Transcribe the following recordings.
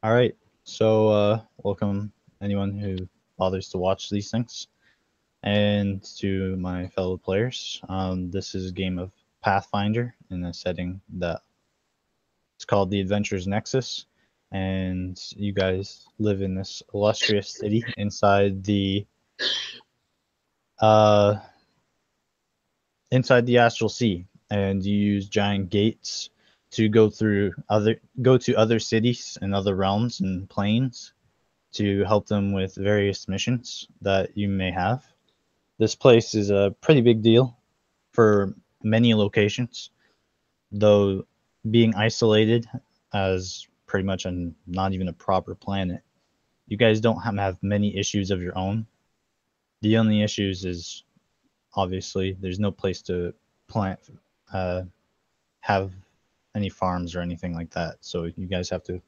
All right. So, welcome anyone who bothers to watch these things, and to my fellow players. This is a game of Pathfinder in a setting that it's called the Adventures Nexus, and you guys live in this illustrious city uh inside the astral sea, and you use giant gates to go to other cities and other realms and planes to help them with various missions that you may have. This place is a pretty big deal for many locations, though being isolated as pretty much not even a proper planet. You guys don't have many issues of your own. The only issues is obviously there's no place to plant, uh, have any farms or anything like that. So you guys have to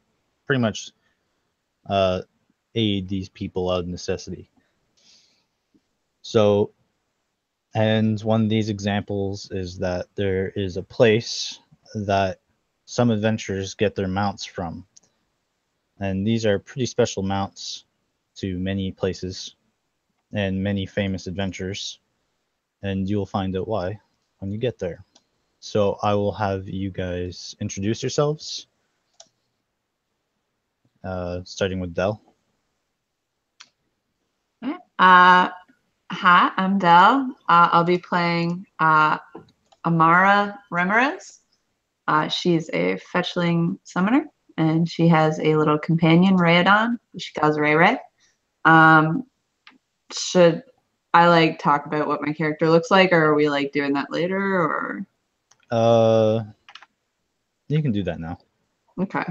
pretty much uh, aid these people out of necessity. So, and one of these examples is that there is a place that some adventurers get their mounts from. And these are pretty special mounts to many places and many famous adventurers. And you'll find out why when you get there. So I will have you guys introduce yourselves, starting with Dell. Okay. Hi, I'm Del. I'll be playing Amara Remeres. She's a fetchling summoner, and she has a little companion, Rayadon, who she calls Ray Ray. Um, should I talk about what my character looks like, or are we doing that later? Or Uh, you can do that now. okay.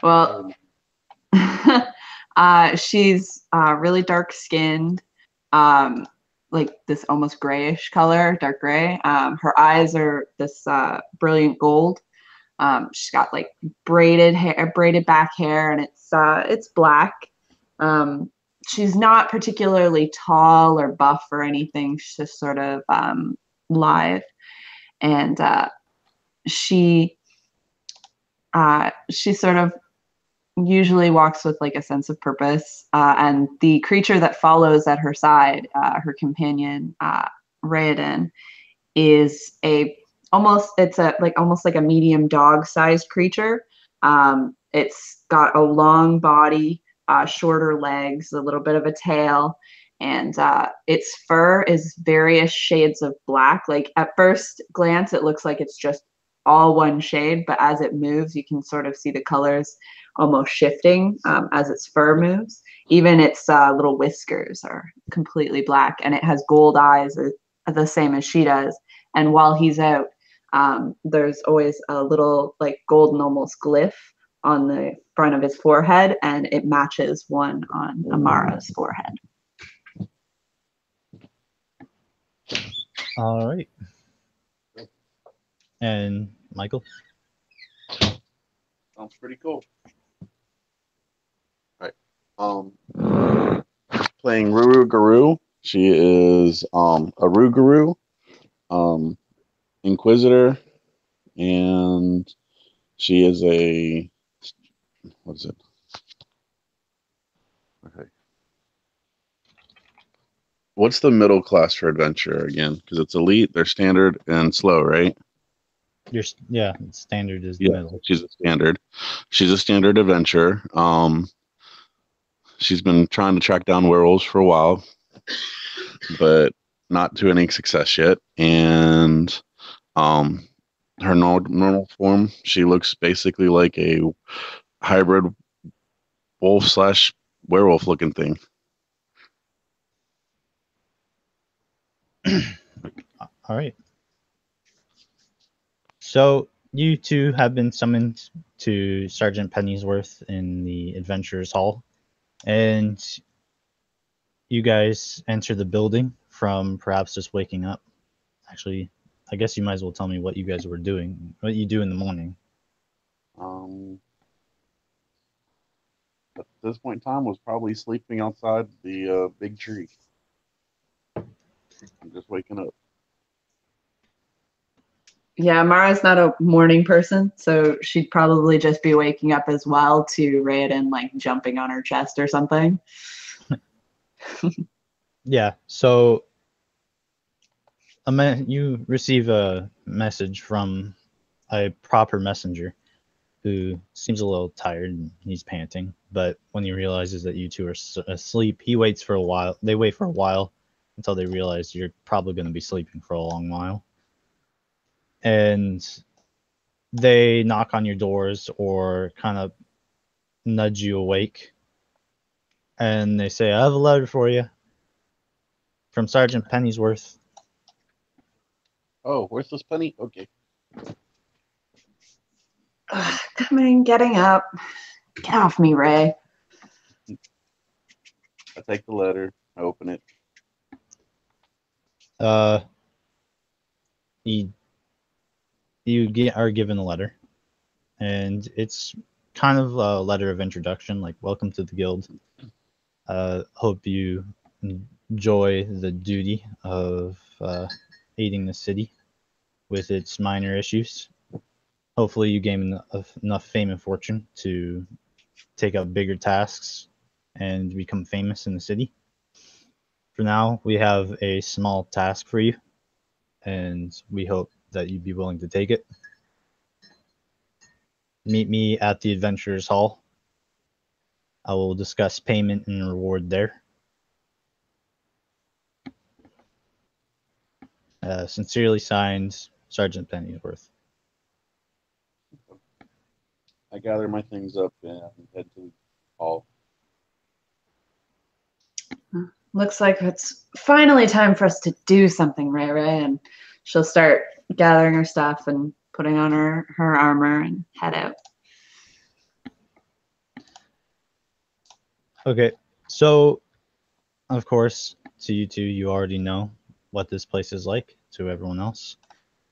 Well, she's really dark skinned, like this almost grayish color, dark gray. Her eyes are this brilliant gold. She's got braided hair, braided back hair, and it's black. She's not particularly tall or buff or anything. She's just sort of lithe, and she sort of usually walks with a sense of purpose. And the creature that follows at her side, her companion, Raiden, is a almost it's a almost like a medium dog-sized creature. It's got a long body, shorter legs, a little bit of a tail, and its fur is various shades of black. Like at first glance, it looks like it's just all one shade, but as it moves, you can sort of see the colors almost shifting as its fur moves. Even its little whiskers are completely black, and it has gold eyes, the same as she does. And while he's out, there's always a little golden almost glyph on the front of his forehead, and it matches one on Amara's forehead. All right. And Michael? Sounds pretty cool. All right. Playing Ruru Guru. She is a Ruguru, Inquisitor, and she is a what is it? Okay. What's the middle class for adventure again? Because it's elite, they're standard, and slow, right? Yeah, standard is the middle. She's a standard. She's a standard adventurer. She's been trying to track down werewolves for a while, but not to any success yet. And her normal form, she looks basically like a hybrid wolf slash werewolf looking thing. All right. So you two have been summoned to Sergeant Pennyworth in the Adventurers Hall, and you guys enter the building from perhaps just waking up. Actually, I guess you might as well tell me what you guys were doing, what you do in the morning. At this point in time, was probably sleeping outside the big tree. I'm just waking up. Yeah, Mara's not a morning person, so she'd probably just be waking up as well to Raiden like jumping on her chest or something. Yeah. So you receive a message from a proper messenger who seems a little tired and he's panting. But when he realizes that you two are asleep, he waits for a while. They wait for a while until they realize you're probably going to be sleeping for a long while. And they knock on your doors or kind of nudge you awake. And they say, I have a letter for you from Sergeant Pennyworth. Oh, worthless penny? Okay. Ugh, coming, getting up. Get off me, Ray. I take the letter, I open it. Uh, you, are given a letter, and it's kind of a letter of introduction, like welcome to the guild. Hope you enjoy the duty of aiding the city with its minor issues. Hopefully, you gain enough fame and fortune to take up bigger tasks and become famous in the city. For now, we have a small task for you, and we hope that you'd be willing to take it. Meet me at the Adventurers Hall. I will discuss payment and reward there. Sincerely signed, Sergeant Pennyworth. I gather my things up and head to the hall. Looks like it's finally time for us to do something, Ray Ray. And she'll start gathering her stuff and putting on her armor and head out. Okay, so of course, to you two, you already know what this place is like. To everyone else,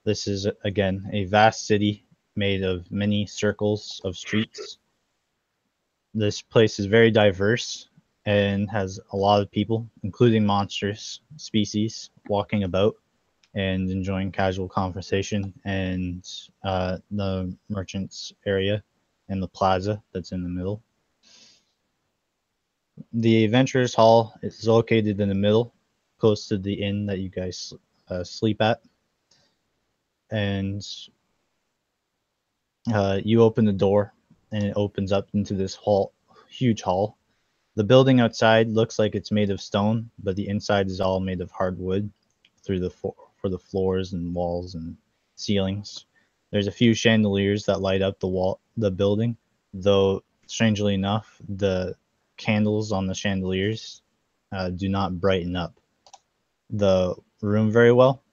this is again a vast city made of many circles of streets. This place is very diverse and has a lot of people, including monstrous species, walking about and enjoying casual conversation, and the merchants area and the plaza that's in the middle. The Adventurers Hall is located in the middle, close to the inn that you guys sleep at. And you open the door, and it opens up into this hall, huge hall. The building outside looks like it's made of stone, but the inside is all made of hardwood through for the floors and walls and ceilings. There's a few chandeliers that light up the building, though strangely enough, the candles on the chandeliers do not brighten up the room very well,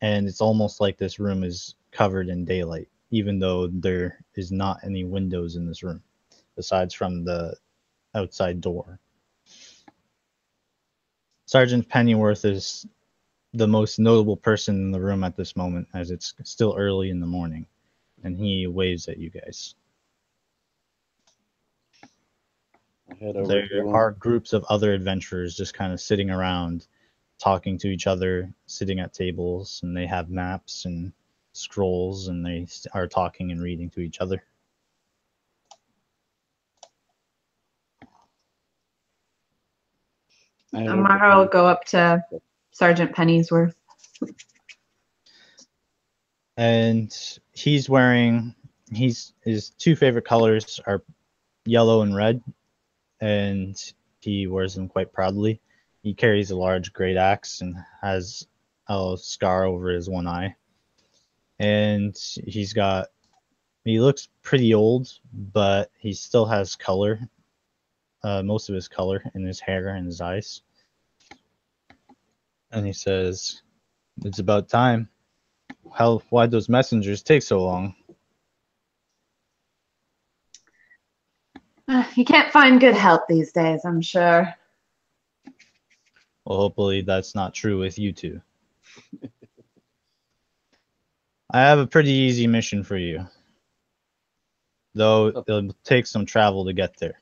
and it's almost like this room is covered in daylight, even though there is not any windows in this room, besides from the outside door. Sergeant Pennyworth is the most notable person in the room at this moment, as it's still early in the morning, and he waves at you guys. I head over to There him. are groups of other adventurers just kind of sitting around, talking to each other, sitting at tables, and they have maps and scrolls, and they are talking and reading to each other. I head over to Mara will him. go up to Sergeant Pennyworth. And he's wearing his two favorite colors are yellow and red, and he wears them quite proudly. He carries a large great axe and has a scar over his one eye. And he looks pretty old, but he still has color, most of his color in his hair and his eyes. And he says, "It's about time. Why'd those messengers take so long?" You can't find good help these days, I'm sure. Well, hopefully that's not true with you two. I have a pretty easy mission for you, though it'll take some travel to get there.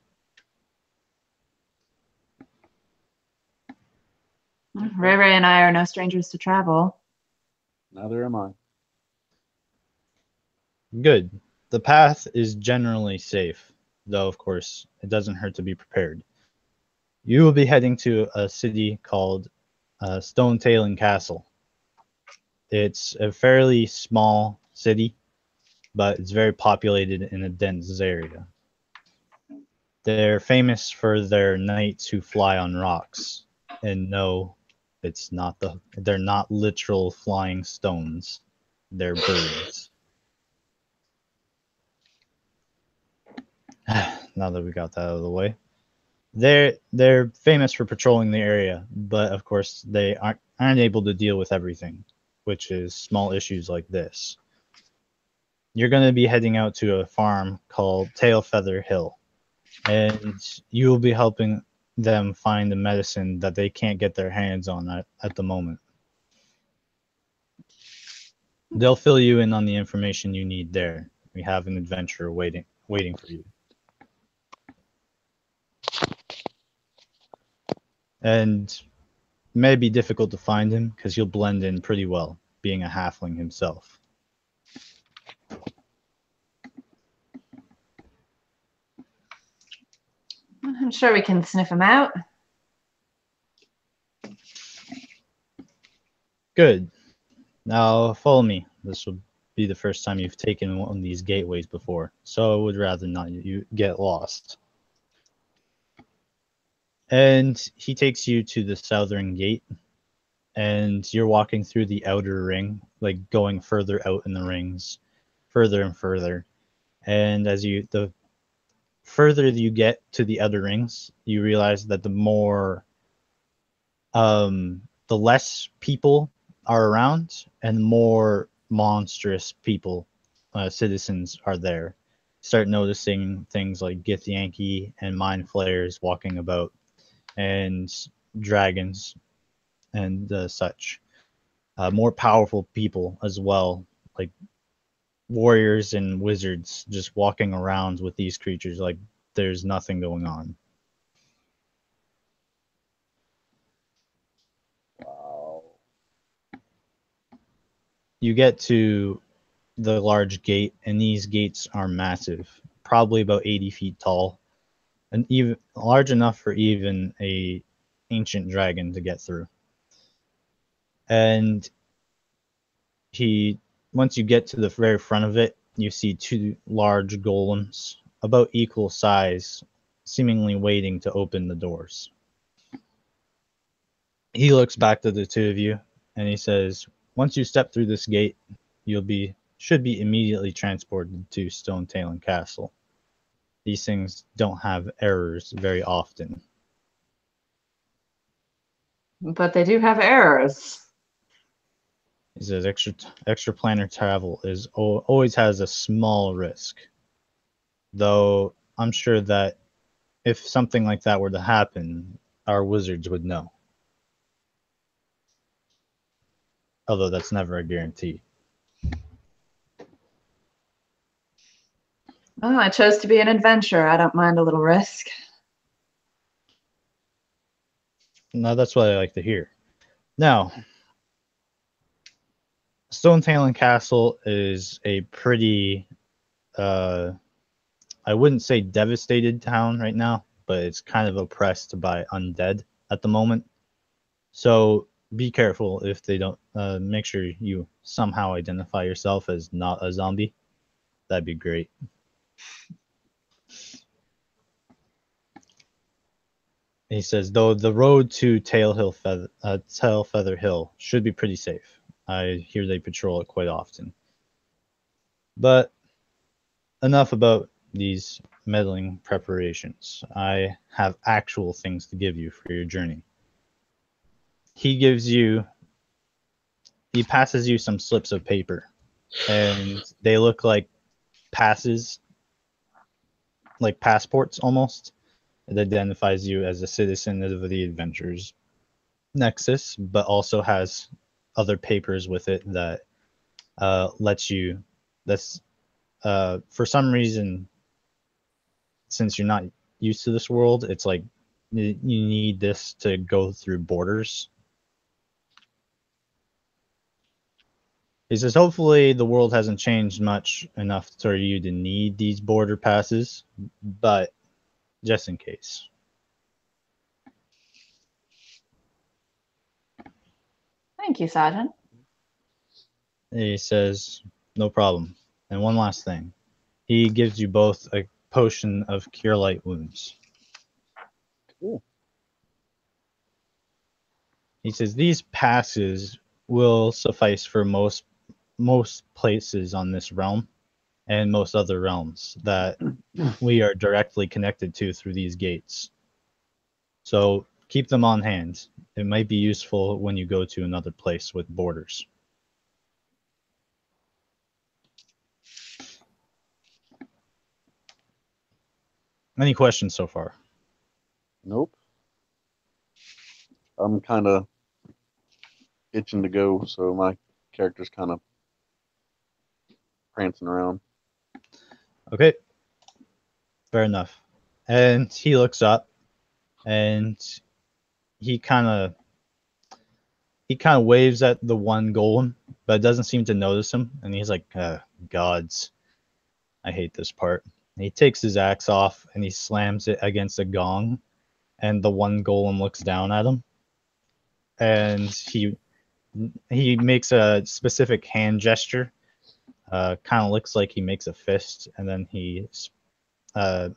Ray Ray and I are no strangers to travel. Neither am I. Good. The path is generally safe, though of course it doesn't hurt to be prepared. You will be heading to a city called Stone Tailing Castle. It's a fairly small city, but it's very populated in a dense area. They're famous for their knights who fly on rocks. And no, they're not literal flying stones. They're birds. Now that we got that out of the way. They're famous for patrolling the area, but of course they aren't able to deal with everything, which is small issues like this. You're going to be heading out to a farm called Tailfeather Hill, and you will be helping them find the medicine that they can't get their hands on at the moment. They'll fill you in on the information you need there. We have an adventurer waiting for you. And it may be difficult to find him because he'll blend in pretty well, being a halfling himself. I'm sure we can sniff him out. Good. Now follow me. This will be the first time you've taken one of these gateways before, so I would rather not you get lost. And he takes you to the southern gate, and you're walking through the outer ring, like going further out in the rings, further and further. And the further you get to the outer rings, you realize that the less people are around and more monstrous people, citizens are there. Start noticing things like Githyanki and mind flayers walking about, and dragons and such. More powerful people as well, like warriors and wizards, just walking around with these creatures like there's nothing going on. Wow. You get to the large gate, and these gates are massive, probably about 80 feet tall, and even large enough for even a ancient dragon to get through. And he, once you get to the very front of it, you see two large golems, about equal size, seemingly waiting to open the doors. He looks back to the two of you, and he says, "Once you step through this gate, should be immediately transported to Stone Talon Castle. These things don't have errors very often." But they do have errors. He says extra planar travel always has a small risk, though I'm sure that if something like that were to happen, our wizards would know. Although that's never a guarantee. Well, I chose to be an adventurer. I don't mind a little risk. Now that's what I like to hear. Now, Stone Talon Castle is a pretty, I wouldn't say devastated town right now, but it's kind of oppressed by undead at the moment. So be careful if they don't. Make sure you somehow identify yourself as not a zombie. That'd be great. He says, though the road to Tailfeather Hill should be pretty safe. I hear they patrol it quite often. But enough about these meddling preparations. I have actual things to give you for your journey. He passes you some slips of paper, and they look like passes, like passports almost. It identifies you as a citizen of the Adventurers Nexus, but also has other papers with it that lets you. That's for some reason, since you're not used to this world, it's like you need this to go through borders. He says, hopefully the world hasn't changed much enough for you to need these border passes, but just in case. Thank you, Sergeant. He says, no problem. And one last thing. He gives you both a potion of cure light wounds. Cool. He says these passes will suffice for most places on this realm and most other realms that we are directly connected to through these gates. So keep them on hand. It might be useful when you go to another place with borders. Any questions so far? Nope. I'm kind of itching to go, so my character's kind of prancing around. Okay, fair enough. And he looks up and he kind of waves at the one golem, but doesn't seem to notice him. And he's like, gods, I hate this part. And he takes his axe off and he slams it against a gong, and the one golem looks down at him, and he makes a specific hand gesture. Kind of looks like he makes a fist, and then he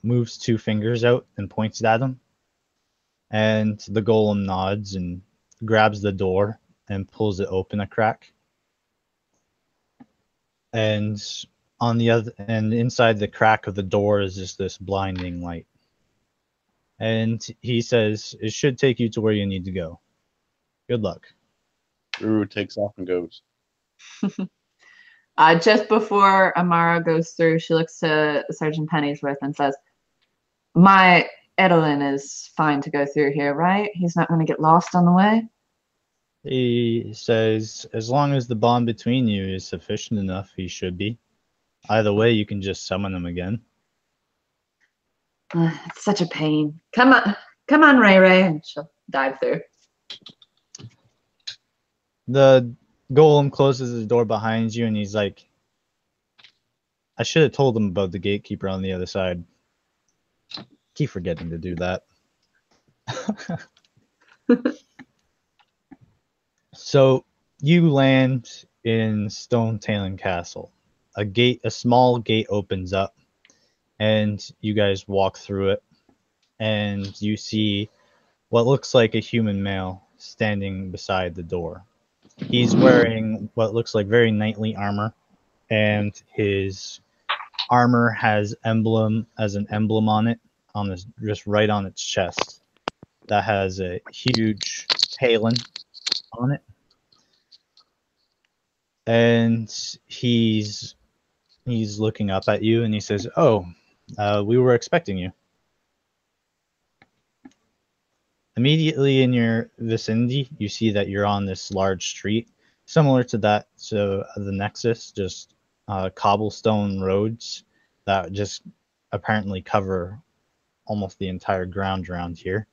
moves two fingers out and points it at him. And the golem nods and grabs the door and pulls it open a crack. And on the other, and inside the crack of the door is just this blinding light. And he says, it should take you to where you need to go. Good luck. Ruru takes off and goes. Just before Amara goes through, she looks to Sergeant Pennyworth and says, my Edelin is fine to go through here, right? He's not going to get lost on the way? He says, as long as the bond between you is sufficient enough, he should be. Either way, you can just summon him again. It's such a pain. Come on, Ray Ray, and she'll dive through. The golem closes the door behind you, and he's like, I should have told him about the gatekeeper on the other side. Keep forgetting to do that. So you land in Stone Talon Castle. A small gate opens up, and you guys walk through it, and you see what looks like a human male standing beside the door. He's wearing what looks like very knightly armor, and his armor has an emblem on it, just right on its chest. That has a huge talon on it, and he's looking up at you, and he says, "Oh, we were expecting you." Immediately in your vicinity, you see that you're on this large street, similar to that to the Nexus, just cobblestone roads that just apparently cover almost the entire ground around here.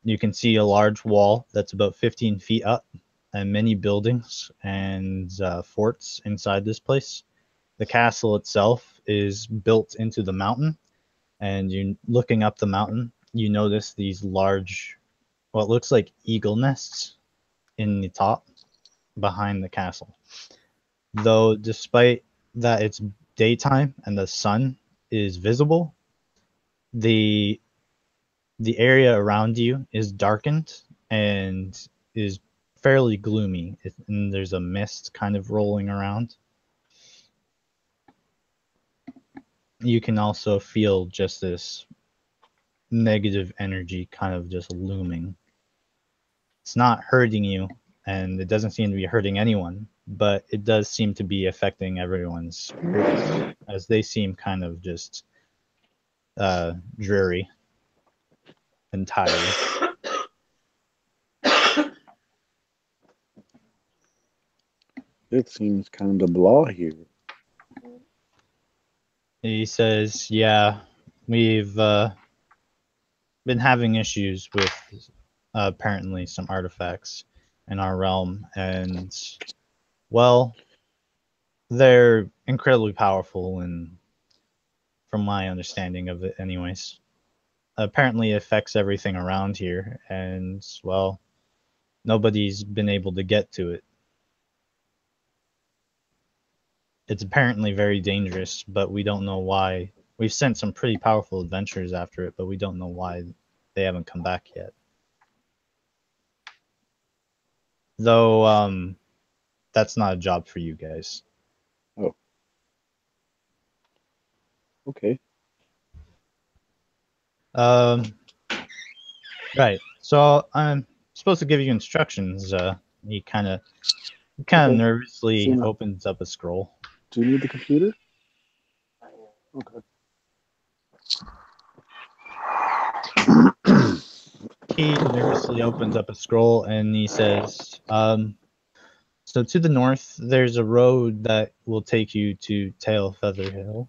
You can see a large wall that's about 15 feet up, and many buildings and forts inside this place. The castle itself is built into the mountain, and you looking up the mountain, you notice these large, what looks like eagle nests in the top behind the castle. Though, despite that it's daytime and the sun is visible, the area around you is darkened and is fairly gloomy, and there's a mist kind of rolling around. You can also feel just this negative energy kind of just looming. It's not hurting you, and it doesn't seem to be hurting anyone, but it does seem to be affecting everyone's spirits, as they seem kind of just dreary and tired. It seems kind of blah here. He says, yeah, we've been having issues with apparently some artifacts in our realm, and well, They're incredibly powerful, and from my understanding of it, anyways. Apparently, it affects everything around here, and well, nobody's been able to get to it. It's apparently very dangerous, but we don't know why. We've sent some pretty powerful adventurers after it, but we don't know why they haven't come back yet. Though, that's not a job for you guys. Oh, okay. Um, right. So I'm supposed to give you instructions. He kind of Okay. nervously Seen it. opens up a scroll. Do you need the computer? Okay. He nervously opens up a scroll and he says, so to the north, there's a road that will take you to Tail Feather Hill.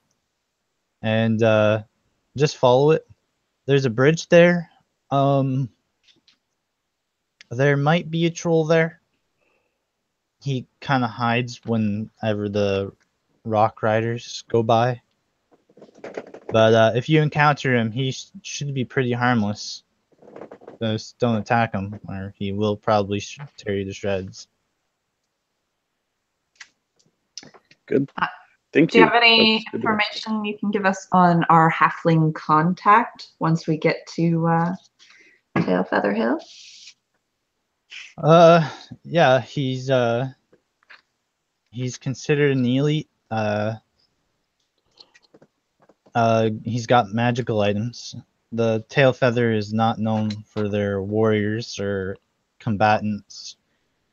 And just follow it. There's a bridge there. There might be a troll there. He kind of hides whenever the rock riders go by. But if you encounter him, he should be pretty harmless. Just don't attack him, or he will probably tear you to shreds. Good. Thank Do you you. have any That's good to know. information you can give us on our halfling contact once we get to Tail Feather Hill? Yeah, he's considered an elite. He's got magical items. The tail feather is not known for their warriors or combatants.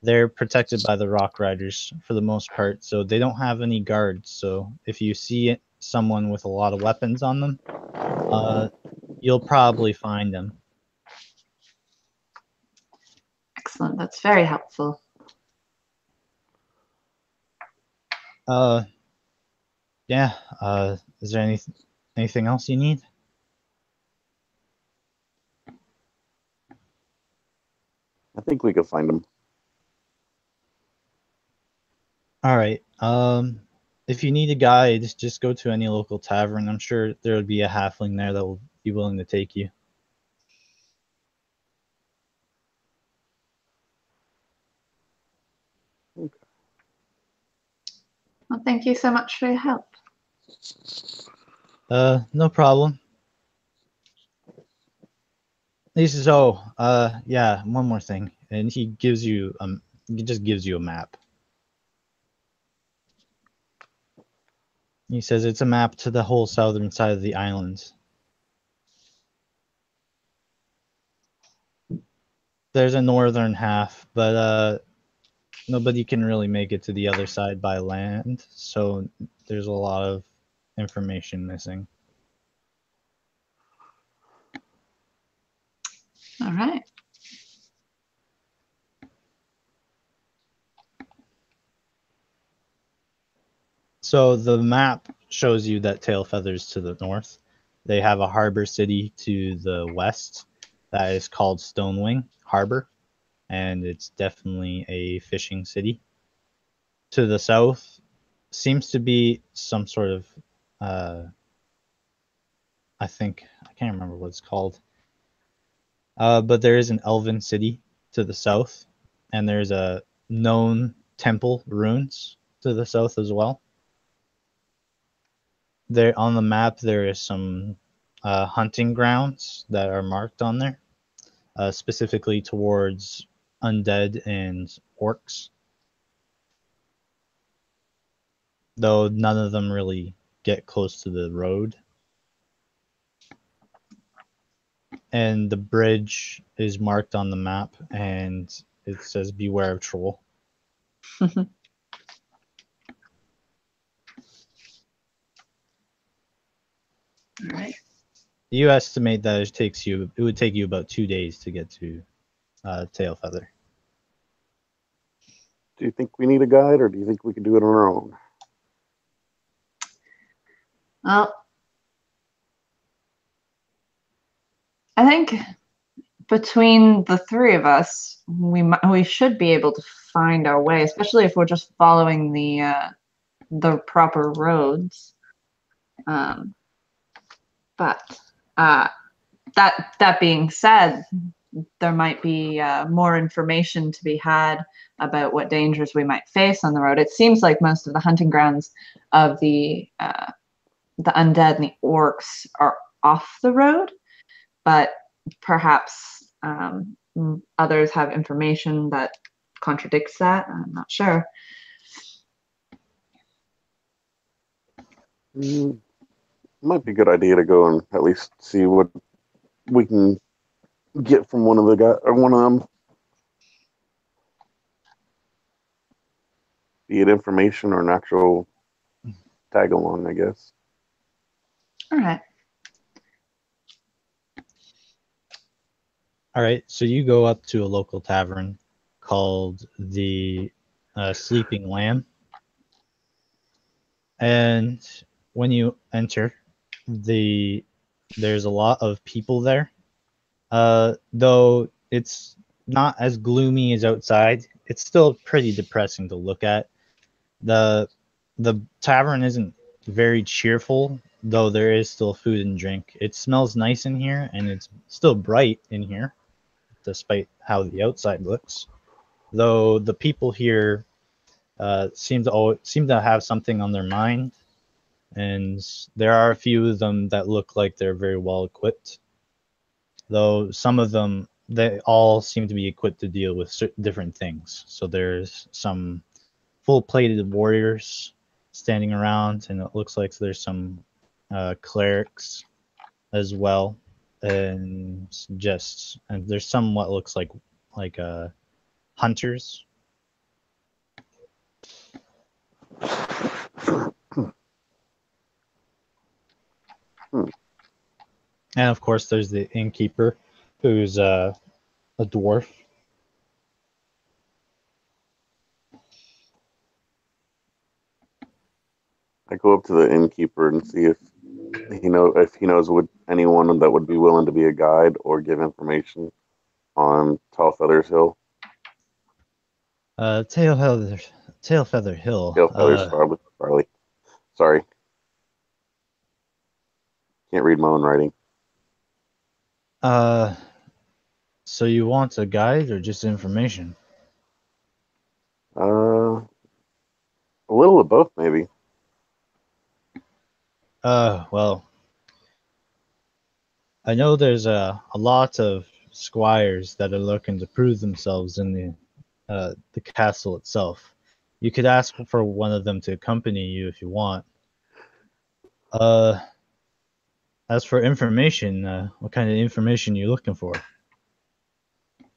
They're protected by the rock riders for the most part, so they don't have any guards. So if you see someone with a lot of weapons on them, you'll probably find them. Excellent. That's very helpful. Yeah. Is there anything else you need? I think we could find him. All right. If you need a guide, just go to any local tavern. I'm sure there would be a halfling there that will be willing to take you. Okay. Well, thank you so much for your help. No problem. He says, yeah, one more thing, and he just gives you a map. He says it's a map to the whole southern side of the island. There's a northern half, but nobody can really make it to the other side by land, so there's a lot of information missing. All right. So the map shows you that Tail Feather's to the north. They have a harbor city to the west that is called Stonewing Harbor, and it's definitely a fishing city. To the south seems to be some sort of, I can't remember what it's called, but there is an elven city to the south, and there's a known temple ruins to the south as well. There on the map, there is some hunting grounds that are marked on there, specifically towards undead and orcs. Though none of them really get close to the road. And the bridge is marked on the map, and it says "Beware of Troll." All right. You estimate that it would take you about 2 days to get to Tail Feather. Do you think we need a guide, or do you think we can do it on our own? Well, I think between the three of us, we should be able to find our way, especially if we're just following the the proper roads. But that being said, there might be more information to be had about what dangers we might face on the road. It seems like most of the hunting grounds of the undead and the orcs are off the road, but perhaps others have information that contradicts that. I'm not sure. Might be a good idea to go and at least see what we can get from one of the guys or one of them. Be it information or an actual tag along, I guess. All right. All right, so you go up to a local tavern called the Sleeping Lamb, and when you enter, there's a lot of people there. Though it's not as gloomy as outside, it's still pretty depressing to look at. The tavern isn't very cheerful, though there is still food and drink. It smells nice in here, and it's still bright in here, despite how the outside looks. Though the people here seem to have something on their mind, and there are a few of them that look like they're very well equipped. Though some of them, they all seem to be equipped to deal with different things. So there's some full-plated warriors standing around, and it looks like there's some clerics as well, and there's some what looks like hunters. And of course, there's the innkeeper, who's a dwarf. I go up to the innkeeper and see if he knows anyone that would be willing to be a guide or give information on Tall Feathers Hill. Tailfeather Hill. Tail Feathers Farley. Sorry. Can't read my own writing. So you want a guide or just information? A little of both, maybe. Well, I know there's a lot of squires that are looking to prove themselves in the castle itself. You could ask for one of them to accompany you if you want. As for information, what kind of information are you looking for?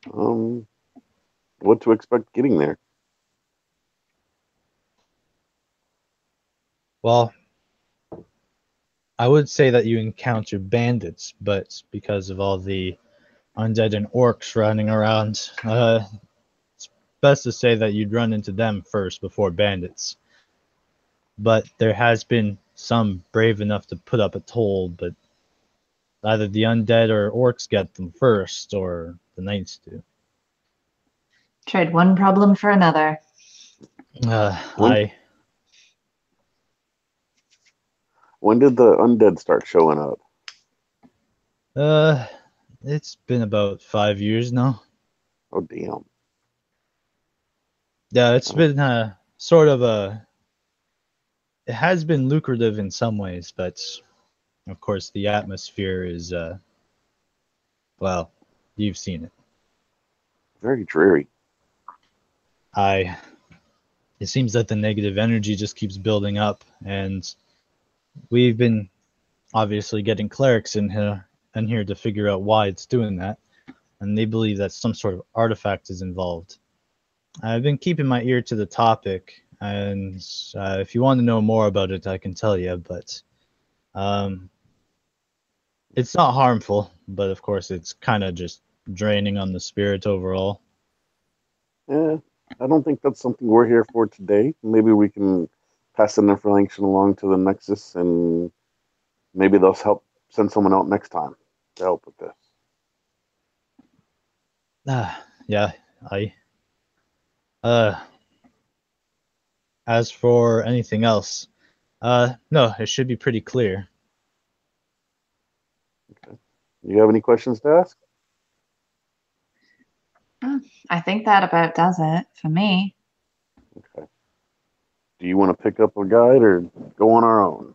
What to expect getting there? Well, I would say that you encounter bandits, but because of all the undead and orcs running around, it's best to say that you'd run into them first before bandits. But there has been some brave enough to put up a toll, but either the undead or orcs get them first, or the knights do. Trade one problem for another. When did the undead start showing up? It's been about 5 years now. Oh, damn. Yeah, it's been it has been lucrative in some ways, but of course the atmosphere is, well, you've seen it. Very dreary. It seems that the negative energy just keeps building up, and we've been obviously getting clerics in here to figure out why it's doing that, and they believe that some sort of artifact is involved. I've been keeping my ear to the topic, and if you want to know more about it, I can tell you, but it's not harmful, but of course it's kind of just draining on the spirit overall. Yeah, I don't think that's something we're here for today. Maybe we can pass that information along to the Nexus, and maybe they'll help send someone out next time to help with this. Yeah, As for anything else, no, it should be pretty clear. You have any questions to ask? I think that about does it for me. Okay. Do you want to pick up a guide or go on our own?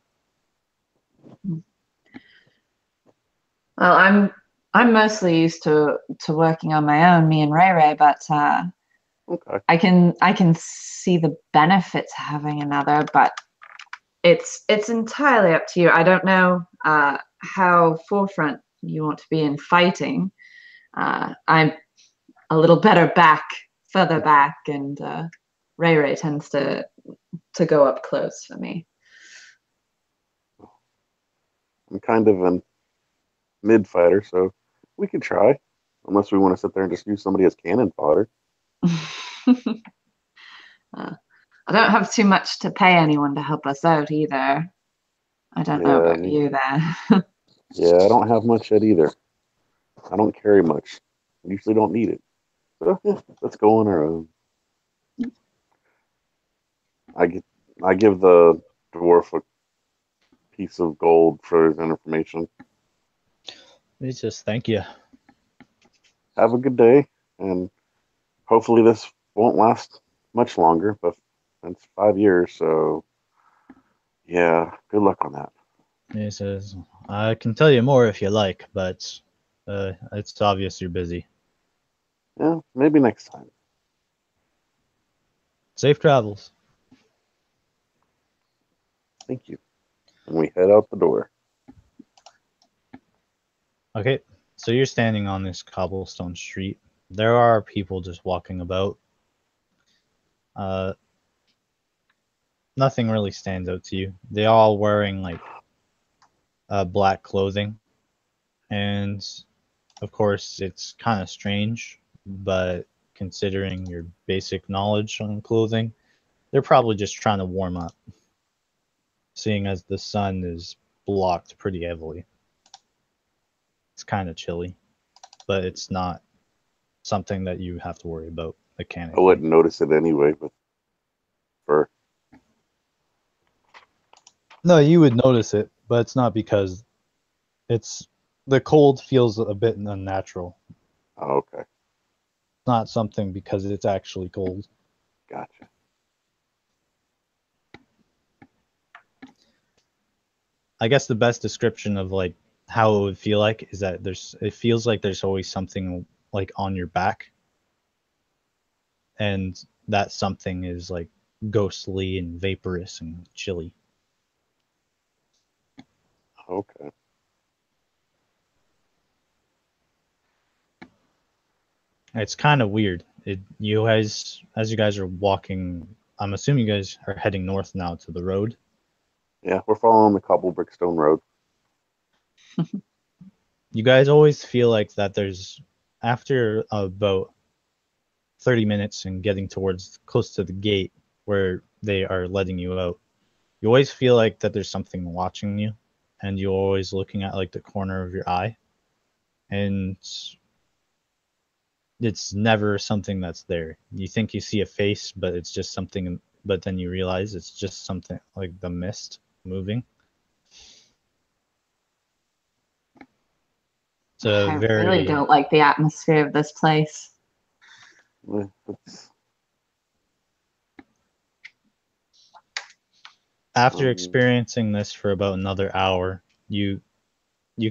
Well, I'm mostly used to working on my own, me and Ray Ray, but Okay. I can see the benefits of having another, but it's entirely up to you. I don't know how forefront you want to be in fighting. I'm a little better further back, and Ray Ray tends to go up close for me. I'm kind of a mid fighter, so we could try. Unless we want to sit there and just use somebody as cannon fodder. I don't have too much to pay anyone to help us out either. I don't know Yeah, about you there. yeah, I don't have much yet either. I don't carry much. I usually don't need it. So yeah, let's go on our own. I get, I give the dwarf a piece of gold for his information. It's just thank you. Have a good day, and hopefully this won't last much longer. But it's 5 years, so yeah, good luck on that. He says, I can tell you more if you like, but it's obvious you're busy. Yeah, maybe next time. Safe travels. Thank you. And we head out the door. Okay, so you're standing on this cobblestone street. There are people just walking about. Uh, Nothing really stands out to you. They're all wearing like black clothing, and of course, it's kind of strange, but considering your basic knowledge on clothing, they're probably just trying to warm up, seeing as the sun is blocked pretty heavily. It's kind of chilly, but it's not something that you have to worry about I mechanically. wouldn't notice it anyway, but for No, you would notice it, but it's not because it's the cold feels a bit unnatural. oh, okay, Not something because it's actually cold. gotcha. I guess the best description of like how it would feel like is that it feels like there's always something like on your back, and that something is like ghostly and vaporous and chilly. Okay. It's kind of weird. You guys, as you guys are walking, I'm assuming you guys are heading north now to the road. Yeah, we're following the cobble brickstone road. You guys always feel like that there's after about 30 minutes and getting towards close to the gate where they are letting you out. You always feel like that there's something watching you, and you're always looking at like the corner of your eye, and it's never something that's there. You think you see a face, but it's just something, but then you realize it's just something like the mist moving. It's a I really very don't like the atmosphere of this place. It's, after um, experiencing this for about another hour, you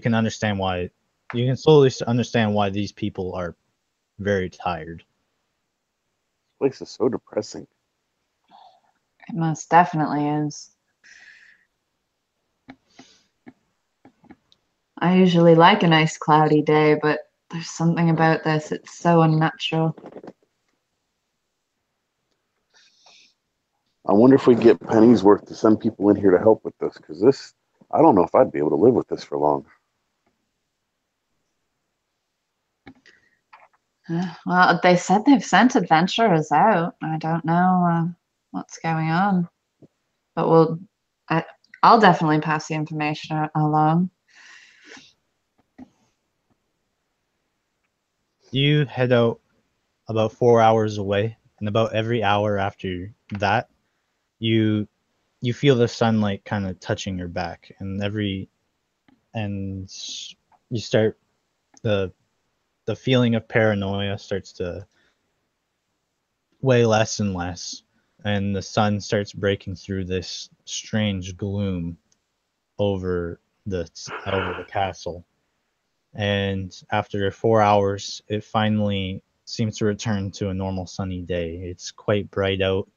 can understand why you can slowly understand why these people are very tired. this place is so depressing. It most definitely is. I usually like a nice cloudy day, but there's something about this. It's so unnatural. I wonder if we get pennies worth to send people in here to help with this, because this, I don't know if I'd be able to live with this for long. Well, they said they've sent adventurers out. I don't know what's going on, but I, I'll definitely pass the information along. You head out about 4 hours away, and about every hour after that, you you feel the sunlight kind of touching your back, and you start the the feeling of paranoia starts to weigh less and less, and the sun starts breaking through this strange gloom over the castle. And after 4 hours, it finally seems to return to a normal sunny day. It's quite bright out.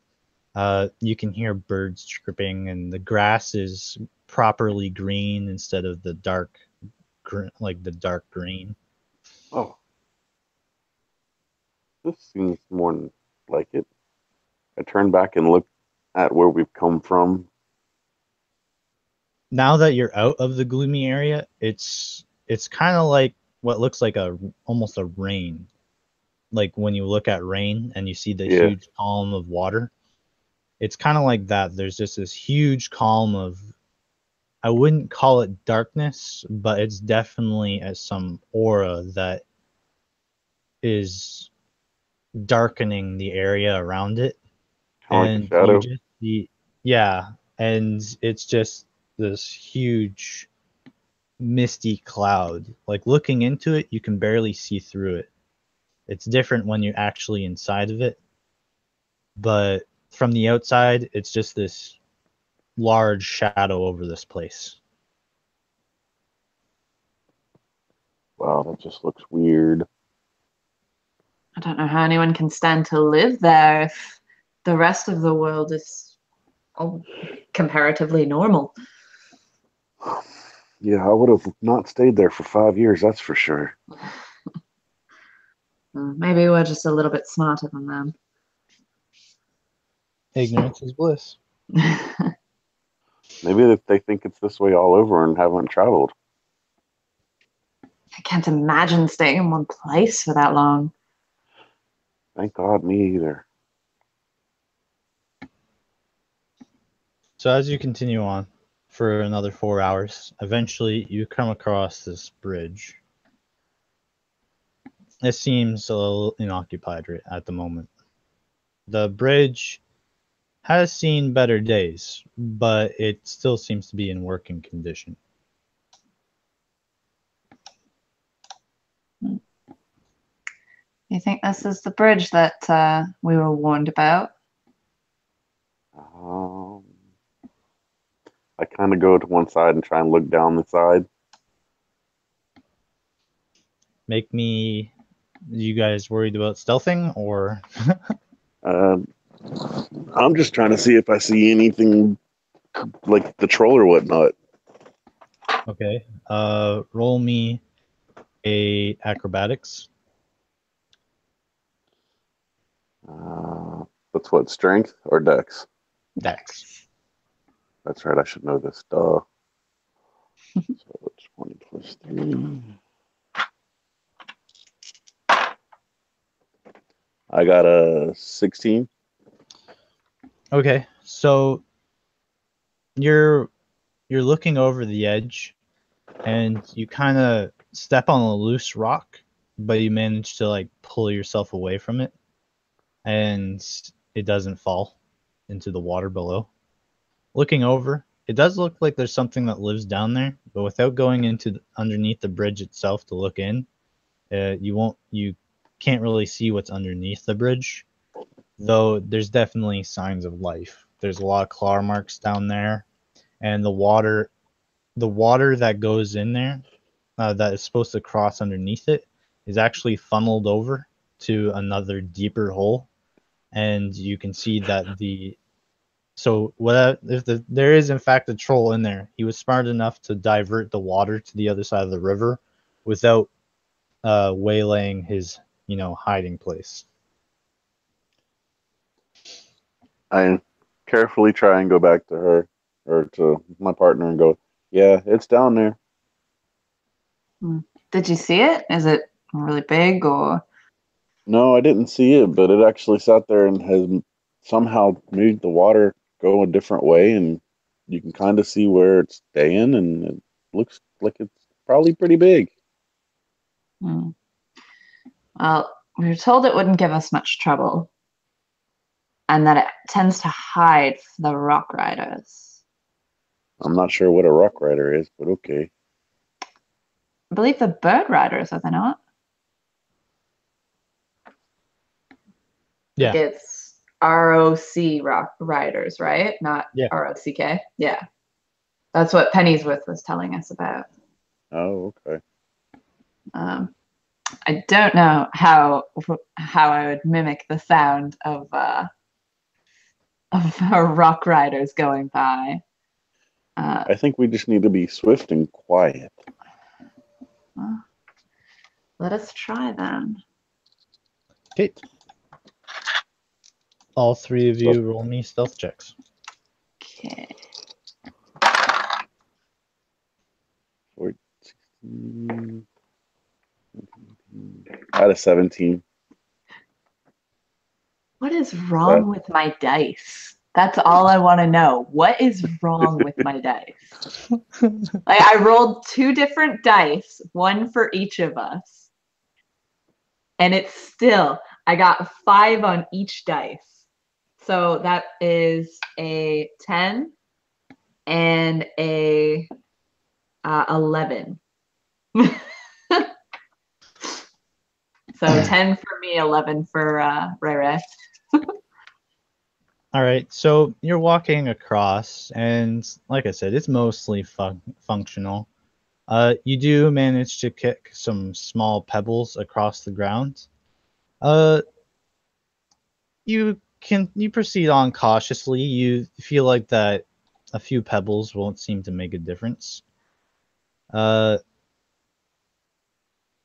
You can hear birds chirping, and the grass is properly green instead of the like the dark green. Oh, this seems more like it. I turn back and look at where we've come from. Now that you're out of the gloomy area, it's kind of like what looks like a almost a rain. Like when you look at rain and you see the Yeah, huge column of water, it's kind of like that. There's just this huge column of, I wouldn't call it darkness, but it's definitely as some aura that is darkening the area around it. kind of like a And you shadow. just see, yeah, and it's just this huge misty cloud. Like looking into it, you can barely see through it. It's different when you're actually inside of it, but from the outside, it's just this large shadow over this place. Wow, that just looks weird. I don't know how anyone can stand to live there if the rest of the world is oh, comparatively normal. Yeah, I would have not stayed there for 5 years, that's for sure. Maybe we're just a little bit smarter than them. Ignorance is bliss. Maybe that they think it's this way all over and haven't traveled. I can't imagine staying in one place for that long. Thank God, me either. So as you continue on for another 4 hours, eventually you come across this bridge. It seems a little inoccupied at the moment. The bridge has seen better days, but it still seems to be in working condition. You think this is the bridge that we were warned about? Um, I kind of go to one side and try and look down the side. Make me. You guys worried about stealthing or? Uh, I'm just trying to see if I see anything like the troll or whatnot. Okay. Roll me a acrobatics. That's what, strength or dex? Dex. That's right, I should know this. Duh. So 20 plus 3. I got a 16. Okay. So you're you're looking over the edge, and you kind of step on a loose rock, but you manage to like pull yourself away from it, and it doesn't fall into the water below. Looking over, it does look like there's something that lives down there, but without going into underneath the bridge itself to look in, you can't really see what's underneath the bridge. Though there's definitely signs of life. There's a lot of claw marks down there, and the water that goes in there, that is supposed to cross underneath it, is actually funneled over to another deeper hole, and you can see that there is in fact a troll in there. He was smart enough to divert the water to the other side of the river without waylaying his hiding place. I carefully try and go back to her or to my partner and go, yeah, it's down there. Did you see it? Is it really big or? No, I didn't see it, but it actually sat there and has somehow made the water go a different way, and you can kind of see where it's staying, and it looks like it's probably pretty big. Hmm. Well, we were told it wouldn't give us much trouble. and that it tends to hide the rock riders. I'm not sure what a rock rider is, but okay. I believe the bird riders, are they not? Yeah. Like it's ROC rock riders, right? Not Yeah. ROCK. Yeah. That's what Pennyworth was telling us about. Oh, okay. I don't know how I would mimic the sound of rock riders going by. I think we just need to be swift and quiet. Well, let us try then. Okay. All three of you roll me stealth checks. Okay. 14, out of 17. What is wrong with my dice? That's all I want to know. What is wrong with my dice? Like I rolled 2 different dice, one for each of us. And it's still, I got 5 on each dice. So that is a 10 and a 11. So 10 for me, 11 for Ray Ray. All right, so you're walking across, and like I said, it's mostly functional. You do manage to kick some small pebbles across the ground. You proceed on cautiously. You feel like that a few pebbles won't seem to make a difference. Uh,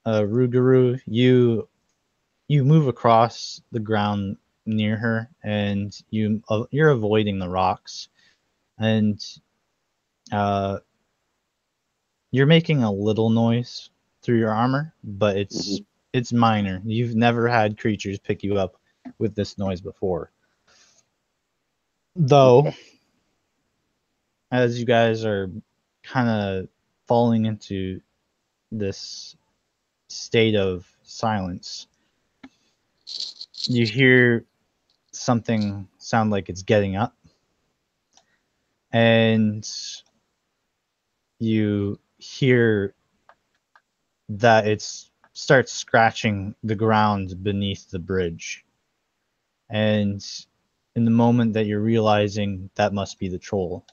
Ruguru, you move across the ground near her, and you're avoiding the rocks, and you're making a little noise through your armor, but it's minor. You've never had creatures pick you up with this noise before. Though, as you guys are kind of falling into this state of silence, you hear something sound like it's getting up, and you hear that it starts scratching the ground beneath the bridge. And in the moment that you're realizing that must be the troll,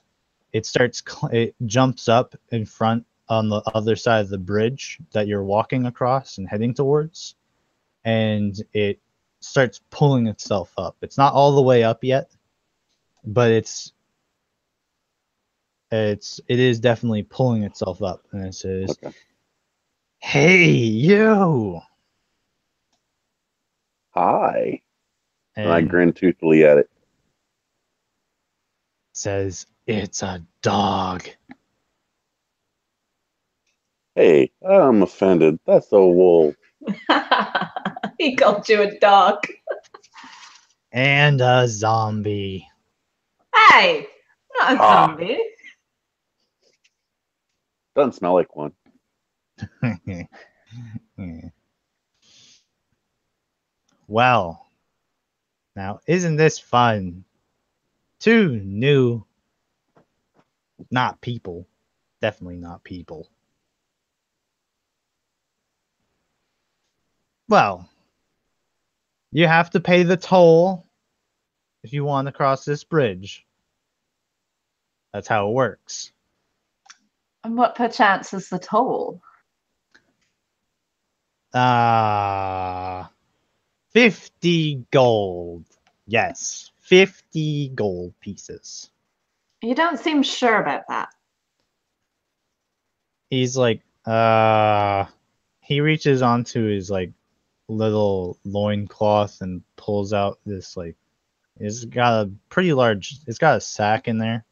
it jumps up in front on the other side of the bridge that you're walking across and heading towards, and it starts pulling itself up. It's not all the way up yet, but it is definitely pulling itself up, and it says, Okay. "Hey, you!" Hi. And I And grin toothfully at it. says, "It's a dog." Hey, I'm offended. That's a wolf. He called you a dog. And a zombie. Hey, not a zombie. Doesn't smell like one. Well, now isn't this fun? 2 new, not people, definitely not people. Well, you have to pay the toll if you want to cross this bridge. That's how it works. And what perchance is the toll? 50 gold. Yes, 50 gold pieces. You don't seem sure about that. He's like, he reaches onto his like little loincloth and pulls out this like, it's got a sack in there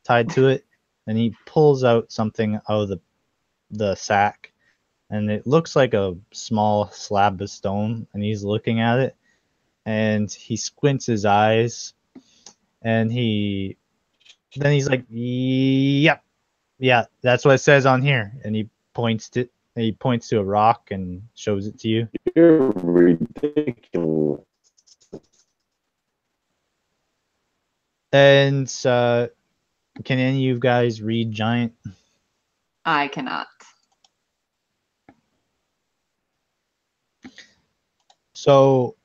tied to it, and he pulls out something out of the sack, and it looks like a small slab of stone, and he's looking at it, and he squints his eyes, and he's like, "Yep, yeah, that's what it says on here," and he points to a rock and shows it to you. You're ridiculous. And can any of you guys read giant? I cannot. So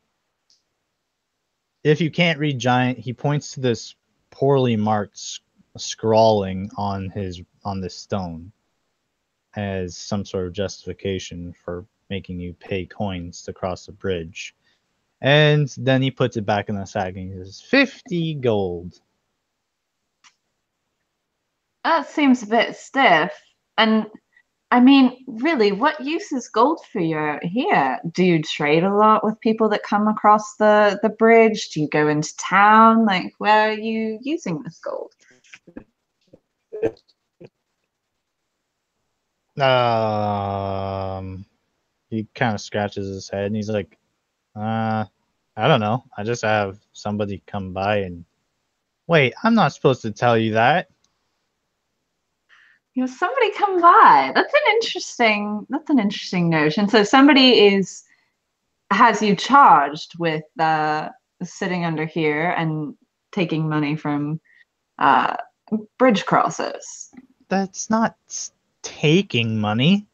if you can't read giant, he points to this poorly marked scrawling on this stone as some sort of justification for making you pay coins to cross the bridge. And then he puts it back in the sack and he says, 50 gold. That seems a bit stiff. And I mean, really, what use is gold for you here? Do you trade a lot with people that come across the bridge? Do you go into town? Like, where are you using this gold? He kind of scratches his head and he's like, I don't know. I just have somebody come by and wait, I'm not supposed to tell you that. You know, somebody come by. That's an interesting notion. So somebody has you charged with sitting under here and taking money from uh, bridge crossers. That's not taking money.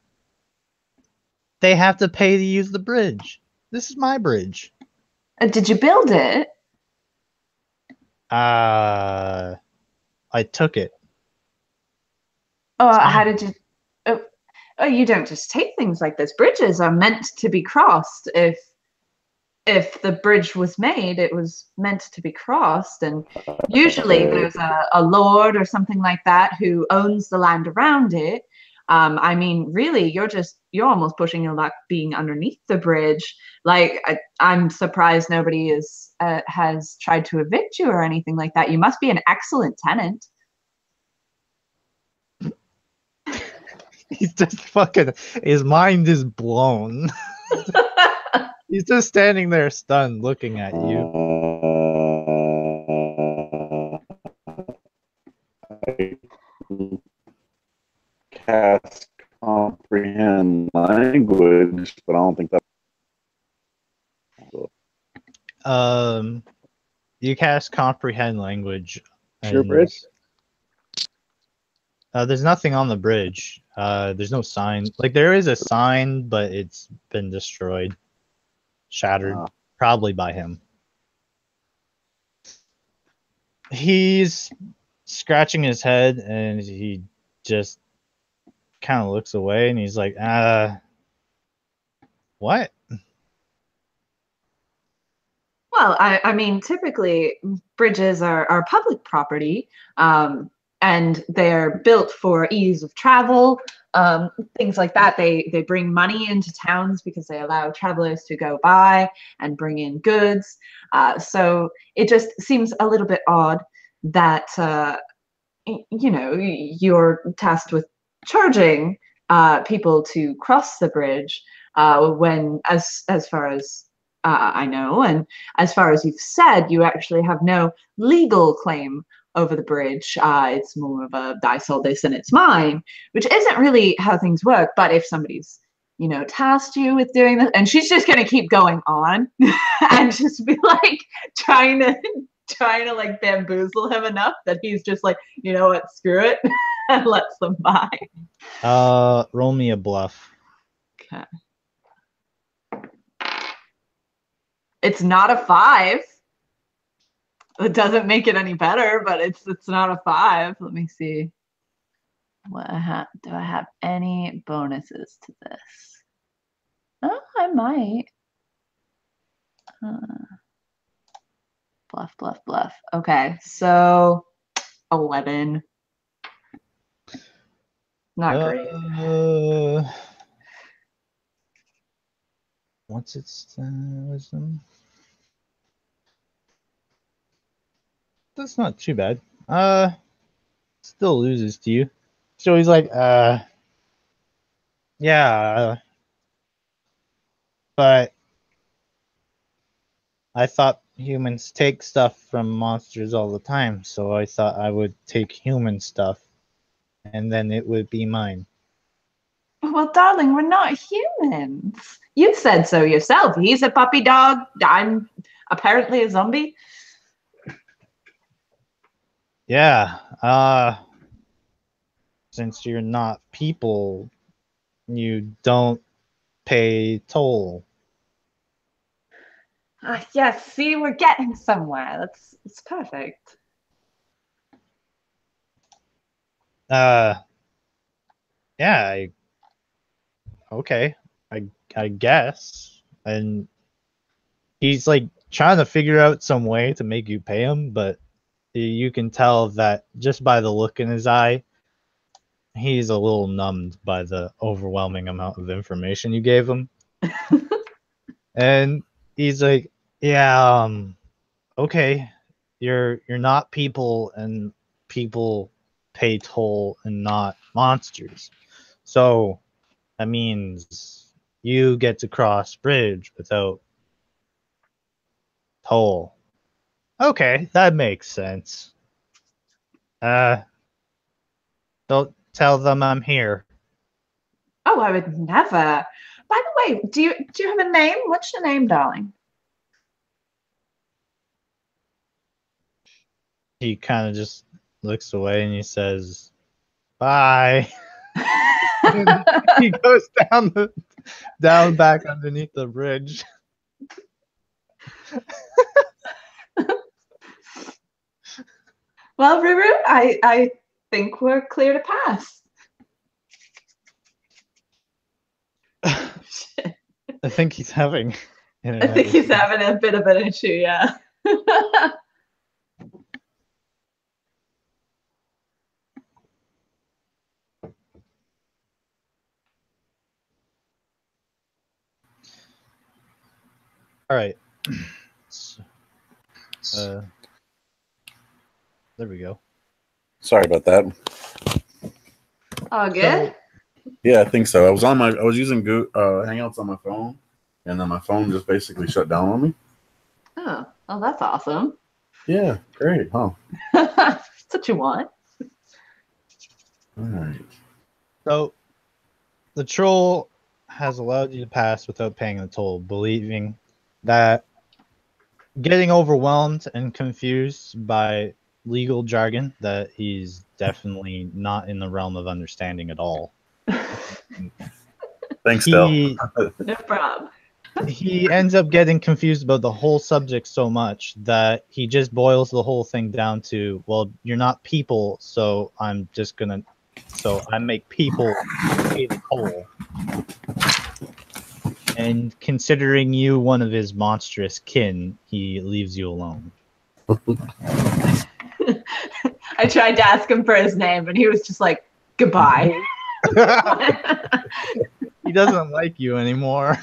They have to pay to use the bridge. This is my bridge. Did you build it? I took it. Or how did you? Oh, you don't just take things like this. Bridges are meant to be crossed. If the bridge was made, it was meant to be crossed, and usually there's a lord or something like that who owns the land around it. I mean, really, you're almost pushing your luck being underneath the bridge. Like, I'm surprised nobody has tried to evict you or anything like that. You must be an excellent tenant. He's just fucking. His mind is blown. He's just standing there stunned, looking at you. I cast comprehend language, but I don't think that. You cast comprehend language. Sure, bridge. There's nothing on the bridge. There's no sign. Like, there is a sign, but it's been destroyed, shattered, probably by him. He's scratching his head, and he just kind of looks away, and he's like, what? Well, I mean, typically bridges are public property, and they're built for ease of travel, things like that. They bring money into towns because they allow travelers to go by and bring in goods. So it just seems a little bit odd that you're tasked with charging people to cross the bridge when, as far as I know, and as far as you've said, you actually have no legal claim over the bridge. It's more of a I sold this and it's mine, which isn't really how things work. But if somebody's, tasked you with doing this, and she's just gonna keep going on and just be like trying to like bamboozle him enough that he's just like, you know what, screw it, and lets them by. Roll me a bluff. Okay. It's not a 5. It doesn't make it any better, but it's not a 5. Let me see. Do I have any bonuses to this? Oh, I might. Bluff. Okay, so 11. Not great. What's its wisdom? That's not too bad. Still loses to you. So he's like, yeah, but I thought humans take stuff from monsters all the time, so I thought I would take human stuff, and then it would be mine. Well, darling, we're not humans. You said so yourself. He's a puppy dog. I'm apparently a zombie. Yeah. Since you're not people, you don't pay toll. Yes, see, we're getting somewhere. It's perfect. Uh, yeah. Okay. I I guess. And he's like trying to figure out some way to make you pay him, but you can tell that just by the look in his eye, he's a little numbed by the overwhelming amount of information you gave him. And he's like, "Yeah, okay, you're not people, and people pay toll and not monsters. So that means you get to cross bridge without toll. Okay, that makes sense. Uh, don't tell them I'm here." Oh, I would never. By the way, do you have a name? What's your name, darling? He kind of just looks away and he says, "Bye." And he goes down back underneath the bridge. Well, Ruru, I think we're clear to pass. I think he's having I think he's issues. having a bit of an issue, yeah. All right. Uh, there we go. Sorry about that. All good? Yeah, I think so. I was using Hangouts on my phone, and then my phone just basically shut down on me. Oh, well, that's awesome. Yeah, great, huh? That's what you want. All right. So the troll has allowed you to pass without paying the toll, believing that getting overwhelmed and confused by legal jargon that he's definitely not in the realm of understanding at all. Thanks, Del. No problem. He ends up getting confused about the whole subject so much that he just boils the whole thing down to, well, you're not people, so I make people pay the toll. And considering you one of his monstrous kin, he leaves you alone. I tried to ask him for his name, but he was just like, goodbye. He doesn't like you anymore.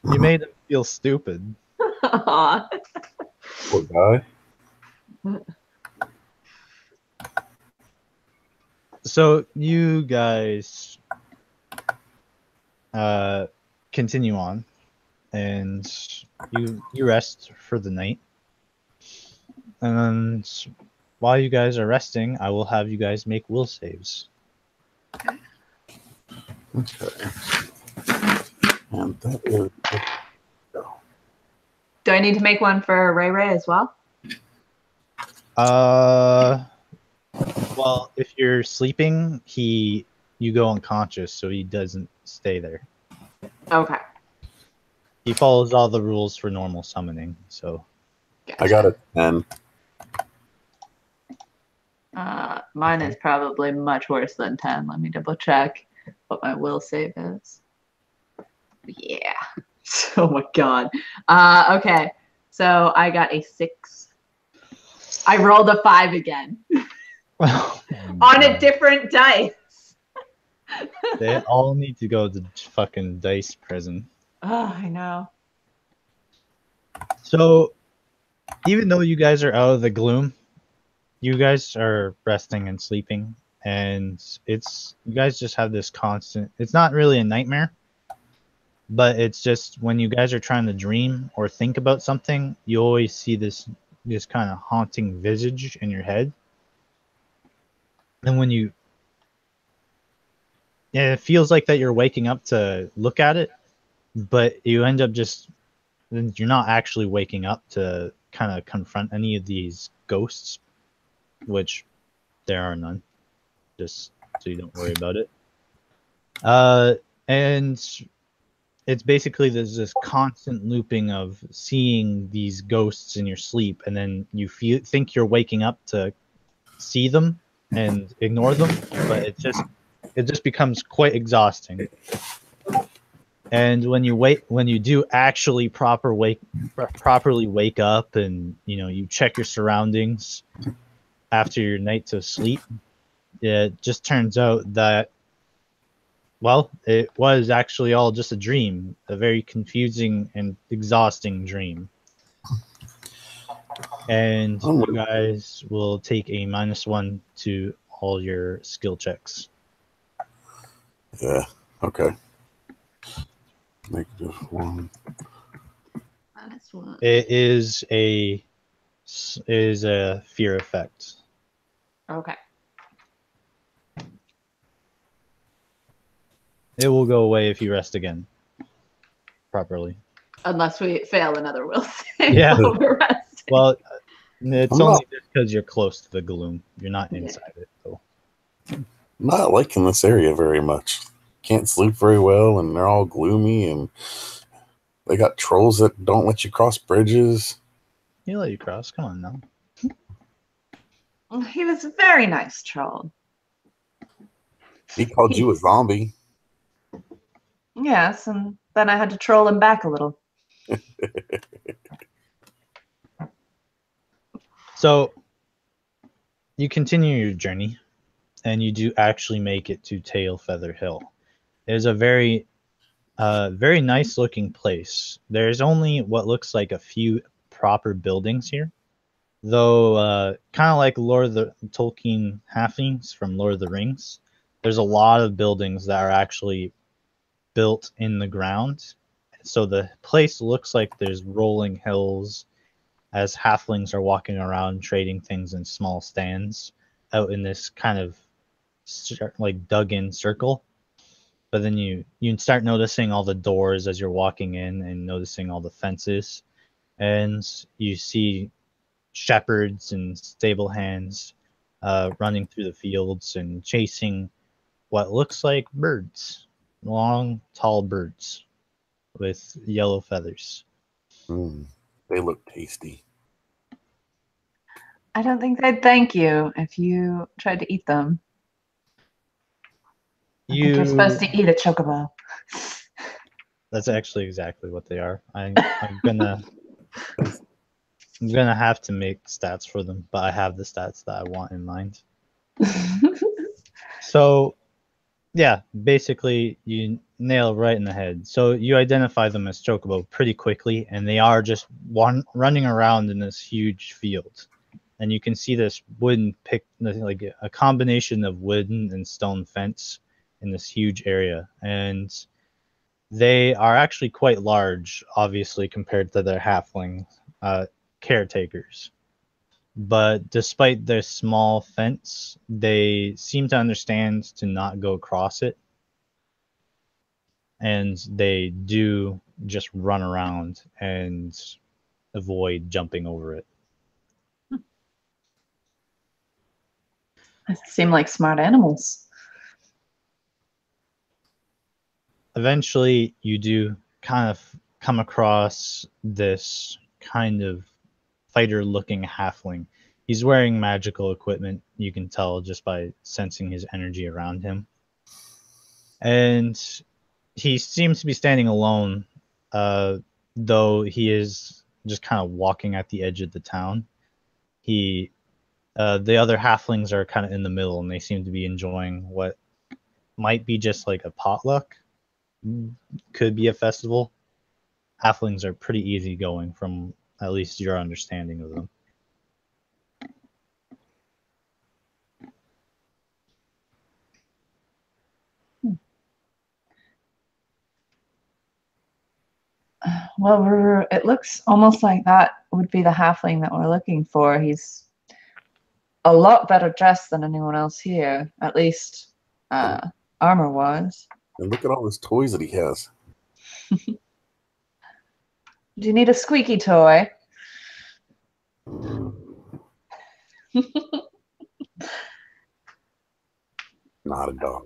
You made him feel stupid. Aw. Poor guy. So you guys continue on, and you rest for the night. And while you guys are resting, I will have you guys make will saves. Okay. And that is. Do I need to make one for Ray Ray as well? Well, if you're sleeping, you go unconscious, so he doesn't stay there. Okay. He follows all the rules for normal summoning, so. Gotcha. I got a 10. Mine is probably much worse than 10. Let me double check what my will save is. Yeah. Oh my god. Okay. So I got a 6. I rolled a 5 again. On a different dice. They all need to go to fucking dice prison. Oh, I know. So, even though you guys are out of the gloom, you guys are resting and sleeping, and you guys just have this constant. It's not really a nightmare, but it's just when you guys are trying to dream or think about something, you always see this kind of haunting visage in your head. And when it feels like that you're waking up to look at it, but you end up you're not actually waking up to kind of confront any of these ghosts, which there are none, just so you don't worry about it. And it's basically there's this constant looping of seeing these ghosts in your sleep, and then you think you're waking up to see them and ignore them, but it just becomes quite exhausting. And when you do actually properly wake up, and you check your surroundings after your night of sleep, it just turns out that, well, it was actually all just a dream, a very confusing and exhausting dream. And you guys will take a -1 to all your skill checks. Yeah. Okay. -1. -1. It is a fear effect. Okay. It will go away if you rest again properly. Unless we fail another will save. Yeah. Over resting. Well, it's I'm only not- just because you're close to the gloom. You're not inside it, though. I'm not liking this area very much. Can't sleep very well, and they're all gloomy, and they got trolls that don't let you cross bridges. He'll let you cross. Come on now. He was a very nice troll. He called you a zombie. Yes, and then I had to troll him back a little. So you continue your journey, and you do actually make it to Tailfeather Hill. It is a very nice looking place. There's only what looks like a few proper buildings here, though kind of like Lord of the Tolkien halflings from Lord of the Rings. There's a lot of buildings that are actually built in the ground, so the place looks like there's rolling hills as halflings are walking around trading things in small stands out in this kind of like dug in circle. But then you start noticing all the doors as you're walking in, and noticing all the fences, and you see shepherds and stable hands running through the fields and chasing what looks like birds, long, tall birds with yellow feathers. They look tasty. I don't think they'd thank you if you tried to eat them. I think you're supposed to eat a chocobo. That's actually exactly what they are. I'm gonna have to make stats for them, but I have the stats that I want in mind. So, yeah, basically you nail right in the head. So you identify them as chocobo pretty quickly, and they are just running around in this huge field. And you can see this wooden like a combination of wooden and stone fence in this huge area. And they are actually quite large, obviously, compared to their halfling caretakers. But despite their small fence, they seem to understand to not go across it. And they do just run around and avoid jumping over it. They seem like smart animals. Eventually, you do kind of come across this kind of fighter-looking halfling. He's wearing magical equipment, you can tell just by sensing his energy around him. And he seems to be standing alone, though he is just kind of walking at the edge of the town. The other halflings are kind of in the middle, and they seem to be enjoying what might be just like a potluck. Could be a festival. Halflings are pretty easygoing from at least your understanding of them. Well, it looks almost like that would be the halfling that we're looking for. He's a lot better dressed than anyone else here, at least armor-wise. And look at all his toys that he has. Do you need a squeaky toy? Not a dog.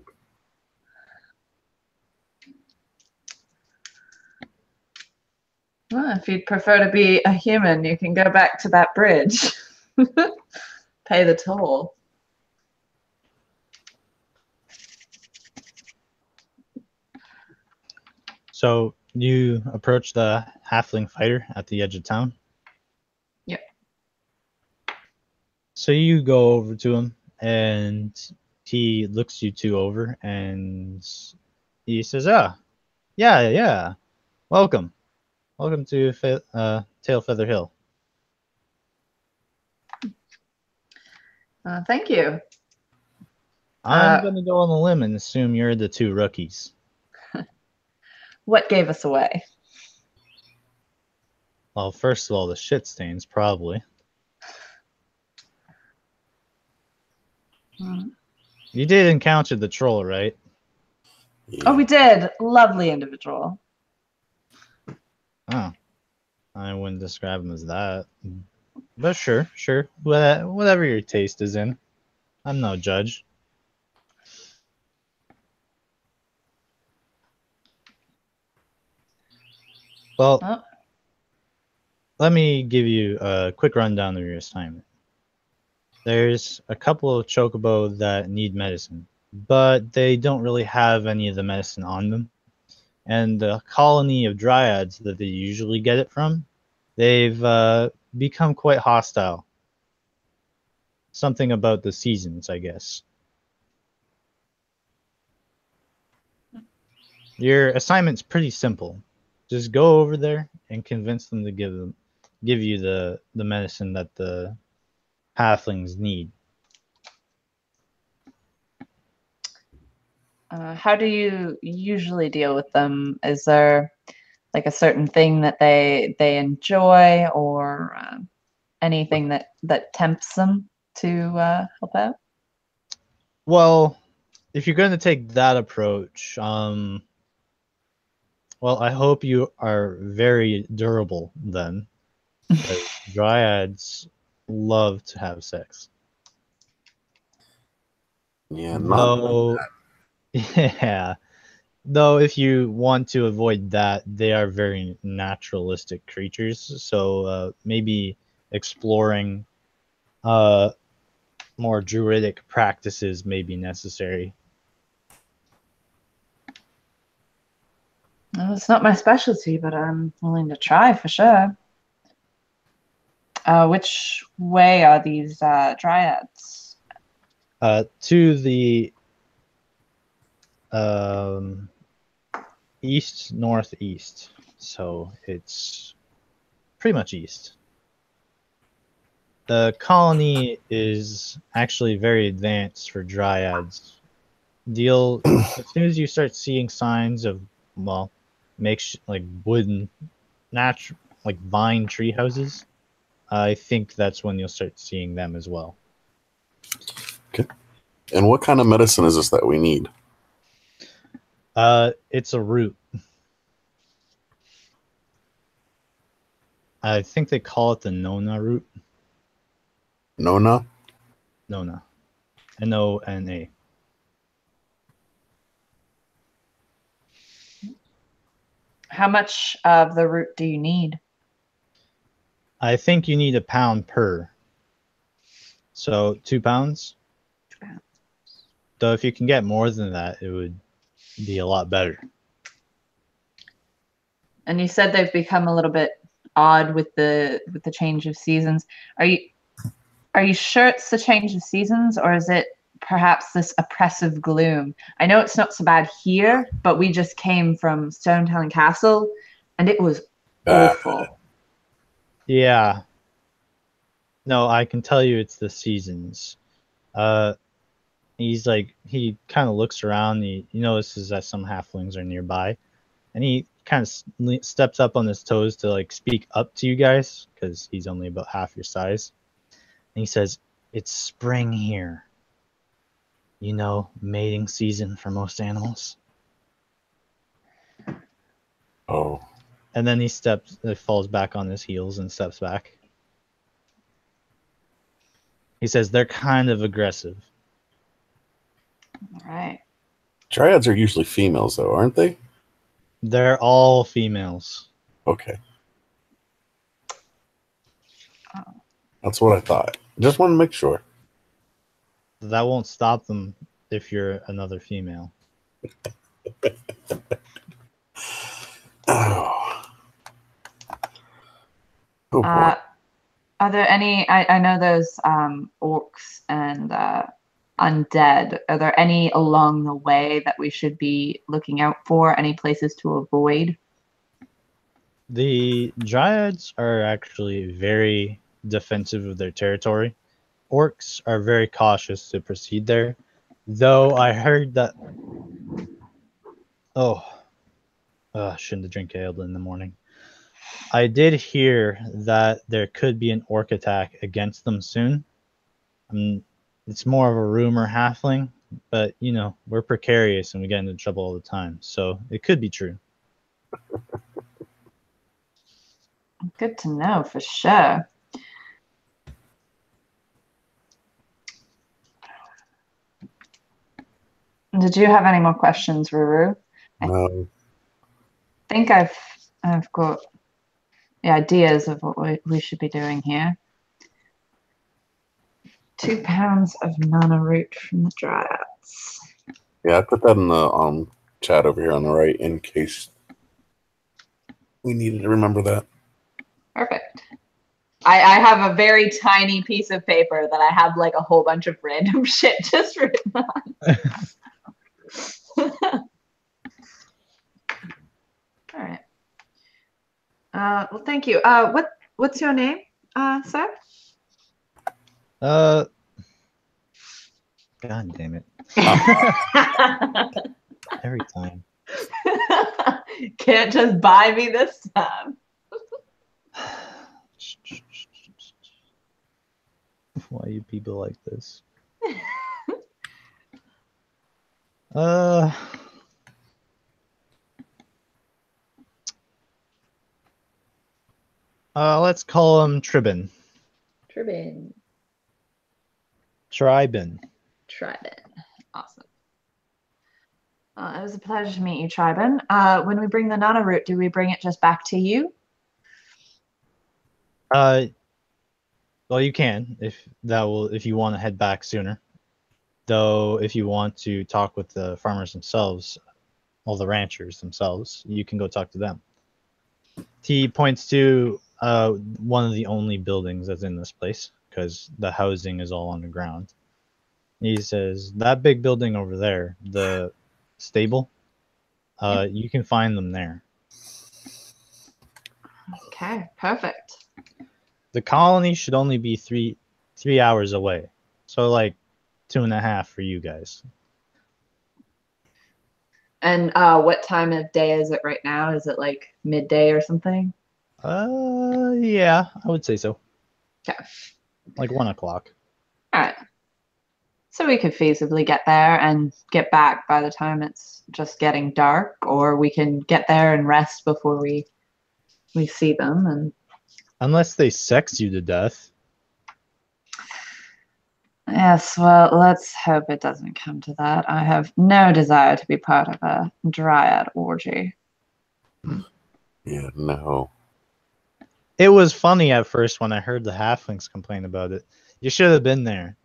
Well, if you'd prefer to be a human, you can go back to that bridge. Pay the toll. So you approach the halfling fighter at the edge of town. Yep. So you go over to him, and he looks you two over, and he says, "Ah, yeah, welcome to Tail Feather Hill." Thank you. I'm gonna go on a limb and assume you're the two rookies. What gave us away? Well, first of all, the shit stains, probably. You did encounter the troll, right? Yeah. Oh, we did. Lovely individual. Oh, I wouldn't describe him as that. But sure. Whatever your taste is in. I'm no judge. Well, Oh. let me give you a quick rundown of your assignment. There's a couple of chocobo that need medicine, but they don't really have any of the medicine on them. And the colony of dryads that they usually get it from, they've become quite hostile. Something about the seasons, I guess. Your assignment's pretty simple. Just go over there and convince them to give you the medicine that the halflings need. How do you usually deal with them? Is there like a certain thing that they enjoy, or anything that tempts them to help out? Well, if you're going to take that approach, well, I hope you are very durable then. Because dryads love to have sex. Yeah, not Yeah. Though if you want to avoid that, they are very naturalistic creatures. So maybe exploring more druidic practices may be necessary. Well, it's not my specialty, but I'm willing to try for sure. Which way are these dryads? To the east northeast, so it's pretty much east. The colony is actually very advanced for dryads. As soon as you start seeing signs of, well, like wooden natural, like vine tree houses, I think that's when you'll start seeing them as well. Okay. And what kind of medicine is this that we need? It's a root. I think they call it the Nona root. Nona? Nona. Nona. How much of the root do you need? I think you need a pound per. So 2 pounds. 2 pounds. Though if you can get more than that, it would be a lot better. And you said they've become a little bit odd with the change of seasons. Are you sure it's the change of seasons, or is it perhaps this oppressive gloom? I know it's not so bad here, but we just came from Stonetown Castle, and it was awful. Yeah. No, I can tell you it's the seasons. He kind of looks around. He notices that some halflings are nearby, and he kind of steps up on his toes to like speak up to you guys because he's only about half your size. And he says, "It's spring here. You know, mating season for most animals." Oh, And then he falls back on his heels and steps back. He says they're kind of aggressive. All right. Dryads are usually females, though, aren't they? They're all females. Okay. Oh. That's what I thought. Just want to make sure. That won't stop them if you're another female. Oh, oh boy. Are there any? I know there's orcs and undead. Are there any along the way that we should be looking out for? Any places to avoid? The Dryads are actually very defensive of their territory. Orcs are very cautious to proceed there. Though I heard that... shouldn't have drank ale in the morning. I did hear that there could be an orc attack against them soon. It's more of a rumor halfling, but, we're precarious and we get into trouble all the time. So it could be true. Good to know for sure. Did you have any more questions, Ruru? No. I think I've got the ideas of what we should be doing here. 2 pounds of nana root from the Dryads. Yeah, I put that in the chat over here on the right in case we needed to remember that. Perfect. I have a very tiny piece of paper that I have like a whole bunch of random shit just written on. All right. Well, thank you. What's your name, sir? God damn it. Every time. Can't just buy me this time. Why you people like this? Let's call him Tribin. Tribin. Awesome. It was a pleasure to meet you, Tribin. When we bring the nana root, do we bring it just back to you? Well, you can if you want to head back sooner. Though, if you want to talk with the farmers themselves, all the ranchers themselves, you can go talk to them. He points to one of the only buildings that's in this place, because the housing is all underground. He says, that big building over there, the stable, you can find them there. Okay, perfect. The colony should only be three hours away. So, 2.5 for you guys. And what time of day is it right now? Is it like midday or something? Yeah, I would say so. Okay. 1 o'clock. All right. So we could feasibly get there and get back by the time it's just getting dark, or we can get there and rest before we see them. And unless they sex you to death. Yes, well, let's hope it doesn't come to that. I have no desire to be part of a Dryad orgy. Yeah, no. It was funny at first when I heard the halflings complain about it. You should have been there.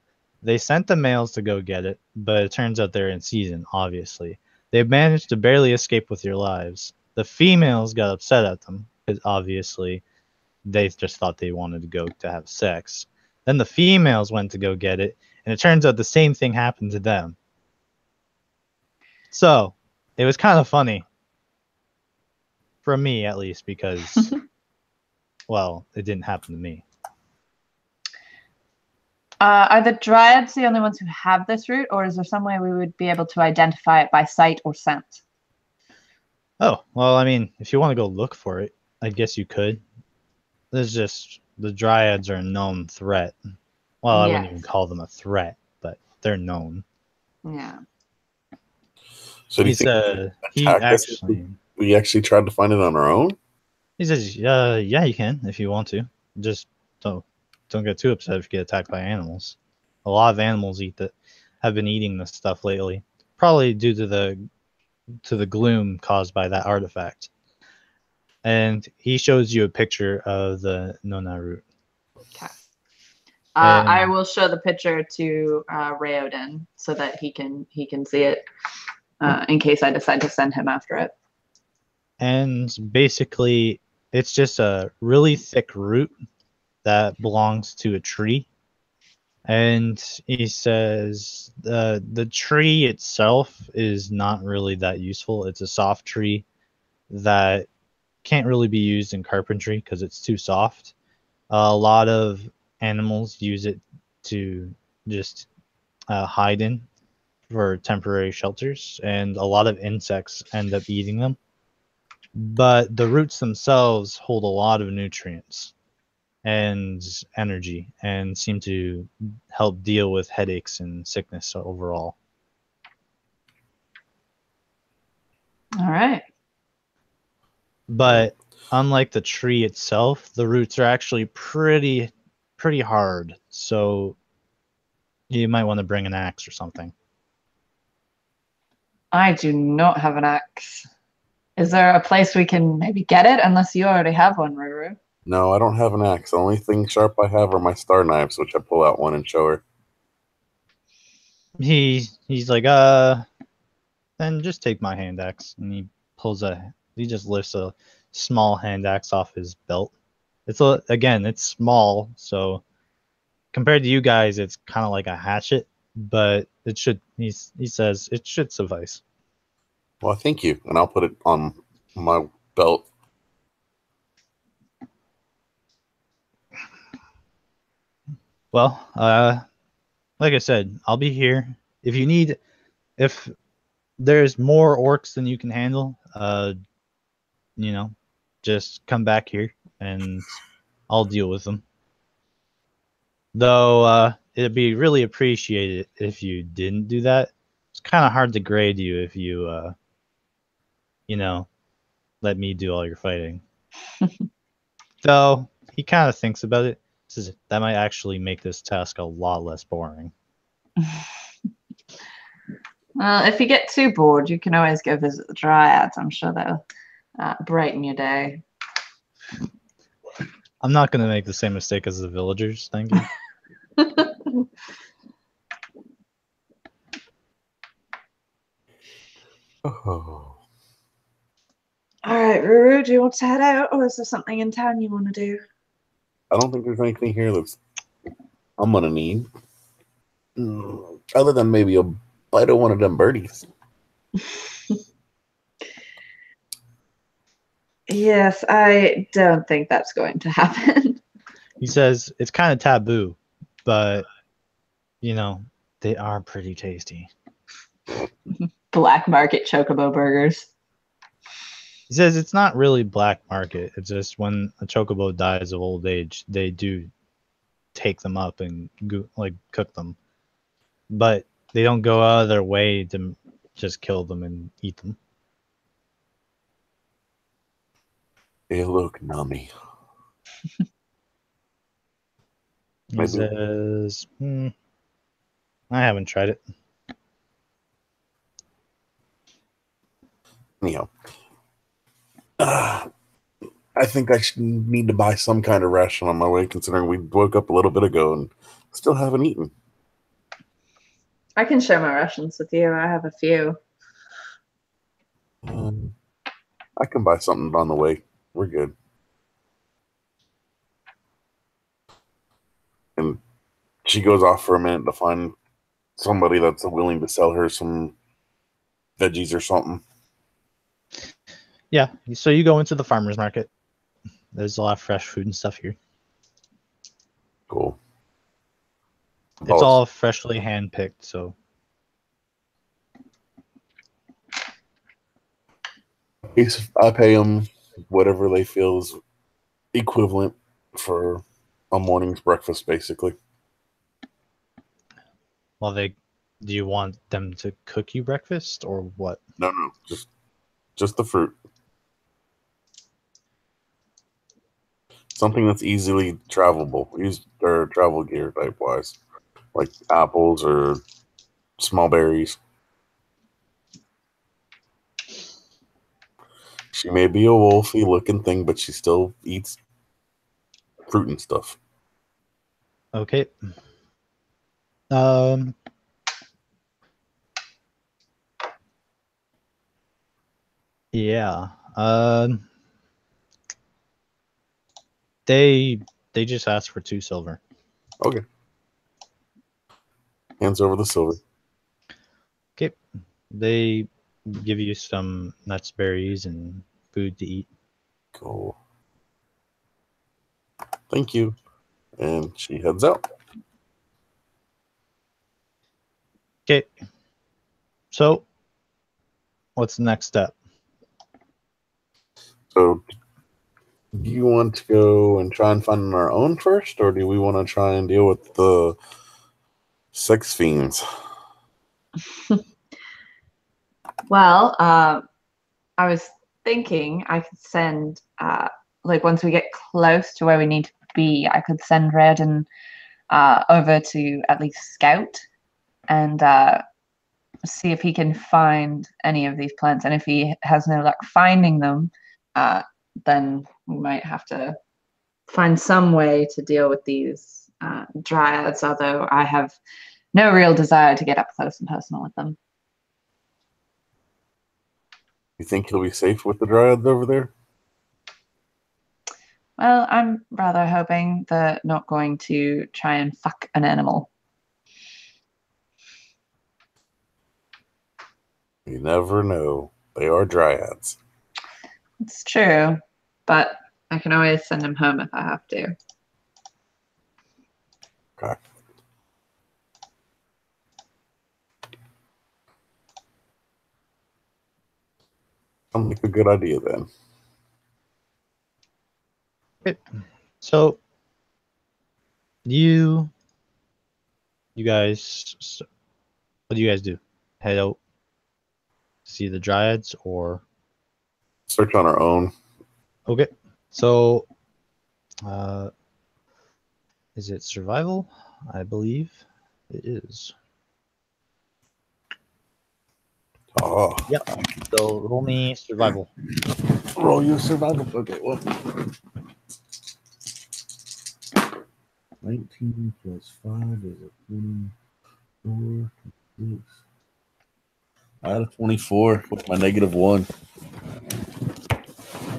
They sent the males to go get it, but it turns out they're in season, obviously. They've managed to barely escape with your lives. The females got upset at them, because obviously they just thought they wanted to go to have sex. Then the females went to go get it, and it turns out the same thing happened to them. So, it was kind of funny. For me, at least, because, well, it didn't happen to me. Are the Dryads the only ones who have this root, or is there some way we would be able to identify it by sight or scent? Oh, well, I mean, if you want to go look for it, I guess you could. There's just... the Dryads are a known threat. Well, I wouldn't even call them a threat, but they're known. Yeah. So do you think he actually... we actually tried to find it on our own? He says, yeah, you can if you want to. Just don't get too upset if you get attacked by animals. A lot of animals have been eating this stuff lately, probably due to the gloom caused by that artifact. And he shows you a picture of the Nona root. Okay. And- I will show the picture to Raoden so that he can see it in case I decide to send him after it. And basically, it's just a really thick root that belongs to a tree. And he says the tree itself is not really that useful. It's a soft tree that can't really be used in carpentry because it's too soft. A lot of animals use it to just hide in for temporary shelters, and a lot of insects end up eating them. But the roots themselves hold a lot of nutrients and energy and seem to help deal with headaches and sickness overall. All right. But unlike the tree itself, the roots are actually pretty hard. So you might want to bring an axe or something. I do not have an axe. Is there a place we can maybe get it? Unless you already have one, Ruru. No, I don't have an axe. The only thing sharp I have are my star knives, which I pull out one and show her. He's like, then just take my hand axe. And he just lifts a small hand axe off his belt. It's small, so compared to you guys, it's kind of like a hatchet, but he says it should suffice. Well, thank you. And I'll put it on my belt. Well, like I said, I'll be here. If there's more orcs than you can handle, just come back here and I'll deal with them. Though, it'd be really appreciated if you didn't do that. It's kind of hard to grade you if you, let me do all your fighting. Though, he kind of thinks about it. Says that might actually make this task a lot less boring. Well, if you get too bored, you can always go visit the Dryads. I'm sure they'll brighten your day. I'm not going to make the same mistake as the villagers, thank you. Oh. All right, Ruru, do you want to head out, or is there something in town you want to do? I don't think there's anything here that's I'm gonna need. Other than maybe a bite of one of them birdies. Yes, I don't think that's going to happen. He says it's kind of taboo, but, they are pretty tasty. Black market chocobo burgers. He says it's not really black market. It's just when a chocobo dies of old age, they do take them up and cook them. But they don't go out of their way to just kill them and eat them. They look nummy. He says, I haven't tried it. Anyhow, I think I should need to buy some kind of ration on my way, considering we woke up a little bit ago and still haven't eaten. I can share my rations with you. I have a few. I can buy something on the way. We're good. And she goes off for a minute to find somebody that's willing to sell her some veggies or something. Yeah, so you go into the farmer's market. There's a lot of fresh food and stuff here. Cool. It's all freshly hand-picked, so... I pay them whatever they feel is equivalent for a morning's breakfast, basically. Well, do you want them to cook you breakfast or what? No, just the fruit. Something that's easily travelable, or travel gear type wise, like apples or small berries. She may be a wolfy looking thing, but she still eats fruit and stuff. Okay. Um. Yeah. They just asked for 2 silver. Okay. Hands over the silver. Okay. They give you some nuts, berries, and food to eat. Cool. Thank you. And she heads out. Okay. So, what's the next step? So, do you want to go and try and find on our own first, or do we want to try and deal with the sex fiends? Well, I was thinking I could send, like, once we get close to where we need to be, I could send Redden over to at least scout and see if he can find any of these plants. And if he has no luck finding them, then we might have to find some way to deal with these dryads, although I have no real desire to get up close and personal with them. You think he'll be safe with the dryads over there? Well, I'm rather hoping they're not going to try and fuck an animal. You never know. They are dryads. It's true, but I can always send him home if I have to. Okay. Sounds like a good idea then. Okay. So, you guys, what do you guys do? Head out to see the dryads, or Search on our own. okay? So, is it survival? I believe it is. Oh. Yep. So roll me survival. Roll your survival. Okay, well. 19 plus 5 is a 24. I had a 24 with my -1.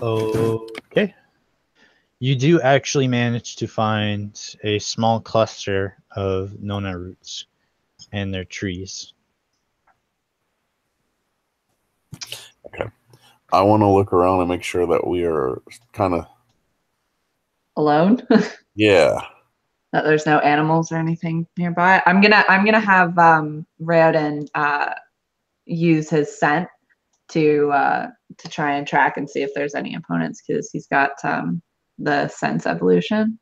Okay. You do actually manage to find a small cluster of Nona roots and their trees. Okay. I want to look around and make sure that we are kind of. Alone? Yeah. That there's no animals or anything nearby. I'm gonna have Raoden use his scent to try and track and see if there's any opponents, because he's got the scent evolution,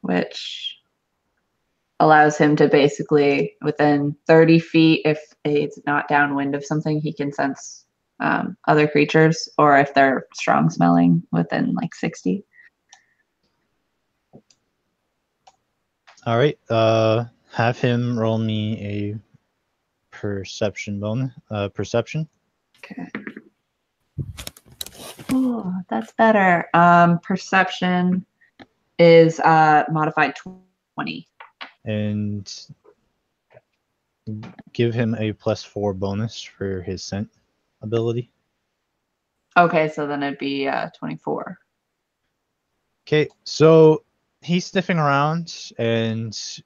which allows him to basically within 30 feet, if it's not downwind of something, he can sense other creatures, or if they're strong smelling, within like 60. All right. Have him roll me a perception bonus. Perception. Okay. Oh, that's better. Perception is modified 20. And give him a +4 bonus for his scent ability. Okay, so then it'd be 24. Okay, so he's sniffing around, and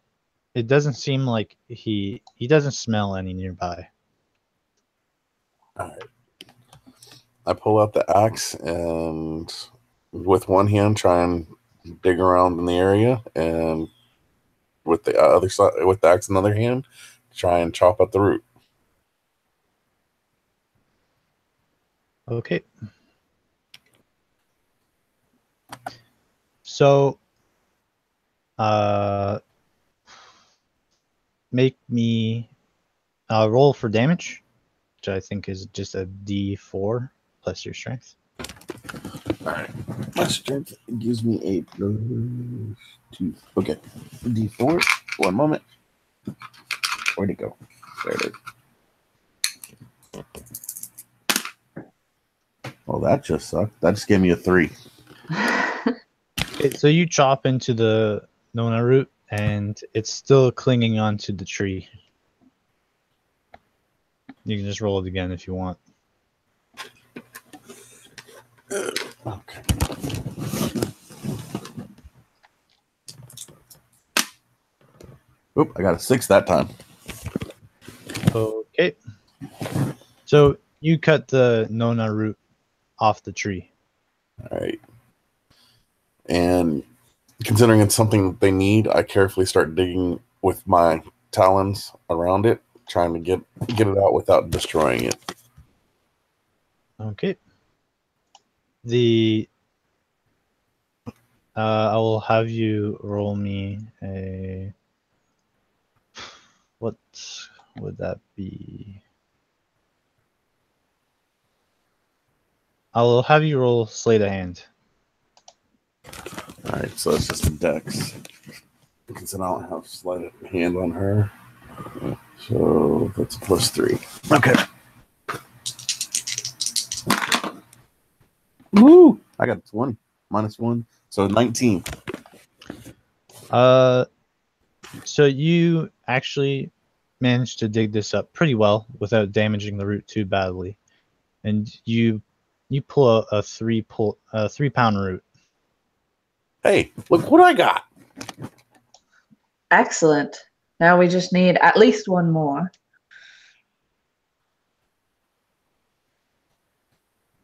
it doesn't seem like he doesn't smell any nearby. All right. I pull out the axe and with one hand try and dig around in the area, and with the other side, with the axe in the other hand, try and chop at the root. Okay. So, make me roll for damage, which I think is just a D4. plus your strength. All right. My strength gives me a +2. Okay. D4. 1 moment. Where'd it go? There it is. Well, that just sucked. That just gave me a 3. Okay, so you chop into the Nona root, and it's still clinging onto the tree. You can just roll it again if you want. Okay. Oop, I got a 6 that time. Okay. So you cut the Nona root off the tree. All right. And considering it's something they need, I carefully start digging with my talons around it, trying to get it out without destroying it. Okay. I will have you roll me a. What would that be? I will have you roll sleight of hand. All right, so it's just a dex. Because I don't have sleight of hand on her. So that's a +3. Okay. Woo! I got a 20. -1. So 19. So you actually managed to dig this up pretty well without damaging the root too badly, and you pull a 3-pound root. Hey, look what I got. Excellent. Now we just need at least one more.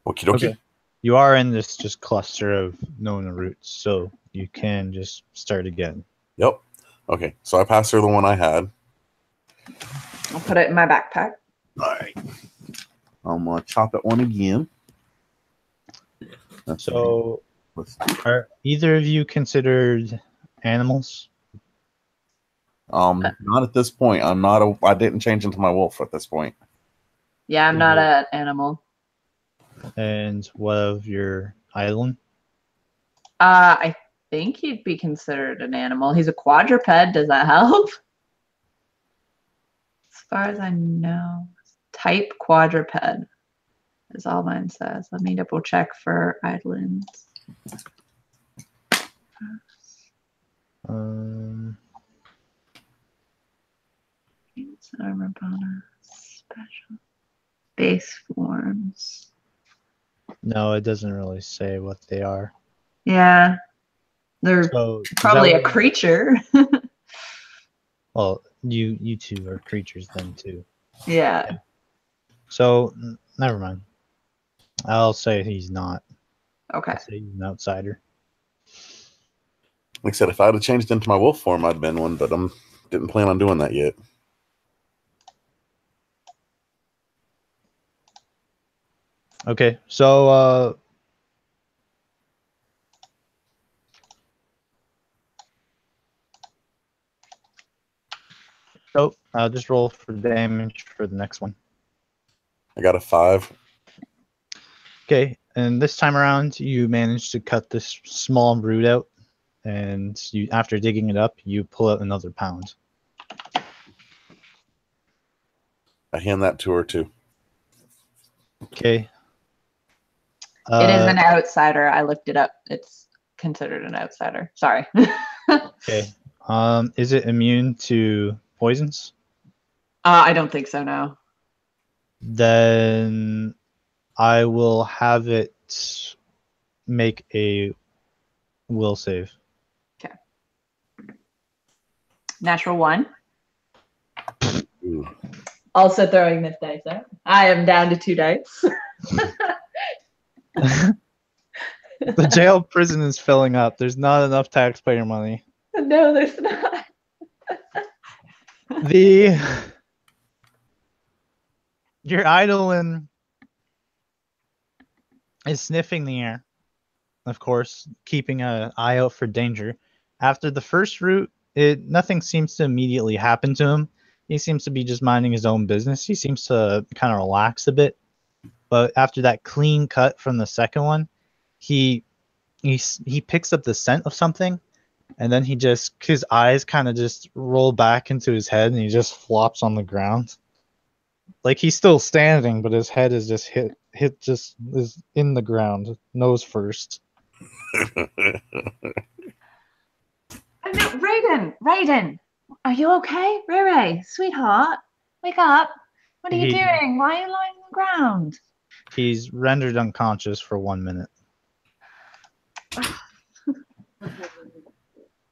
Okie dokie. Okay. You are in this just cluster of Nona roots, so you can just start again. Yep. Okay, so I passed her the one I had. I'll put it in my backpack. All right. I'm going to chop it one again. That's So, +2. are either of you considered animals? Not at this point. I didn't change into my wolf at this point. Yeah, I'm not an animal. And what of your island? I think he'd be considered an animal. He's a quadruped. Does that help? As far as I know, type quadruped is all mine says. Let me double check for islands. Armor bonus, special base forms. No, it doesn't really say what they are. Yeah, they're So is probably that a creature. Well, you two are creatures then too. Yeah. So never mind. I'll say he's not. Okay. I'll say he's an outsider. Like I said, if I'd have changed into my wolf form, I'd been one, but I didn't plan on doing that yet. Okay, so I'll just roll for damage for the next one. I got a 5. Okay, and this time around, you manage to cut this small root out, and after digging it up, you pull out another pound. I hand that to her too. Okay. It is an outsider. I looked it up. It's considered an outsider. Sorry. Okay. Is it immune to poisons? I don't think so, no. Then I will have it make a will save. Okay. Natural 1. Ooh. Also throwing this dice out. I am down to 2 dice. The jail prison is filling up. There's not enough taxpayer money. No, there's not. Your Eidolon is sniffing the air, of course, keeping an eye out for danger. After the first route, nothing seems to immediately happen to him. He seems to be just minding his own business. He seems to kind of relax a bit. But after that clean cut from the second one, he he picks up the scent of something, and then his eyes kind of just roll back into his head, and he just flops on the ground. Like he's still standing, but his head is just is in the ground, nose first. No, Raiden, are you okay? Ray Ray, sweetheart, wake up. What are you doing? Why are you lying on the ground? He's rendered unconscious for 1 minute.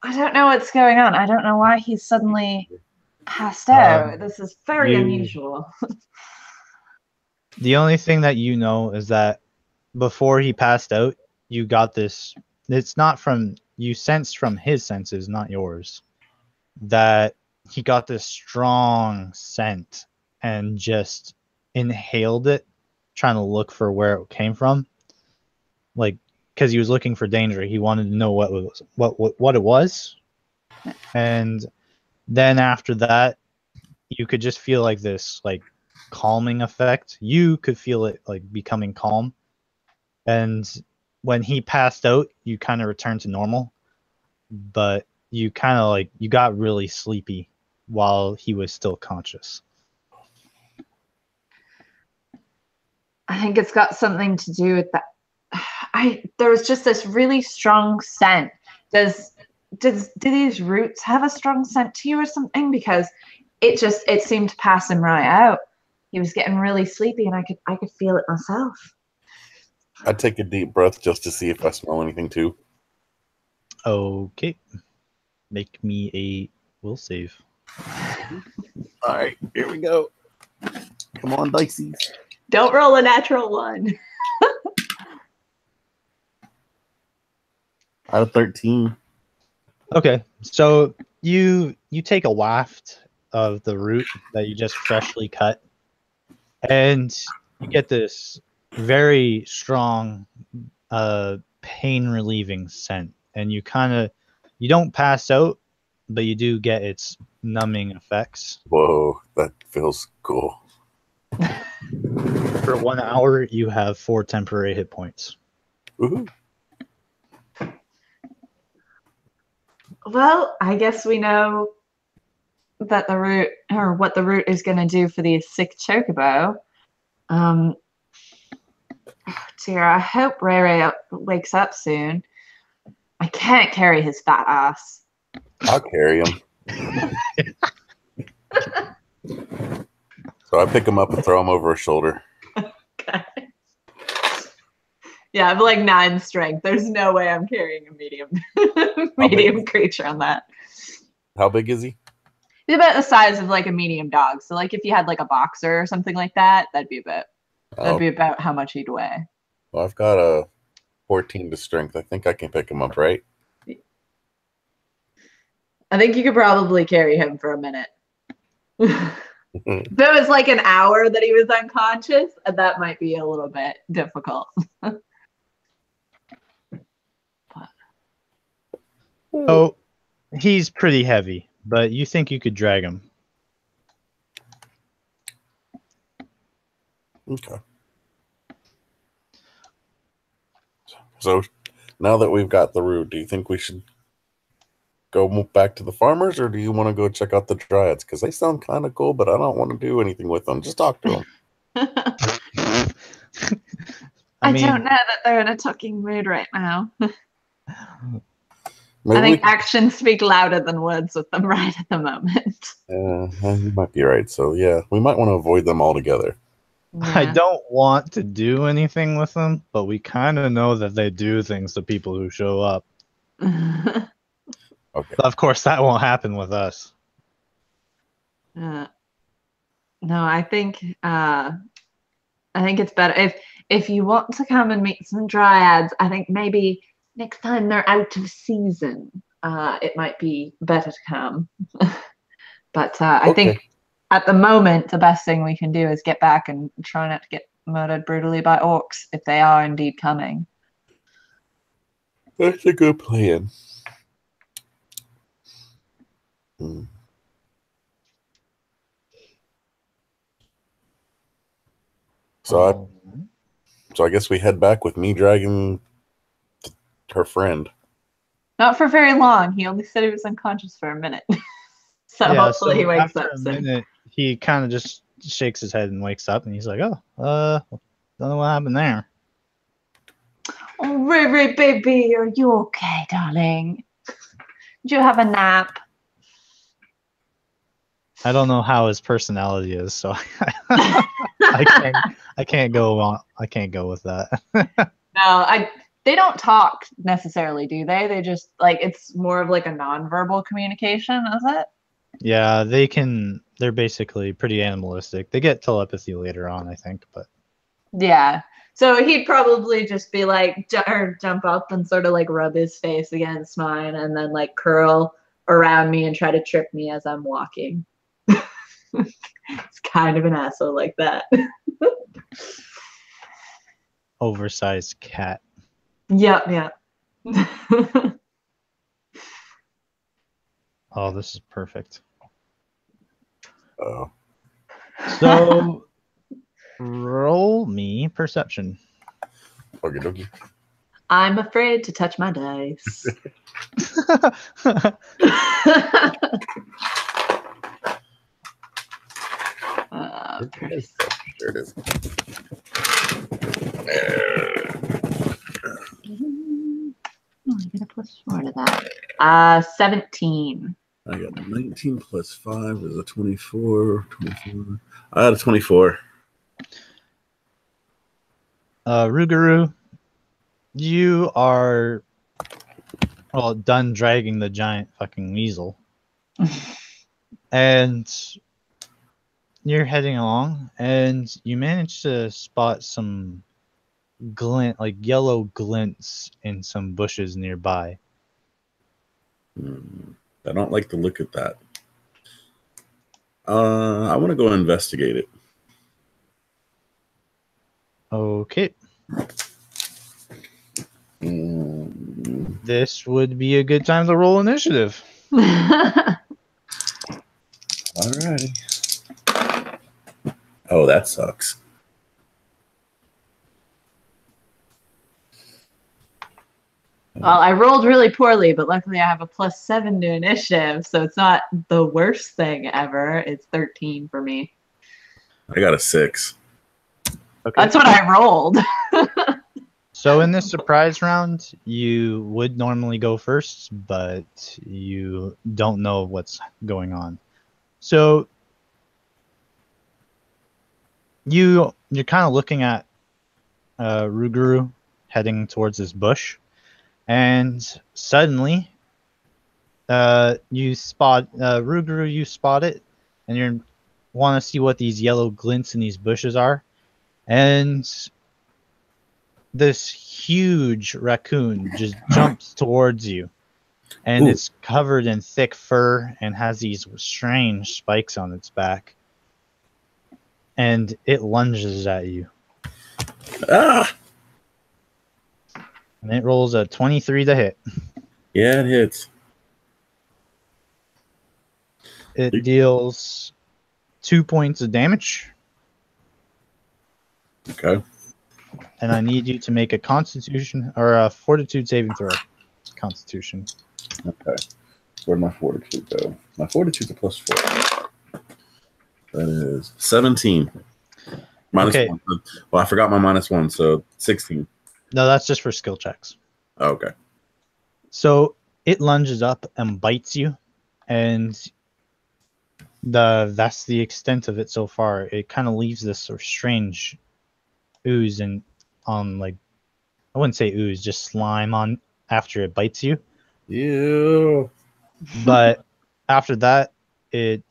I don't know what's going on. I don't know why he's suddenly passed out. This is very unusual. The only thing that you know is that before he passed out, you got this. It's not from you sensed from his senses, not yours, that he got this strong scent and just inhaled it, trying to look for where it came from. Like, because he was looking for danger, he wanted to know what it was, and then after that, you could just feel like this like calming effect. You could feel it like becoming calm, and when he passed out, you kind of returned to normal, but you kind of like you got really sleepy while he was still conscious. I think it's got something to do with that. There was just this really strong scent. Do these roots have a strong scent to you or something? Because it seemed to pass him right out. He was getting really sleepy, and I could feel it myself. I'd take a deep breath just to see if I smell anything too. Okay, make me a will save. All right, here we go. Come on, Dicey. Don't roll a natural one. Out of 13. Okay, so you take a waft of the root that you just freshly cut, and you get this very strong pain relieving scent, and you don't pass out, but you do get its numbing effects. Whoa, that feels cool. For 1 hour, you have 4 temporary hit points. Woohoo. Well, I guess we know that the root, or what the root is going to do for the sick chocobo. Oh dear, I hope Ray Ray wakes up soon. I can't carry his fat ass. I'll carry him. So I pick him up and throw him over his shoulder. Okay. Yeah, I'm like 9 strength. There's no way I'm carrying a medium creature on that. How big is he? He's about the size of like a medium dog. So like if you had like a boxer or something like that, that'd be about how much he'd weigh. Well, I've got a 14 to strength. I think I can pick him up, right? I think you could probably carry him for a minute. If it was like an hour that he was unconscious, that might be a little bit difficult. Oh, he's pretty heavy, but you think you could drag him. Okay. So now that we've got the root, do you think we should go back to the farmers, or do you want to go check out the dryads? Because they sound kind of cool, but I don't want to do anything with them. Just talk to them. I don't know that they're in a talking mood right now. I think actions speak louder than words with them right at the moment. You might be right. So yeah, we might want to avoid them altogether. Yeah. I don't want to do anything with them, but we kind of know that they do things to people who show up. Okay. But of course, that won't happen with us. No, I think it's better if you want to come and meet some dryads. I think maybe next time they're out of season, it might be better to come. But I think at the moment, the best thing we can do is get back and try not to get murdered brutally by orcs if they are indeed coming. That's a good plan. So I guess we head back with me dragging her friend. Not for very long. He only said he was unconscious for a minute. So yeah, hopefully he wakes after up a soon. minute, he kind of just shakes his head and wakes up, and he's like, "Oh, don't know what happened there." Oh, Ray Ray baby, are you okay, darling? Did you have a nap? I don't know how his personality is, so I can't go on. I can't go with that. No, they don't talk necessarily, do they? They just like it's more of like a nonverbal communication, is it? Yeah, they can. They're basically pretty animalistic. They get telepathy later on, I think, but Yeah. So he'd probably just be like, or jump up and sort of like rub his face against mine and then like curl around me and try to trip me as I'm walking. It's kind of an asshole like that. oversized cat. Yep, yeah. Oh, this is perfect. Oh, So roll me perception. okie dokie. I'm afraid to touch my dice. There it is. Oh, I get a +4 to that. 17. I got 19 plus 5 is a 24. 24. I had a 24. Ruguru, you are done dragging the giant fucking weasel, and you're heading along, and you manage to spot some glint, like yellow glints in some bushes nearby. I don't like the look at that. I want to go investigate it. Okay. Mm, This would be a good time to roll initiative. alrighty. Oh, that sucks. Well, I rolled really poorly, but luckily I have a +7 to initiative, so it's not the worst thing ever. It's 13 for me. I got a 6. Okay. That's what I rolled. So in this surprise round, you would normally go first, but you don't know what's going on. So you're kind of looking at Ruguru heading towards this bush, and suddenly you spot Ruguru. You spot it, and you want to see what these yellow glints in these bushes are, and this huge raccoon just jumps towards you, and Ooh. it's covered in thick fur and has these strange spikes on its back, and it lunges at you, Ah! and it rolls a 23 to hit. Yeah, it hits. It deals 2 points of damage, Okay. and I need you to make a Constitution or a Fortitude saving throw. Constitution. Okay. Where'd my fortitude go? My fortitude's a +4. That is 17. Minus Okay. 1. Well, I forgot my -1, so 16. No, that's just for skill checks. Oh, okay. So it lunges up and bites you, and that's the extent of it so far. It kind of leaves this sort of strange ooze and like, I wouldn't say ooze, just slime on after it bites you. Ew. But after that, it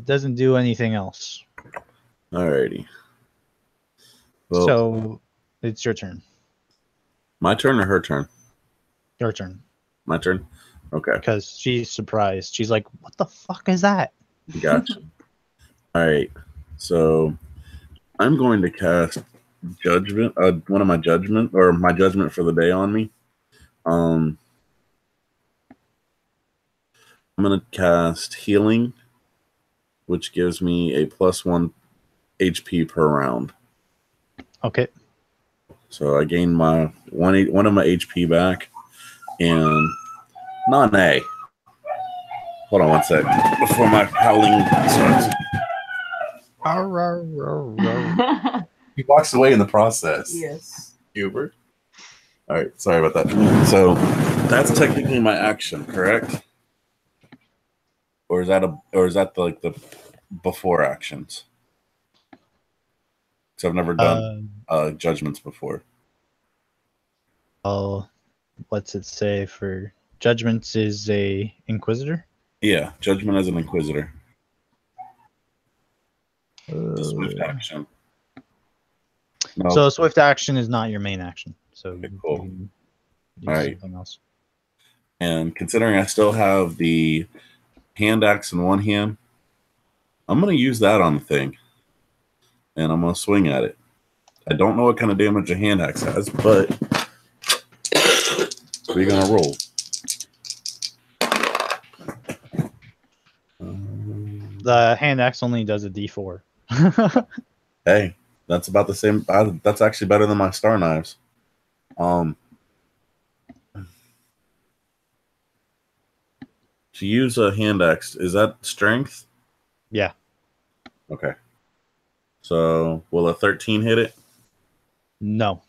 doesn't do anything else. Alrighty. Well, So it's your turn. my turn or her turn? Your turn. My turn? Okay. Because she's surprised. She's like, what the fuck is that? Gotcha. All right. So I'm going to cast judgment, one of my judgment or my judgment for the day on me. I'm going to cast healing which gives me a +1 HP per round. Okay. So I gained my one of my HP back, and non-A. Hold on one sec before my howling starts. He walks away in the process. Yes. Hubert. All right, sorry about that. So that's technically my action, correct? Or is that the before actions? Because I've never done judgments before. Oh, what's it say for judgments is a inquisitor? Yeah, judgment as an inquisitor. The swift action. No. So swift action is not your main action. So Okay, cool. you can use All right. something else. And considering I still have the hand axe in one hand, I'm going to use that on the thing. And I'm going to swing at it. I don't know what kind of damage a hand axe has, but we're going to roll. The hand axe only does a D4. Hey, that's about the same. That's actually better than my star knives. To use a hand axe, is that strength? Yeah. Okay. So will a 13 hit it? No.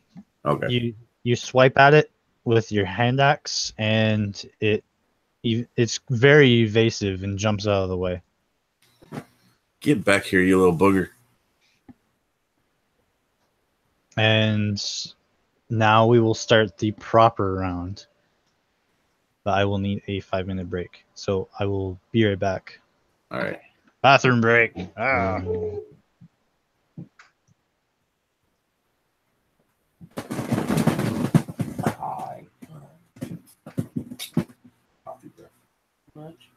Okay. You swipe at it with your hand axe, and it's very evasive and jumps out of the way. Get back here, you little booger. And now we will start the proper round. But I will need a 5-minute break. So I will be right back. All right. Bathroom break. Ah. Much.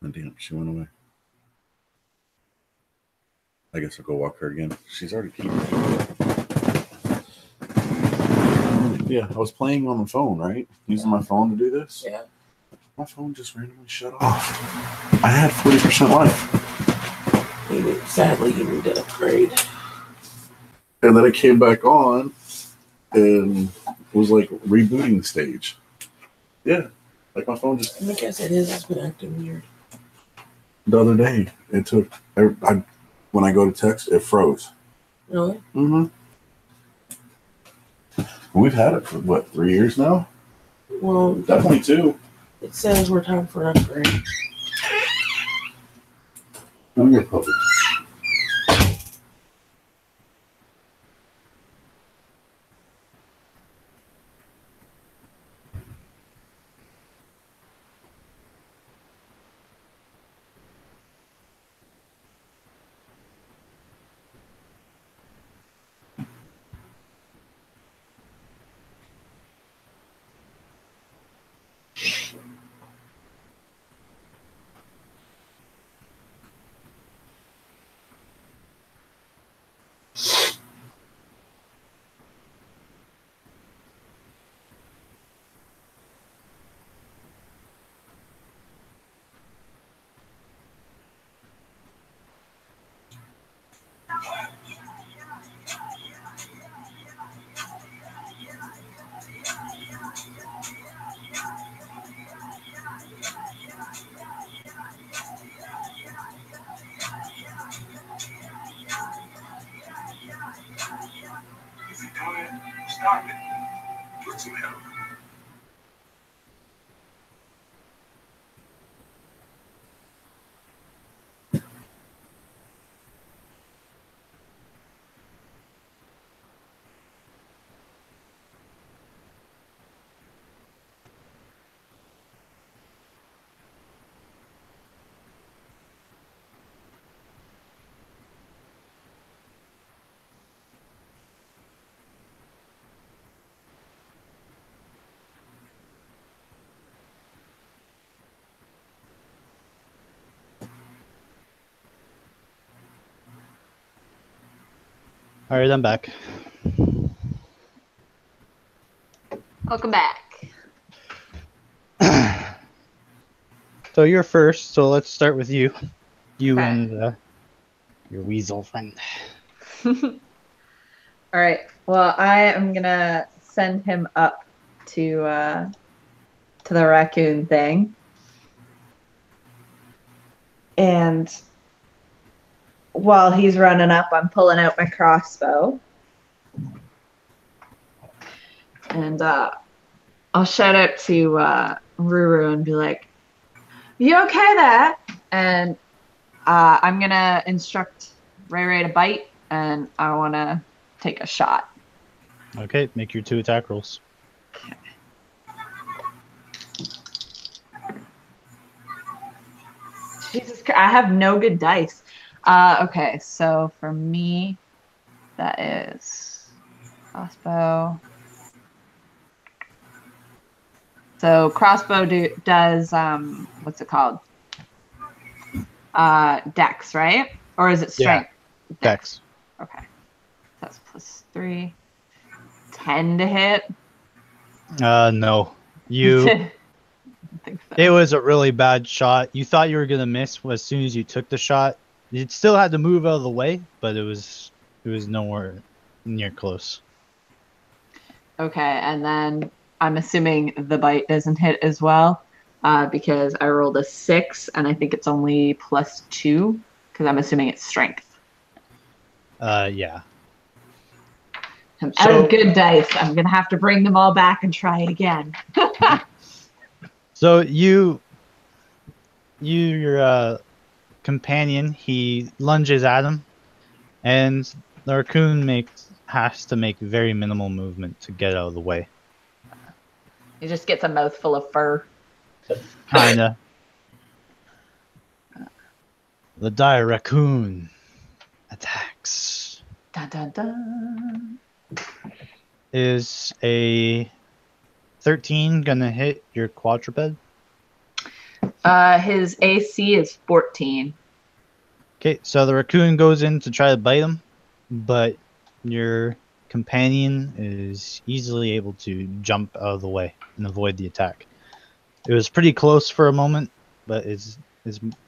Oh, damn, she went away. I guess I'll go walk her again. She's already peed. Yeah, I was playing on the phone, right? Using my phone to do this. Yeah. My phone just randomly shut off. I had 40% life. Sadly, you need to upgrade. And then it came back on and was like rebooting the stage. Yeah. Like my phone just. I guess it is. It's been acting weird. The other day, it took. When I go to text, it froze. Really? Mm-hmm. We've had it for what, 3 years now? Well, Definitely 2. it says we're time for an upgrade. I'm your puppy. Stop it. Get some help. All right, I'm back. Welcome back. So you're first, so let's start with you. You Okay. and your weasel friend. All right. Well, I am gonna send him up to the raccoon thing, and while he's running up, I'm pulling out my crossbow, and I'll shout out to Ruru and be like, "You okay there?" And I'm gonna instruct Ray Ray to bite, and I want to take a shot. Okay, make your 2 attack rolls. Jesus Christ, I have no good dice. Okay, so for me, that is crossbow. So crossbow does what's it called? Dex, right? Or is it strength? Dex. Okay. That's +3. 10 to hit. No. You. I think so. It was a really bad shot. You thought you were gonna miss as soon as you took the shot. You still had to move out of the way, but it was nowhere near close. Okay, and then I'm assuming the bite doesn't hit as well, because I rolled a 6, and I think it's only +2, because I'm assuming it's strength. Yeah. I'm out of good dice. I'm gonna have to bring them all back and try again. So your companion, he lunges at him, and the raccoon has to make very minimal movement to get out of the way. He just gets a mouthful of fur. Kinda. The dire raccoon attacks. Dun, dun, dun. Is a 13 gonna hit your quadruped? His AC is 14. Okay, so the raccoon goes in to try to bite him, but your companion is easily able to jump out of the way and avoid the attack. It was pretty close for a moment, but it's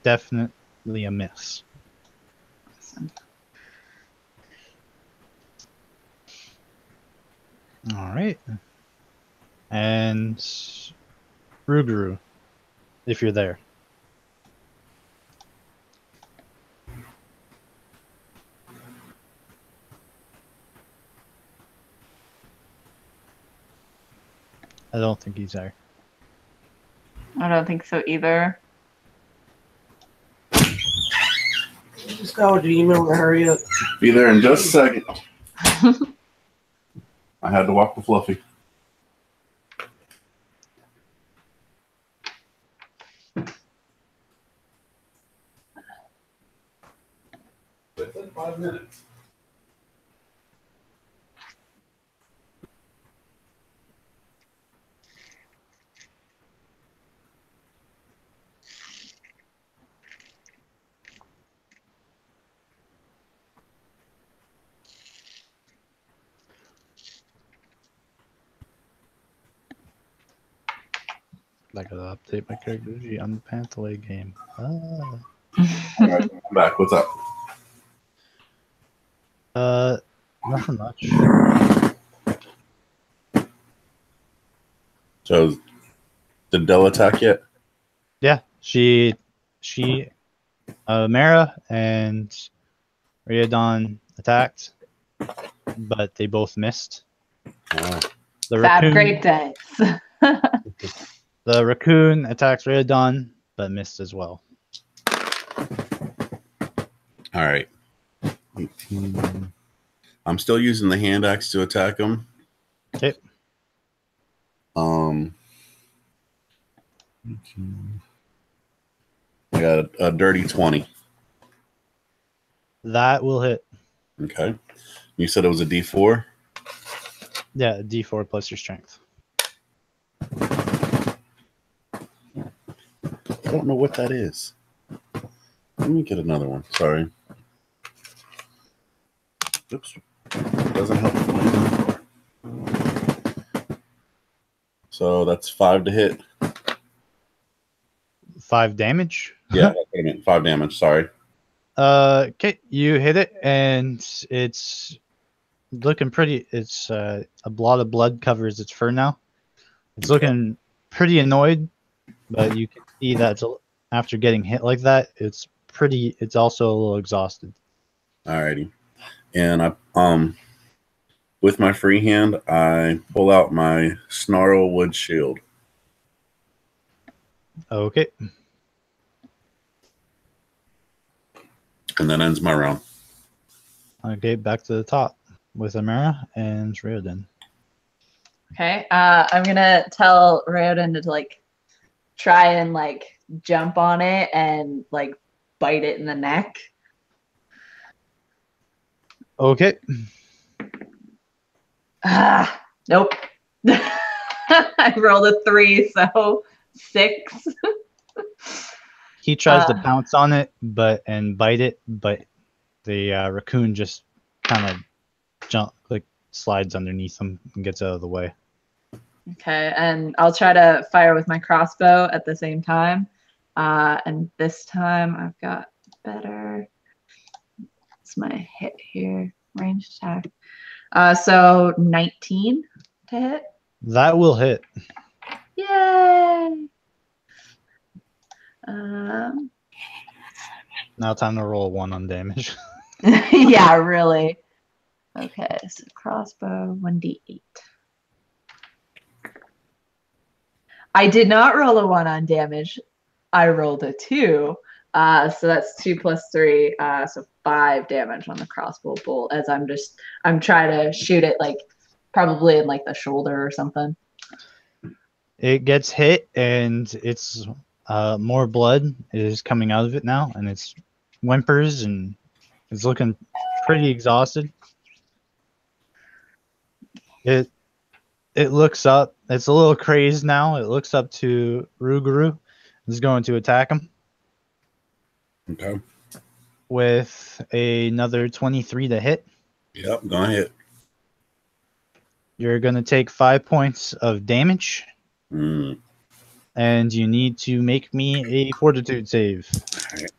definitely a miss. Awesome. All right. And Ruguru, if you're there. I don't think he's there. I don't think so either. Just got the email to hurry up. Be there in just a second. I had to walk the Fluffy. Within 5 minutes. I gotta update my character sheet on the Panther game. All right, I'm back. What's up? Nothing much. So, did Dell attack yet? Yeah, she, Mara and Riadon attacked, but they both missed. Oh. The Bad raccoon, great dice. the raccoon attacks Riadon, but missed as well. All right. I'm still using the hand axe to attack him. Okay. I got a dirty 20. That will hit. Okay. You said it was a D4? Yeah, D4 plus your strength. I don't know what that is. Let me get another one. Sorry. Oops. Doesn't help. So that's 5 to hit. 5 damage. Yeah, that's what I meant. 5 damage. Sorry. Okay, you hit it, and it's looking pretty. It's a lot of blood covers its fur now. It's looking pretty annoyed, but you can see that after getting hit like that, it's pretty. It's also a little exhausted. Alrighty. And I with my free hand, I pull out my snarl wood shield. Okay. And that ends my round. Okay, back to the top with Amara and Riordan. Okay. I'm gonna tell Riordan to like try and like jump on it and like bite it in the neck. Okay. Nope. I rolled a 3, so 6. He tries to pounce on it, and bite it, but the raccoon just kind of slides underneath him and gets out of the way. Okay, and I'll try to fire with my crossbow at the same time. And this time I've got better. It's my hit here, ranged attack. So 19 to hit. That will hit. Yay! Now time to roll 1 on damage. Yeah, really. Okay, so crossbow 1d8. I did not roll a 1 on damage. I rolled a 2. So that's 2 plus 3, so 5 damage on the crossbow bolt. As I'm trying to shoot it like probably in like the shoulder or something. It gets hit, and it's more blood is coming out of it now, and it's whimpers and it's looking pretty exhausted. It looks up. It's a little crazed now. It looks up to Ruguru. Is going to attack him. Okay. With another 23 to hit. Yep, go ahead. You're going to take 5 points of damage. And you need to make me a fortitude save. All right.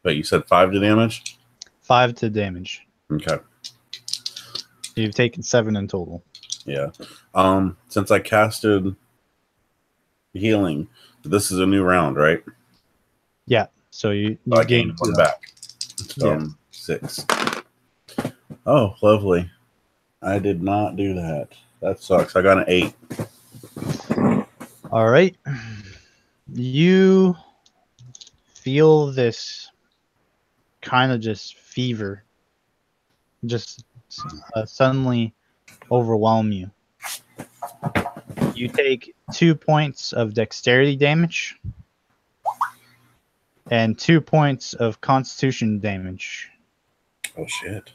But you said 5 to damage? 5 to damage. Okay. You've taken 7 in total. Yeah. Since I casted healing, this is a new round, right? Yeah. So you I gained 1 back. So yeah. 6. Oh, lovely. I did not do that. That sucks. I got an 8. All right. You feel this kind of just fever just suddenly overwhelm you. You take 2 points of dexterity damage and 2 points of constitution damage. Oh, shit.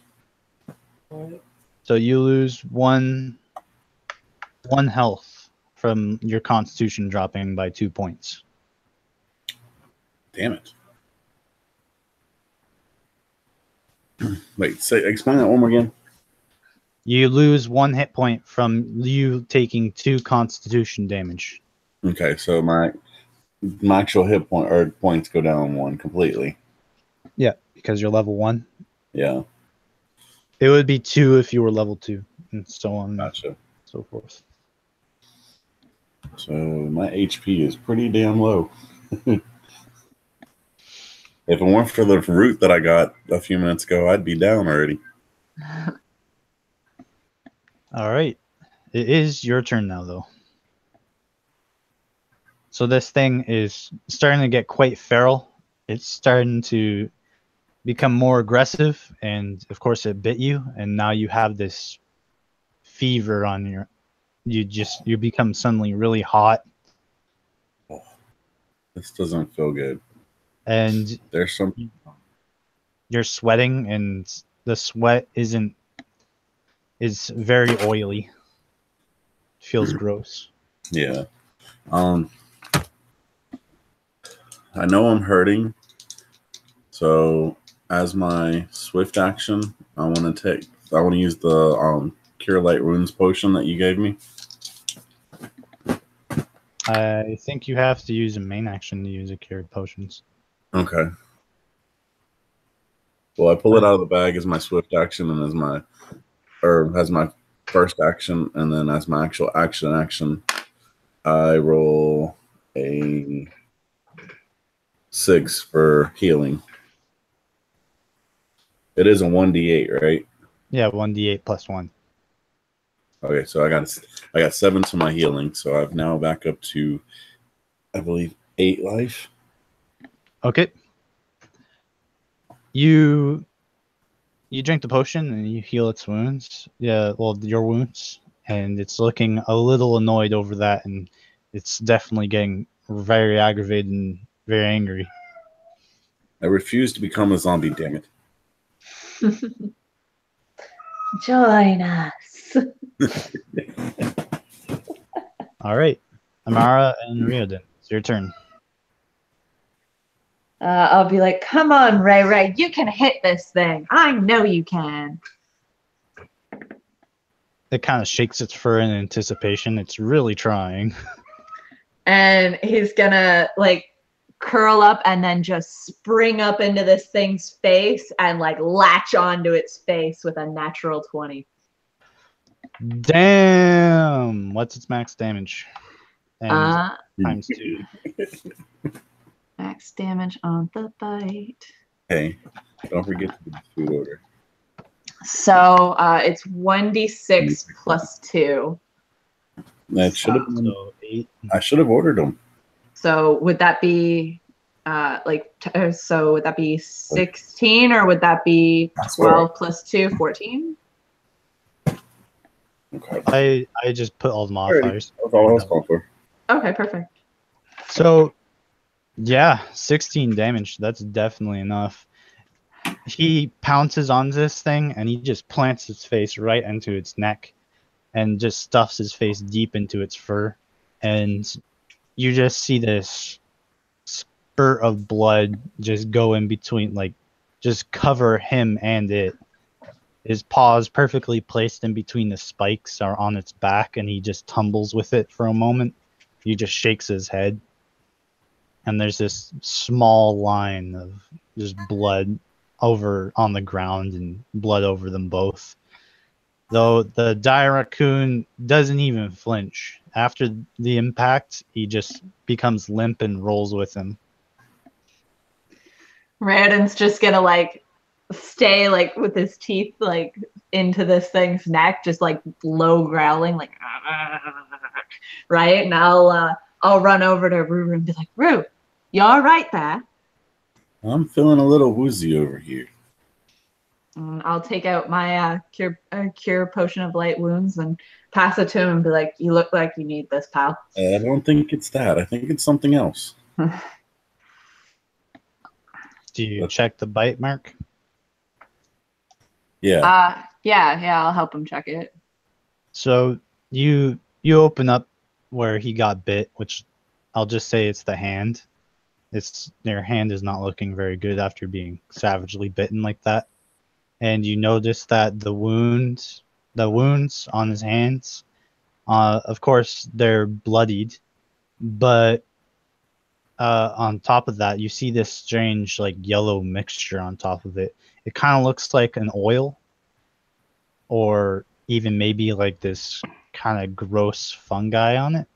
So you lose one health from your constitution dropping by 2 points. Damn it. Wait, explain that one more again. You lose 1 hit point from you taking 2 constitution damage. Okay, so my actual hit point or points go down 1 completely. Yeah, because you're level 1. Yeah. It would be 2 if you were level 2, and so on Gotcha. and so forth. So my HP is pretty damn low. If it weren't for the root that I got a few minutes ago, I'd be down already. All right. It is your turn now, though. So this thing is starting to get quite feral. It's starting to become more aggressive, and of course it bit you, and now you have this fever on your... You become suddenly really hot. Oh, this doesn't feel good. And there's some... You're sweating, and the sweat is very oily. Feels gross. Yeah. I know I'm hurting, so as my swift action, I want to use the Cure Light Wounds potion that you gave me. I think you have to use a main action to use a cure potions. Okay. Well, I pull it out of the bag as my swift action and as my first action, and then as my actual action, I roll a 6 for healing. It is a 1d8, right? Yeah, 1d8 plus 1. Okay, so I got 7 to my healing, so I've now back up to, I believe, 8 life. Okay. You drink the potion and you heal its wounds. Yeah, well, your wounds, and it's looking a little annoyed over that, and it's definitely getting very aggravated and very angry. I refuse to become a zombie, damn it. Join us. All right, Amara and Riordan, it's your turn. I'll be like, come on, Ray, you can hit this thing. I know you can. It kind of shakes its fur in anticipation. It's really trying. And he's gonna like curl up and then just spring up into this thing's face and like latch onto its face with a natural 20. Damn! What's its max damage? And times 2. Max damage on the bite. Hey, don't forget to do the food order. So it's 1d6 plus 2. That should have been. So 8. I should have ordered them. So would that be so would that be 16 or would that be 12 plus 2, 14? Okay. I just put all the modifiers. That's all I was calling for. Okay, perfect. So, yeah, 16 damage. That's definitely enough. He pounces on this thing and he just plants his face right into its neck and just stuffs his face deep into its fur. And you just see this spurt of blood just go in between, like, just cover him and it. His paws perfectly placed in between the spikes are on its back, and he just tumbles with it for a moment. He just shakes his head. And there's this small line of just blood over on the ground and blood over them both. Though the dire raccoon doesn't even flinch. After the impact, he just becomes limp and rolls with him. Randon's just gonna like stay like with his teeth like into this thing's neck, just like low growling, like right. And I'll run over to Ruru and be like, Roo, you all right there? I'm feeling a little woozy over here. And I'll take out my cure potion of light wounds and pass it to him and be like, you look like you need this, pal. I don't think it's that. I think it's something else. Do you check the bite mark? Yeah. Yeah, I'll help him check it. So you open up where he got bit, which I'll just say it's the hand. Their hand is not looking very good after being savagely bitten like that. And you notice that the wounds on his hands, of course, they're bloodied, but on top of that, you see this strange like yellow mixture on top of it. It kind of looks like an oil, or even maybe like this kind of gross fungi on it.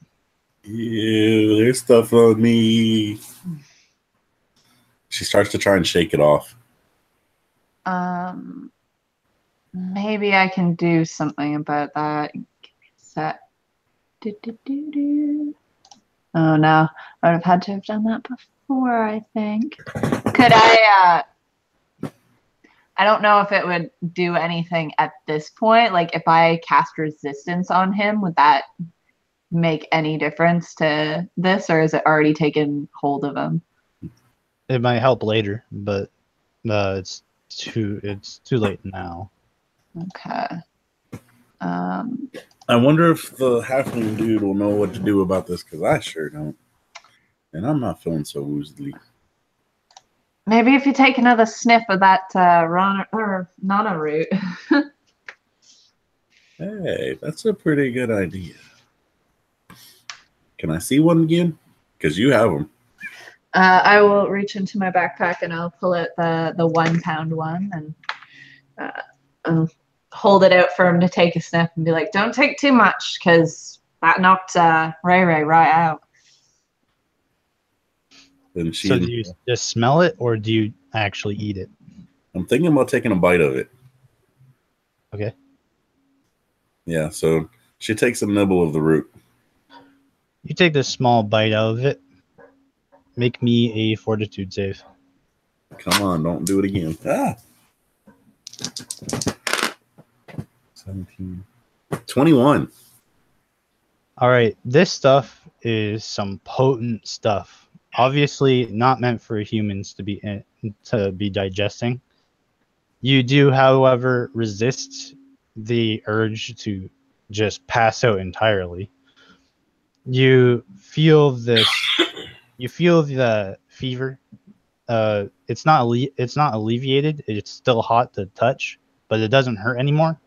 Ew, there's stuff on me. She starts to try and shake it off. Maybe I can do something about that. Give me a sec. Oh no, I would have had to have done that before, I think. Could I don't know if it would do anything at this point. Like if I cast resistance on him, would that make any difference to this, or is it already taken hold of him? It might help later, but it's too late now. Okay. I wonder if the halfling dude will know what to do about this, because I sure don't. And I'm not feeling so woozy. Maybe if you take another sniff of that Nana root. Hey, that's a pretty good idea. Can I see one again? Because you have them. I will reach into my backpack and I'll pull out the 1 pound one and hold it out for him to take a sniff and be like, "Don't take too much, because that knocked Ray Ray right out." And she. So do you just smell it, or do you actually eat it? I'm thinking about taking a bite of it. Okay. Yeah. So she takes a nibble of the root. You take this small bite out of it. Make me a fortitude save. Come on, don't do it again. 17. 21. All right, this stuff is some potent stuff. Obviously, not meant for humans to be digesting. You do, however, resist the urge to just pass out entirely. You feel this. You feel the fever. It's not alleviated. It's still hot to touch, but it doesn't hurt anymore.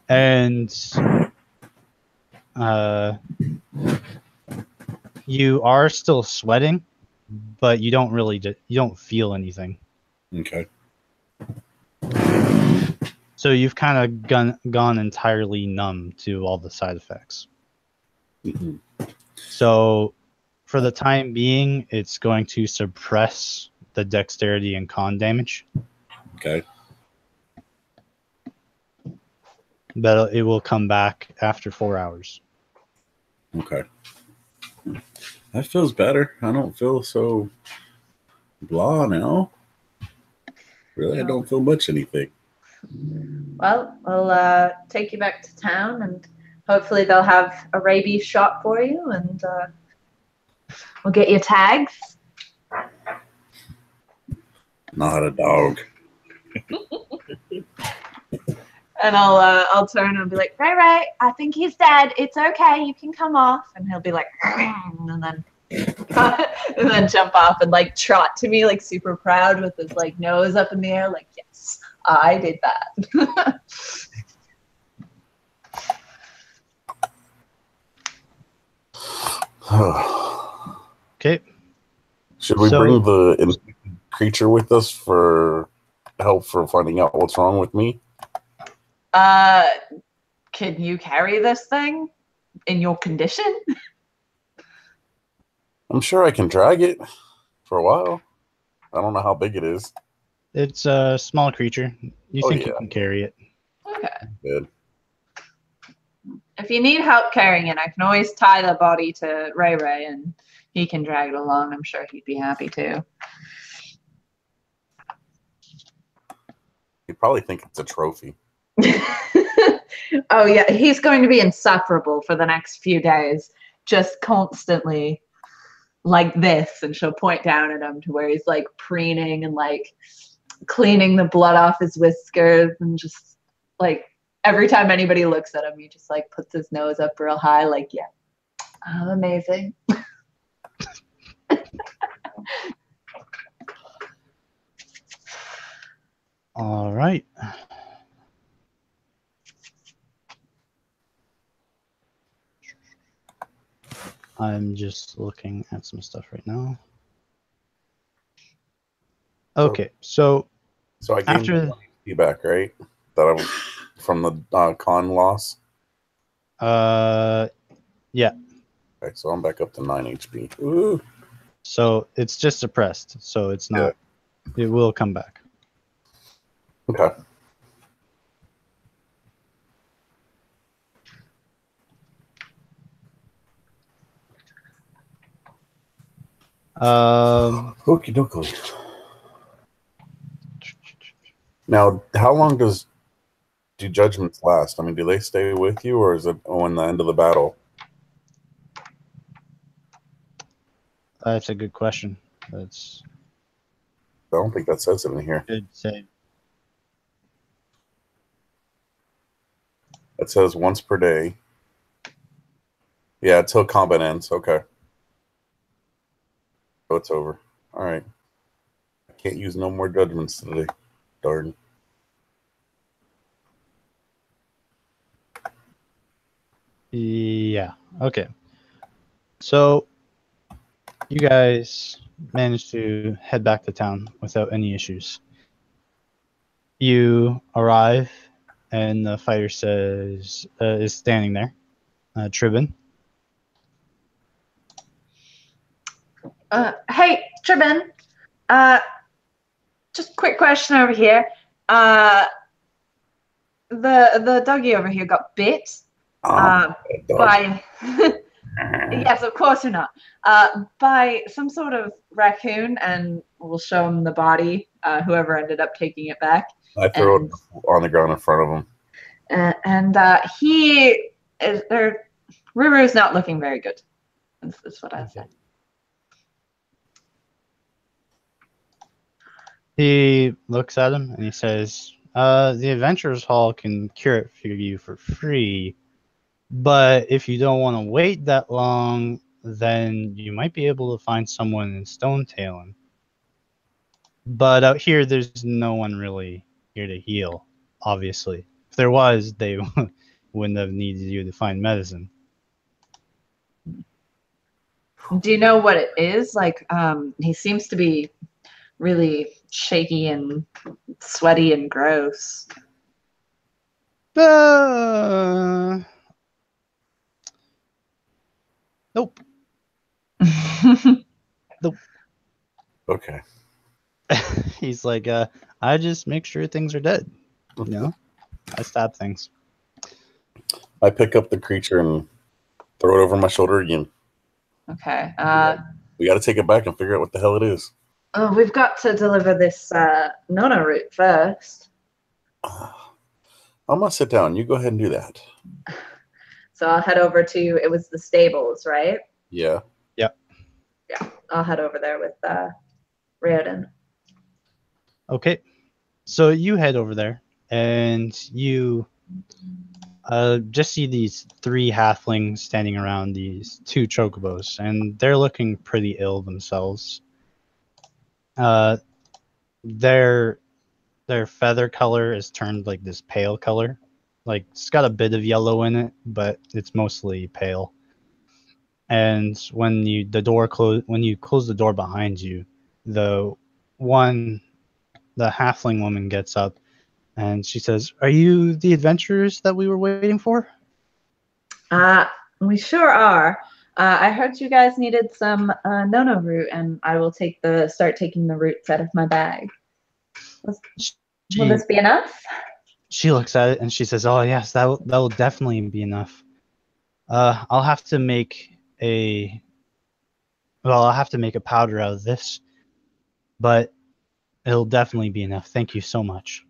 And you are still sweating, but you don't feel anything. Okay. So you've kind of gone entirely numb to all the side effects. Mm-hmm. So for the time being, it's going to suppress the dexterity and con damage, Okay. but it will come back after 4 hours. Okay. That feels better. I don't feel so blah now. Really, I don't feel much anything. Well, we'll take you back to town, and hopefully they'll have a rabies shot for you, and we'll get you tags. Not a dog. And I'll turn and be like, "Ray Ray, I think he's dead. It's okay. You can come off." And he'll be like, and then jump off and like trot to me like super proud with his like nose up in the air, like, "Yes, I did that." Okay. Should we bring the infected creature with us for help for finding out what's wrong with me? Can you carry this thing in your condition? I'm sure I can drag it for a while. I don't know how big it is. It's a small creature. You think you can carry it? Okay. Good. If you need help carrying it, I can always tie the body to Ray Ray and he can drag it along. I'm sure he'd be happy to. You'd probably think it's a trophy. Oh, yeah. He's going to be insufferable for the next few days. Just constantly like this. And she'll point down at him to where he's like preening and like cleaning the blood off his whiskers, and just like every time anybody looks at him, he just like puts his nose up real high, like, "Yeah, I'm amazing." All right. I'm just looking at some stuff right now. Okay, so I gained after feedback, right? That I'm from the con loss. Yeah. Okay, so I'm back up to 9 HP. Ooh. So it's just suppressed, so it's not. Yeah. It will come back. Okay. Okie dokie. Now, how long do judgments last? I mean, do they stay with you, or is it on the end of the battle? That's a good question. I don't think that says it in here. Good save. It says once per day. Yeah, until combat ends. Okay. So it's over. All right. I can't use no more judgments today. Darn. Yeah. Okay. So you guys managed to head back to town without any issues. You arrive, and the fighter says is standing there, Tribin. Hey, Tribin. Just a quick question over here. The doggy over here got bit by yes, of course or not. By some sort of raccoon, and we'll show him the body. Whoever ended up taking it back. I throw it on the ground in front of him. And he is there. Ruru is not looking very good. That's what I said. He looks at him and he says, the Adventurers Hall can cure it for you for free, but if you don't want to wait that long, then you might be able to find someone in Stone Talon. But out here, there's no one really here to heal, obviously. If there was, they wouldn't have needed you to find medicine. Do you know what it is? Like, he seems to be really shaky and sweaty and gross. Nope. Nope. Okay. He's like, I just make sure things are dead. You know? I stab things. I pick up the creature and throw it over my shoulder again. Okay. We got to take it back and figure out what the hell it is. Oh, we've got to deliver this Nona root first. I'm going to sit down. You go ahead and do that. So I'll head over to, it was the stables, right? Yeah. Yep. Yeah, I'll head over there with Riordan. Okay. So you head over there, and you just see these 3 halflings standing around these 2 chocobos, and they're looking pretty ill themselves. Their feather color is turned like this pale color. Like, it's got a bit of yellow in it, but it's mostly pale. And when you close the door behind you, the halfling woman gets up and she says, "Are you the adventurers that we were waiting for?" We sure are. I heard you guys needed some Nona root, and I will start taking the roots out of my bag. Will this be enough? She looks at it and she says, "Oh yes, that will definitely be enough. I'll have to make a powder out of this, but it'll definitely be enough. Thank you so much."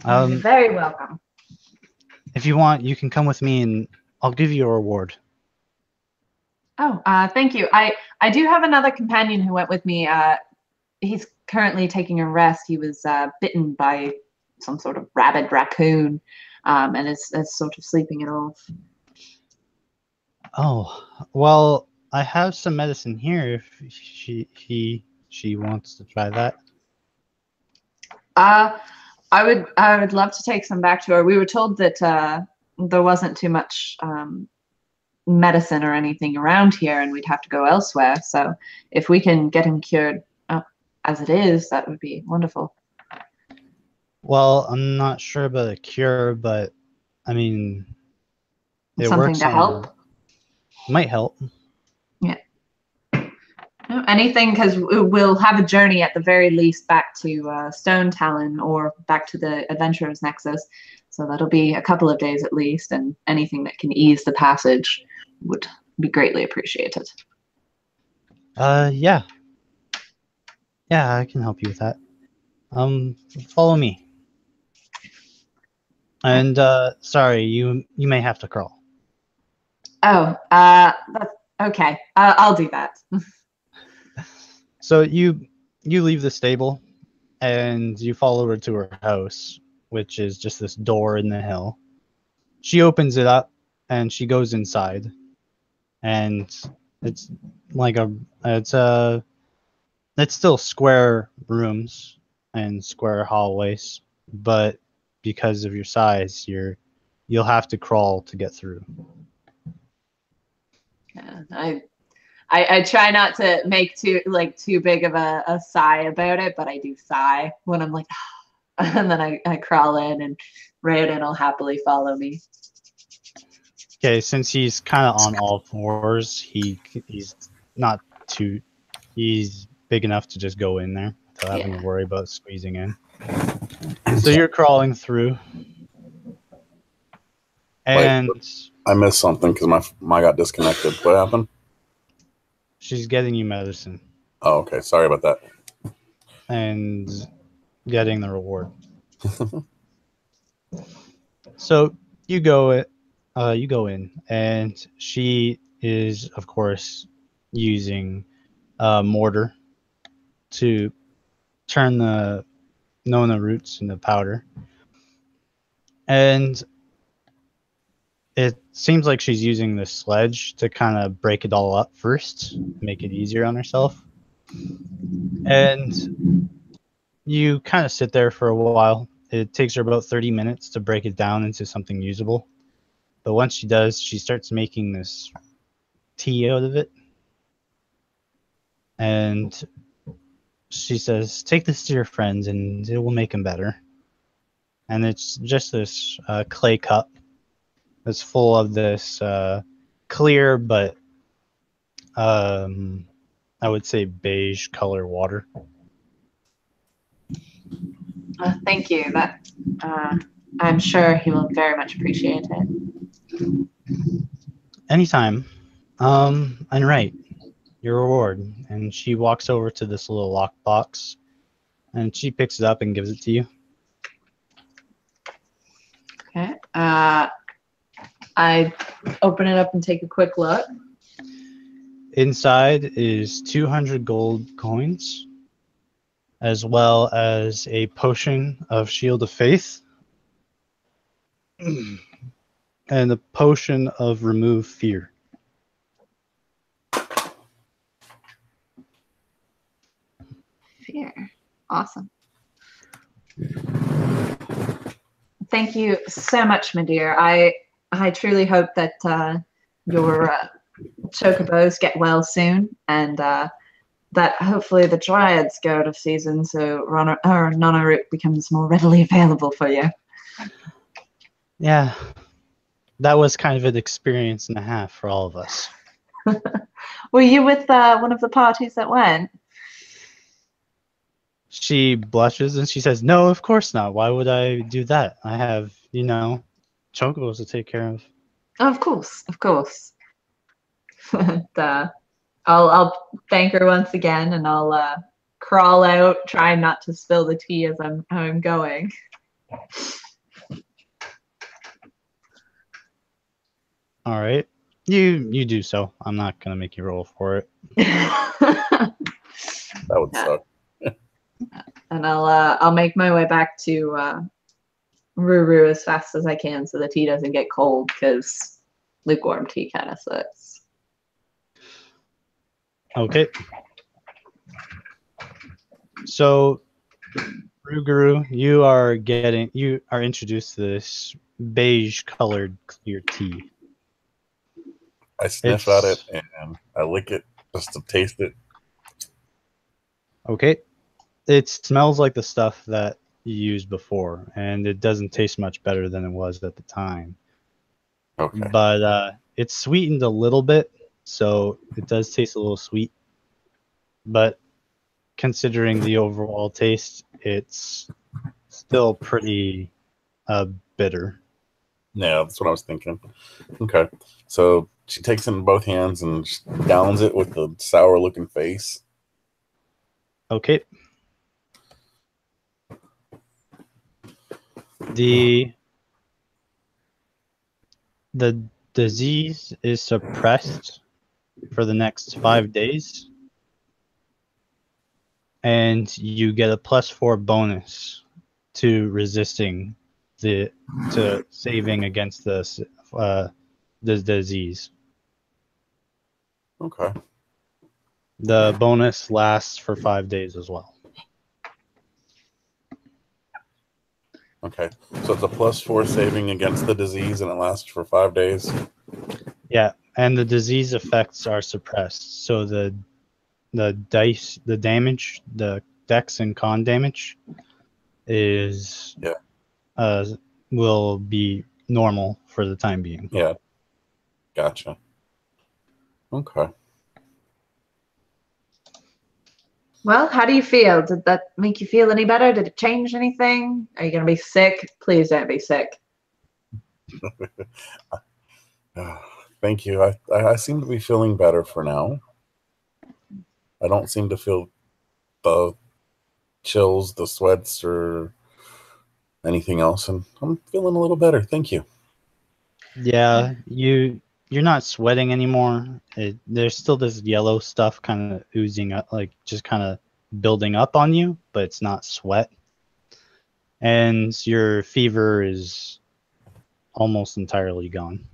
You're very welcome. If you want, you can come with me and I'll give you a reward. Oh, thank you. I do have another companion who went with me. He's currently taking a rest. He was bitten by some sort of rabid raccoon, and is sort of sleeping it off. Oh, well, I have some medicine here if she wants to try that. I would love to take some back to her. We were told that there wasn't too much medicine or anything around here, and we'd have to go elsewhere. So if we can get him cured as it is, that would be wonderful. Well, I'm not sure about a cure, but I mean, it Something works to help. Might help. Yeah. No, anything, because we'll have a journey at the very least back to Stone Talon or back to the Adventurers Nexus. So that'll be a couple of days at least, and anything that can ease the passage would be greatly appreciated. Yeah. Yeah, I can help you with that. Follow me. And sorry, you may have to crawl. Oh, that's okay. I'll do that. So you leave the stable and you follow her to her house, which is just this door in the hill. She opens it up and she goes inside, and it's like it's still square rooms and square hallways, but because of your size, you'll have to crawl to get through. Yeah, I try not to make too big of a sigh about it, but I do sigh when I'm like, and then I crawl in, and Raiden will happily follow me. Okay, since he's kind of on all fours, he's not too. He's big enough to just go in there without having to worry about squeezing in. So you're crawling through, and I missed something because my got disconnected. What happened? she's getting you medicine Oh, okay. Sorry about that. and getting the reward. So you go in, and she is, of course, using a mortar to turn the Nona roots into powder. And it seems like she's using the sledge to kind of break it all up first, make it easier on herself. And you kind of sit there for a while. It takes her about 30 minutes to break it down into something usable. But once she does, she starts making this tea out of it. And she says, take this to your friends and it will make them better. And it's just this clay cup that's full of this clear but I would say beige color water. Thank you. That I'm sure he will very much appreciate it. Anytime. And right, your reward. And she walks over to this little lockbox and she picks it up and gives it to you. Okay. I open it up and take a quick look. Inside is 200 gold coins, as well as a potion of Shield of Faith and a potion of Remove Fear. Fear. Awesome. Thank you so much, my dear. I truly hope that your chocobos get well soon, and that hopefully the dryads go out of season, so Nana root becomes more readily available for you. Yeah, that was kind of an experience and a half for all of us. Were you with one of the parties that went? She blushes and she says, no, of course not. Why would I do that? I have, chocobos to take care of. Of course, of course. And, I'll thank her once again, and I'll crawl out, trying not to spill the tea as I'm going. All right, you do so. I'm not gonna make you roll for it. That would suck. And I'll make my way back to Ruru as fast as I can so the tea doesn't get cold, because lukewarm tea kind of sucks. Okay. So, Ruguru, you are introduced to this beige colored clear tea. I sniff at it and I lick it just to taste it. Okay. It smells like the stuff that you used before, and it doesn't taste much better than it was at the time. Okay. But it's sweetened a little bit, so it does taste a little sweet. But considering the overall taste, it's still pretty bitter. Yeah, that's what I was thinking. Okay. So she takes it in both hands and downs it with the sour looking face. Okay. The disease is suppressed for the next 5 days, and you get a +4 bonus to resisting to saving against the disease. Okay. The bonus lasts for 5 days as well. Okay. So it's a +4 saving against the disease and it lasts for 5 days. Yeah, and the disease effects are suppressed. So the damage, the dex and con damage is will be normal for the time being. Yeah. Gotcha. Okay. Well, how do you feel? Did that make you feel any better? Did it change anything? Are you going to be sick? Please don't be sick. Thank you. I seem to be feeling better for now. I don't seem to feel the chills, the sweats, or anything else, and I'm feeling a little better. Thank you. Yeah, you're not sweating anymore. There's still this yellow stuff kind of oozing up, like just kind of building up on you, but it's not sweat. And your fever is almost entirely gone.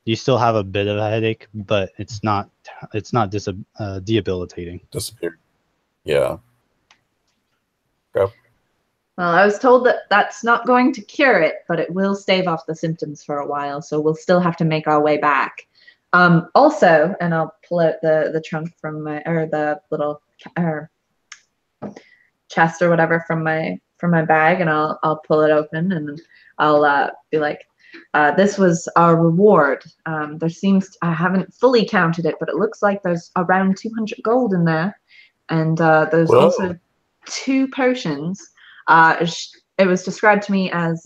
You still have a bit of a headache, but it's not debilitating. Disappeared. Yeah. Okay. Well, I was told that that's not going to cure it, but it will stave off the symptoms for a while, so we'll still have to make our way back. Also, and I'll pull out the trunk from my, or the little chest or whatever from my bag, and I'll pull it open, and I'll be like, this was our reward. There seems, I haven't fully counted it, but it looks like there's around 200 gold in there, and there's also 2 potions. It was described to me as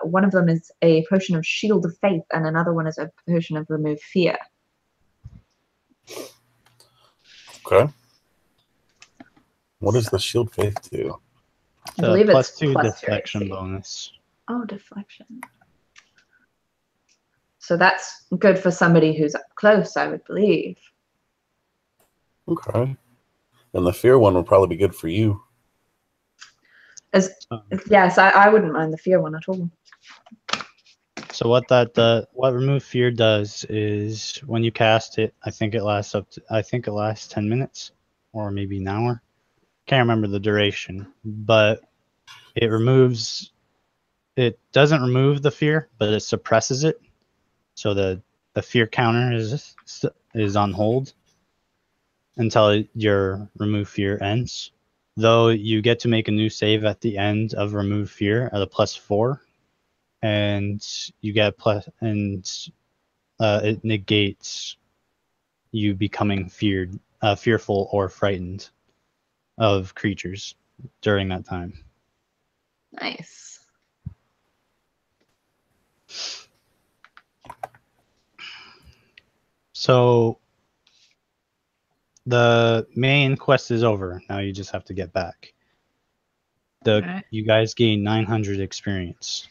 one of them is a potion of Shield of Faith, and another one is a potion of Remove Fear. Okay. What does the Shield Faith do? I believe it's +2 plus deflection bonus. Oh, deflection. So that's good for somebody who's up close, I would believe. Okay. And the Fear one would probably be good for you. Yes, I wouldn't mind the Fear one at all. So what Remove Fear does is when you cast it, I think it lasts 10 minutes or maybe an hour. Can't remember the duration, but it doesn't remove the fear, but it suppresses it. So the fear counter is on hold until your Remove Fear ends. Though you get to make a new save at the end of Remove Fear at a +4, and you get it negates you becoming fearful or frightened of creatures during that time. Nice. So the main quest is over. Now you just have to get back. You guys gain 900 experience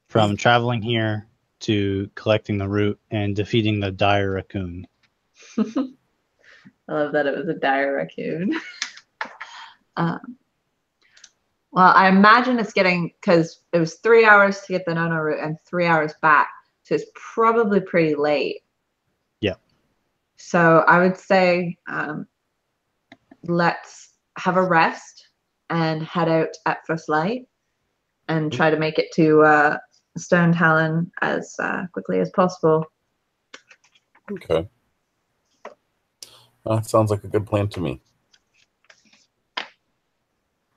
from traveling here to collecting the root and defeating the dire raccoon. I love that it was a dire raccoon. Well, I imagine it's getting, because it was 3 hours to get the Nono route and 3 hours back, so it's probably pretty late. Yeah. So I would say let's have a rest and head out at first light and try to make it to Stone Talon as quickly as possible. Okay. That sounds like a good plan to me.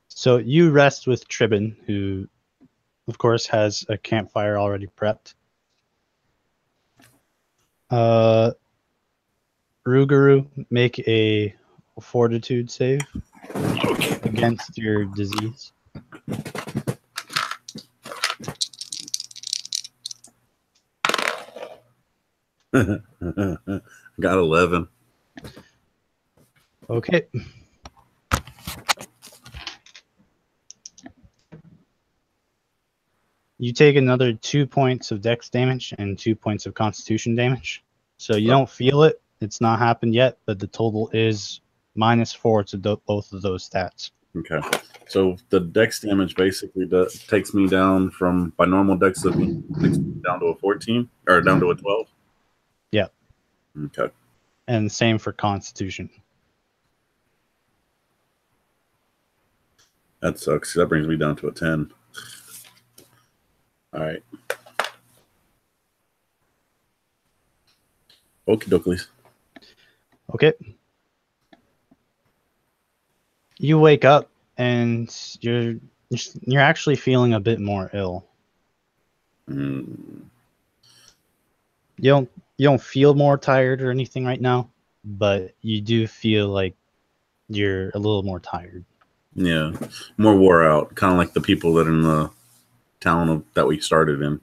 So you rest with Tribin, who, of course, has a campfire already prepped. Ruguru, make a fortitude save against your disease. Got 11. Okay. You take another 2 points of dex damage and 2 points of constitution damage. So you don't feel it. It's not happened yet, but the total is -4 to both of those stats. Okay. So the dex damage basically takes me down from, by normal dex of me, down to a 14, or down to a 12? Yeah. Okay. And same for constitution. That sucks. That brings me down to a 10. All right. Okie dokies. Okay. You wake up and you're actually feeling a bit more ill. Mm. You don't feel more tired or anything right now, but you do feel like you're a little more tired. Yeah, more wore out, kind of like the people that are in the town that we started in.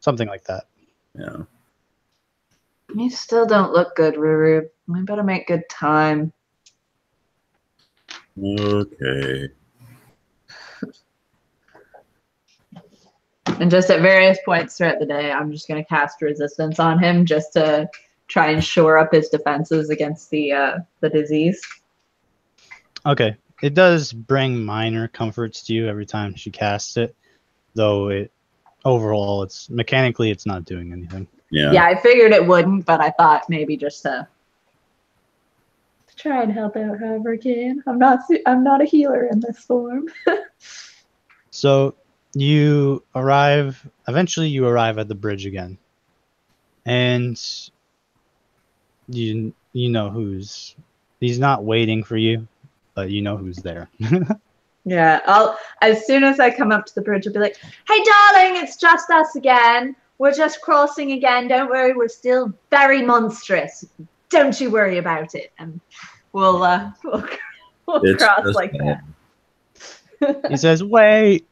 Something like that. Yeah. You still don't look good, Ruru. We better make good time. Okay. And just at various points throughout the day, I'm just going to cast resistance on him just to try and shore up his defenses against the disease. Okay. It does bring minor comforts to you every time she casts it, though it overall it's mechanically it's not doing anything. Yeah, I figured it wouldn't, but I thought maybe just to try and help out however I can. I'm not a healer in this form. So eventually you arrive at the bridge again. And you know he's not waiting for you, but you know who's there. Yeah, as soon as I come up to the bridge, I'll be like, "Hey, darling, it's just us again. We're just crossing again. Don't worry, we're still very monstrous. Don't you worry about it." And we'll cross like that. He says, wait,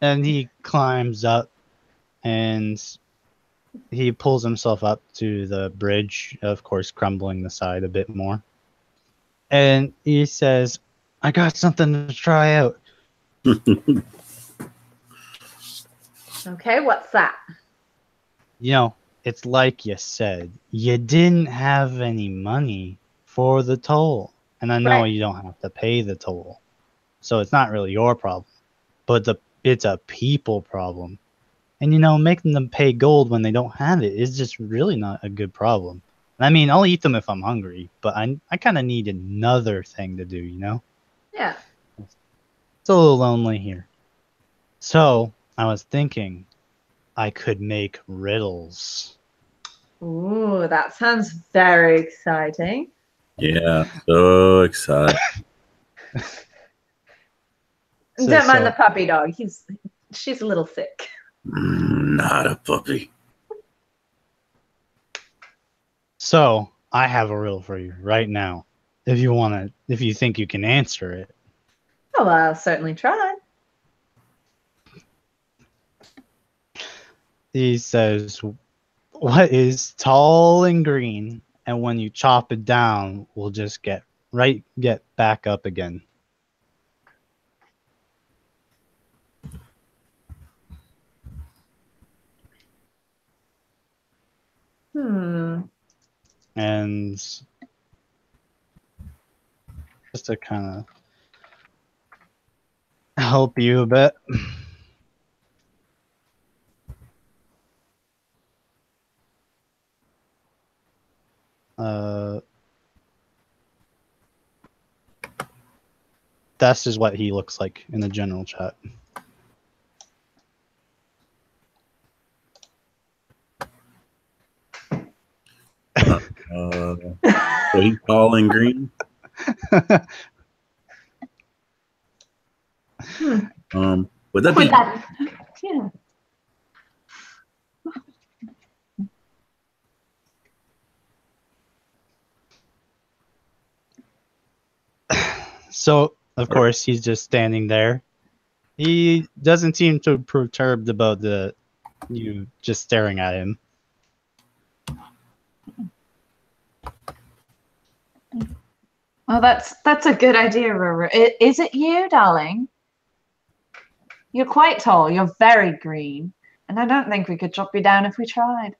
and he climbs up and he pulls himself up to the bridge, of course crumbling the side a bit more, and he says, I got something to try out. Okay, what's that? You know, it's like you said, you didn't have any money for the toll, and I know Right. you don't have to pay the toll, so it's not really your problem, but it's a people problem. And, you know, making them pay gold when they don't have it is just really not a good problem. I mean, I'll eat them if I'm hungry, but I kind of need another thing to do, you know? Yeah. It's a little lonely here. So, I was thinking I could make riddles. Ooh, that sounds very exciting. Yeah, so excited. Don't mind the puppy dog. She's a little sick. Not a puppy. So, I have a riddle for you right now. If you think you can answer it. Oh, well, I'll certainly try. He says, what is tall and green, and when you chop it down, will just get back up again? And just to kind of help you a bit. That's just what he looks like in the general chat. So he's tall and green. Would that be? Yeah. So, of course, he's just standing there. He doesn't seem too perturbed about you just staring at him. Well, that's a good idea, Ruru. Is it you, darling? You're quite tall. You're very green. And I don't think we could chop you down if we tried.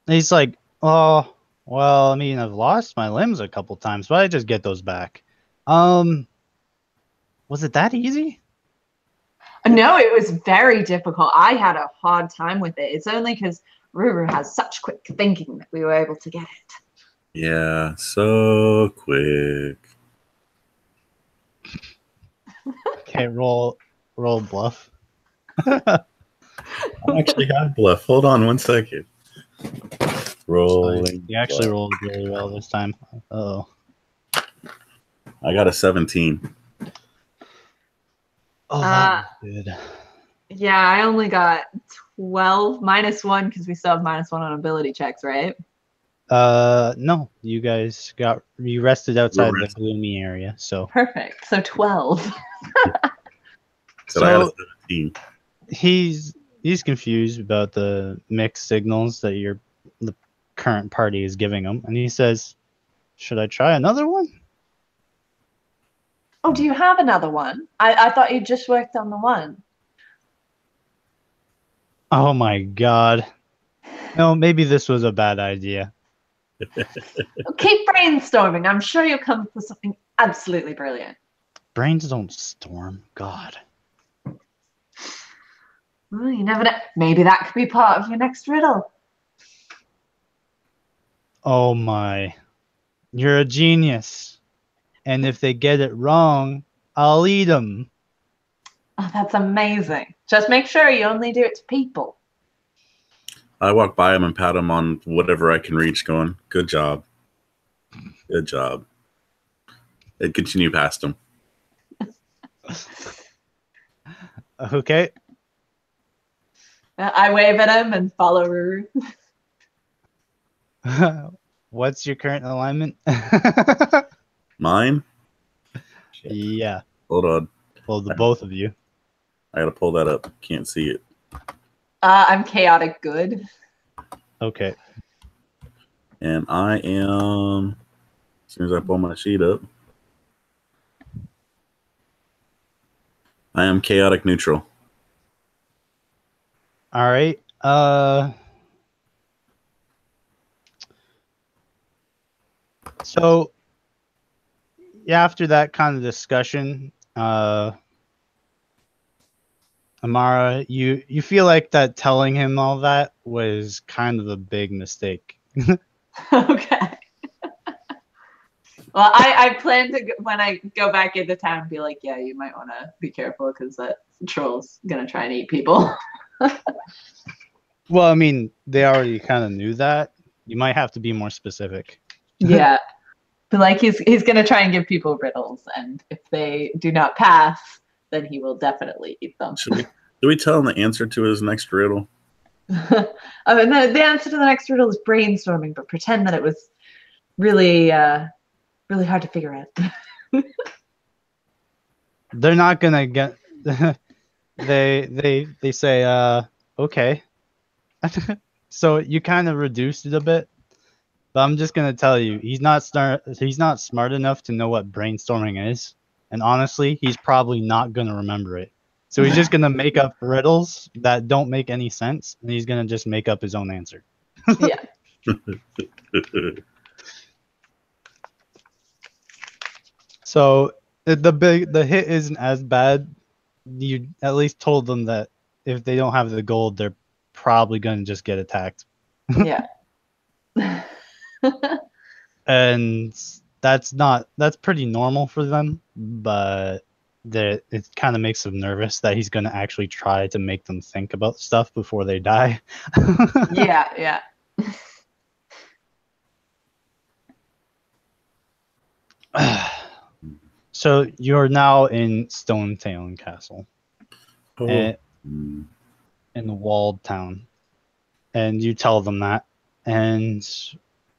He's like, oh, well, I mean, I've lost my limbs a couple times, but I just get those back. Was it that easy? No, it was very difficult. I had a hard time with it. It's only because Ruru has such quick thinking that we were able to get it. Yeah, so quick. Okay, roll bluff. I actually have bluff. Hold on 1 second. Rolling. You actually bluff. rolled really well this time. Oh. I got a 17. Oh, that was good. Yeah, I only got 12 -1 because we still have -1 on ability checks, right? No, you guys you rested outside the rested. gloomy area, so Perfect. So 12. Said I got a so 17. he's confused about the mixed signals that the current party is giving him, and he says, "Should I try another one?" Oh, do you have another one? I thought you just worked on the one. Oh my god. No, maybe this was a bad idea. Keep brainstorming. I'm sure you'll come up with something absolutely brilliant. Brains don't storm. God. Well, you never know. Maybe that could be part of your next riddle. Oh my. You're a genius. And if they get it wrong, I'll eat them. Oh, that's amazing. Just make sure you only do it to people. I walk by him and pat him on whatever I can reach, going, "Good job. Good job." And continue past him. Okay. I wave at him and follow Ruru. What's your current alignment? Mine? Yeah. Hold on. Well, the both of you. I gotta pull that up. Can't see it. I'm chaotic good. Okay. And I am, as soon as I pull my sheet up, I am chaotic neutral. All right. So yeah, after that kind of discussion, Amara, you feel like that telling him all that was kind of a big mistake. Okay. Well, I plan to, when I go back into town, be like, yeah, you might want to be careful because that troll's going to try and eat people. Well, I mean, they already kind of knew that. You might have to be more specific. Yeah. But like he's going to try and give people riddles, and if they do not pass, then he will definitely eat them. Do we tell him the answer to his next riddle? I mean, the answer to the next riddle is brainstorming, but pretend that it was really, really hard to figure out. They're not gonna get. they say okay. So you kind of reduced it a bit, but I'm just gonna tell you he's not smart enough to know what brainstorming is, and honestly, he's probably not gonna remember it. So he's just gonna make up riddles that don't make any sense, and he's gonna just make up his own answer. Yeah. So the hit isn't as bad. You at least told them that if they don't have the gold, they're probably gonna just get attacked. Yeah. And that's pretty normal for them, but it kind of makes them nervous that he's gonna actually try to make them think about stuff before they die. Yeah. So you're now in Stonetown Castle, Oh. in the walled town, and you tell them that, and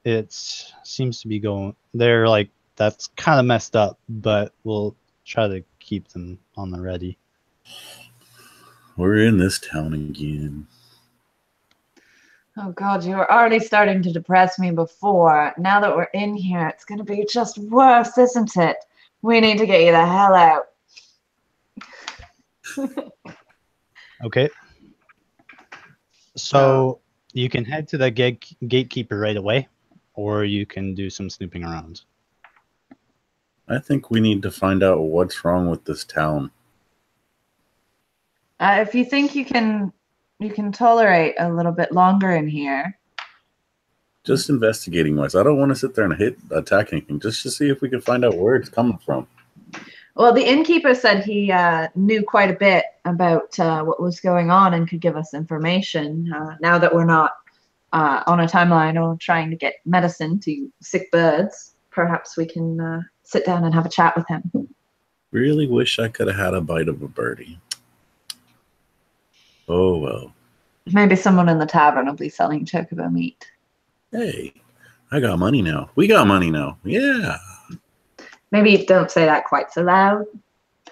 it seems to be going. They're like, that's kind of messed up, but we'll try to keep them on the ready. We're in this town again. Oh God, you were already starting to depress me before. Now that we're in here, it's going to be just worse, isn't it? We need to get you the hell out. Okay. So you can head to the gatekeeper right away, or you can do some snooping around. I think we need to find out what's wrong with this town. If you think you can tolerate a little bit longer in here. Just investigating wise. I don't want to sit there and attack anything, just to see if we can find out where it's coming from. Well, the innkeeper said he knew quite a bit about what was going on and could give us information. Now that we're not on a timeline or trying to get medicine to sick birds, perhaps we can sit down and have a chat with him. Really wish I could have had a bite of a birdie. Oh, well. Maybe someone in the tavern will be selling chocobo meat. Hey, I got money now. We got money now. Yeah. Maybe don't say that quite so loud.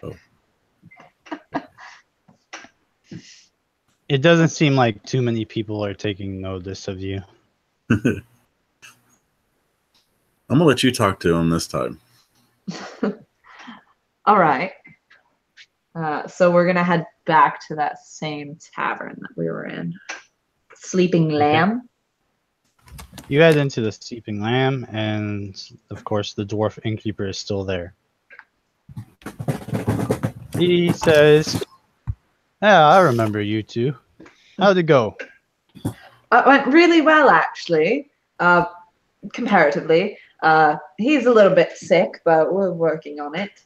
Oh. It doesn't seem like too many people are taking notice of you. I'm going to let you talk to him this time. All right. So we're going to head back to that same tavern that we were in. Sleeping Lamb. You head into the Sleeping Lamb, and of course the dwarf innkeeper is still there. He says, "Yeah, I remember you two. How'd it go?" It went really well, actually. Comparatively. He's a little bit sick, but we're working on it.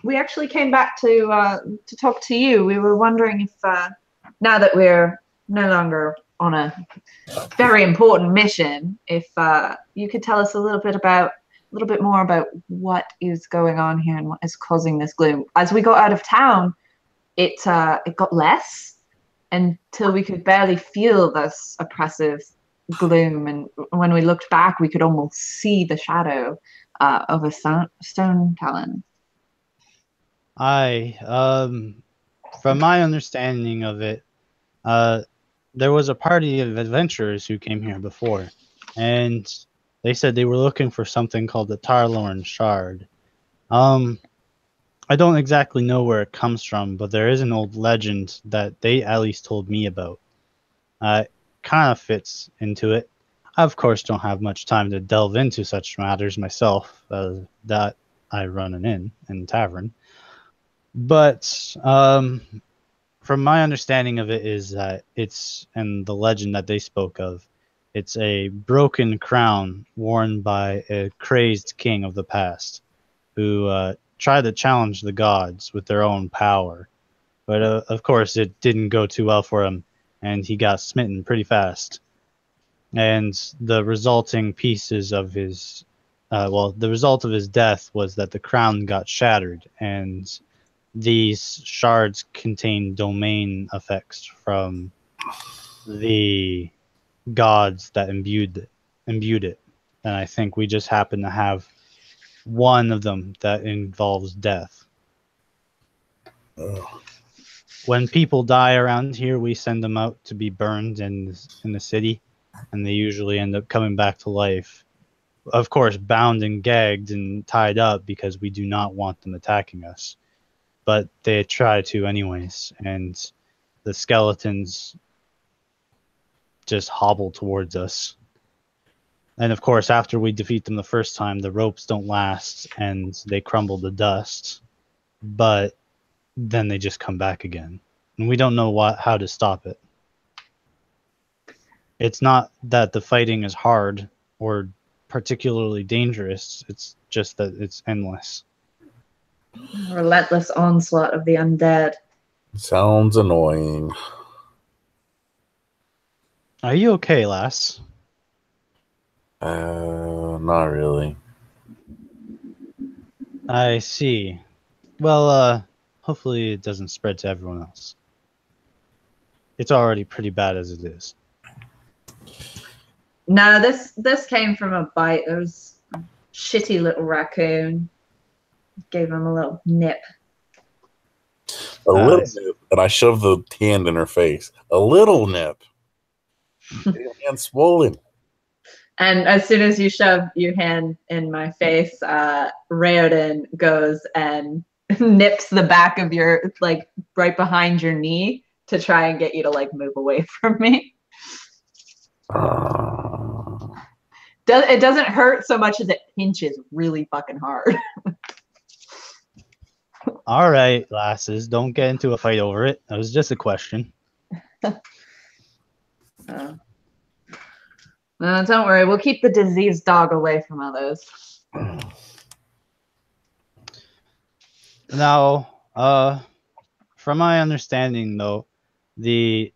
We actually came back to talk to you. We were wondering if, now that we're no longer on a very important mission, if you could tell us a little bit more about what is going on here and what is causing this gloom. As we got out of town, it got less until we could barely feel this oppressive gloom, and when we looked back, we could almost see the shadow of a stone talon. From my understanding of it, there was a party of adventurers who came here before, and they said they were looking for something called the Tarlorn Shard. I don't exactly know where it comes from, but there is an old legend that they at least told me about. It kind of fits into it. I, of course, don't have much time to delve into such matters myself, that I run an inn and tavern. But from my understanding of it is that it's, and the legend that they spoke of, it's a broken crown worn by a crazed king of the past who tried to challenge the gods with their own power. But of course, it didn't go too well for him, and he got smitten pretty fast. And the resulting pieces of his, the result of his death was that the crown got shattered, and these shards contain domain effects from the gods that imbued it. And I think we just happen to have one of them that involves death. Oh. When people die around here, we send them out to be burned in the city, and they usually end up coming back to life. Of course, bound and gagged and tied up because we do not want them attacking us. But they try to anyways, and the skeletons just hobble towards us. And of course, after we defeat them the first time, the ropes don't last, and they crumble to dust. But then they just come back again, and we don't know how to stop it. It's not that the fighting is hard or particularly dangerous, it's just that it's endless. Relentless onslaught of the undead. Sounds annoying. Are you okay, lass? Not really. I see. Well, hopefully it doesn't spread to everyone else. It's already pretty bad as it is. No, this came from a bite. There was a shitty little raccoon. Gave him a little nip. A Nice. little nip, and I shoved the hand in her face. A little nip. And swollen. And as soon as you shove your hand in my face, Raoden goes and nips the back of your, like, right behind your knee to try and get you to, like, move away from me. It doesn't hurt so much as it pinches really fucking hard. All right, lasses, don't get into a fight over it. That was just a question. No, don't worry. We'll keep the diseased dog away from others. Now, from my understanding, though, the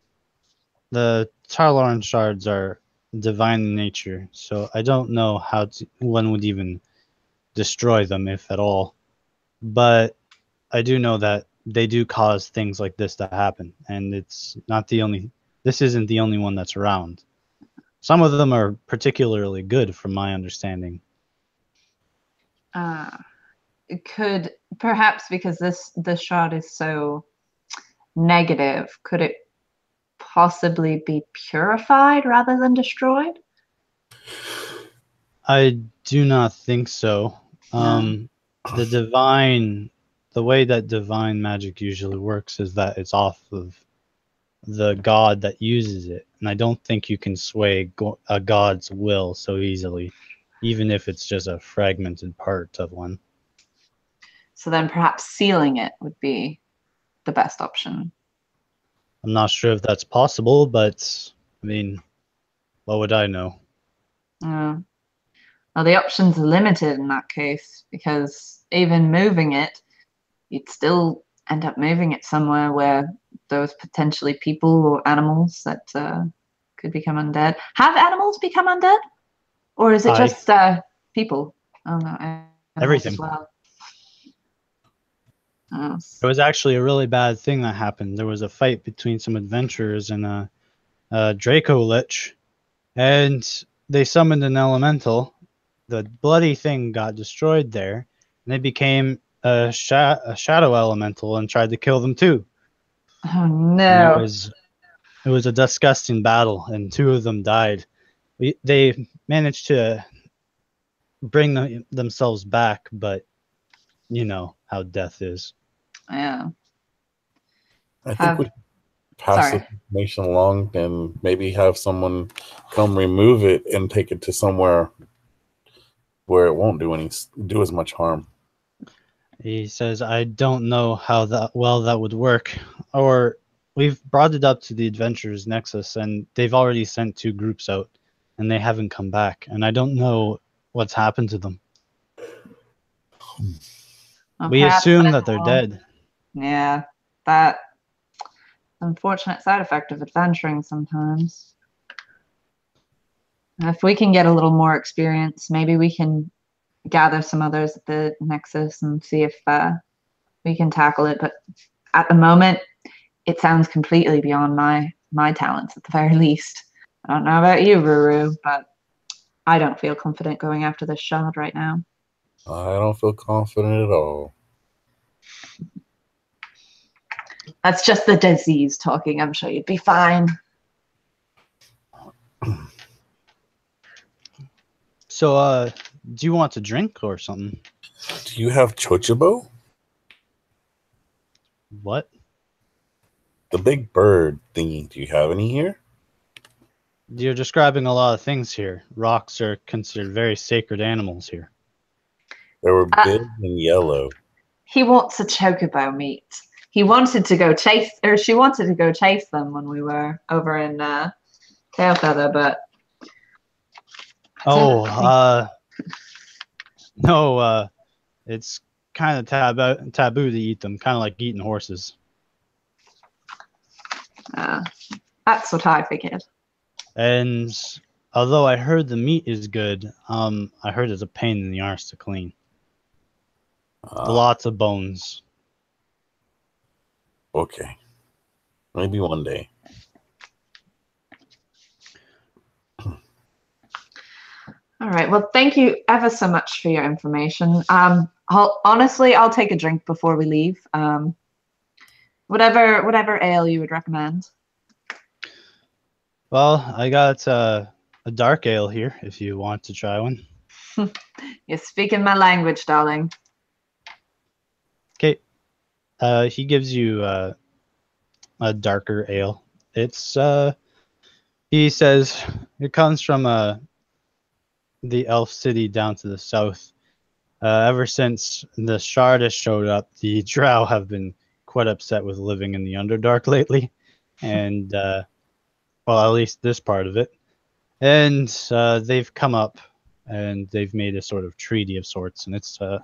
Tarlorn shards are divine in nature, so I don't know how one would even destroy them, if at all. But I do know that they do cause things like this to happen, and it's not the only. This isn't the only one that's around. Some of them are particularly good, from my understanding. Uh, it could perhaps because this shard is so negative, could it possibly be purified rather than destroyed? I do not think so. No. The way that divine magic usually works is that it's off of the god that uses it, and I don't think you can sway a god's will so easily, even if it's just a fragmented part of one. So then perhaps sealing it would be the best option. I'm not sure if that's possible, but I mean, what would I know? Well, the options are limited in that case because even moving it, you'd still end up moving it somewhere where there was potentially people or animals that could become undead. Have animals become undead? Or is it I just people? Oh no, animals Everything. as well. Oh. It was actually a really bad thing that happened. There was a fight between some adventurers and a Draco Lich, and they summoned an elemental. The bloody thing got destroyed there, and it became a shadow elemental and tried to kill them too. Oh And no. it was a disgusting battle, and two of them died. They managed to bring themselves back, but you know how death is. Yeah. I think we pass the information along and maybe have someone come remove it and take it to somewhere where it won't do as much harm. He says, I don't know how that would work. Or we've brought it up to the Adventurers Nexus, and they've already sent 2 groups out, and they haven't come back. And I don't know what's happened to them. Well, we assume that they're dead. Yeah, that unfortunate side effect of adventuring sometimes. If we can get a little more experience, maybe we can gather some others at the Nexus and see if we can tackle it. But at the moment, it sounds completely beyond my talents at the very least. I don't know about you, Ruru, but I don't feel confident going after this shard right now. I don't feel confident at all. That's just the disease talking. I'm sure you'd be fine. So, do you want to drink or something? Do you have chochobo? What? The big bird thingy. Do you have any here? You're describing a lot of things here. Rocks are considered very sacred animals here. They were big and yellow. He wants a chocobo meat. He wanted to go chase, or she wanted to go chase them when we were over in Tailfeather, but no, it's kind of taboo to eat them, kind of like eating horses. That's what I figured. And although I heard the meat is good, I heard it's a pain in the arse to clean. Lots of bones. Okay. Maybe one day. All right. Well, thank you ever so much for your information. I'll take a drink before we leave. Whatever ale you would recommend. Well, I got a dark ale here if you want to try one. You're speaking my language, darling. Okay. He gives you a darker ale. It's he says it comes from the elf city down to the south. Ever since the shard has showed up, the drow have been quite upset with living in the Underdark lately, and well, at least this part of it. And they've come up and they've made a sort of treaty of sorts, and it's a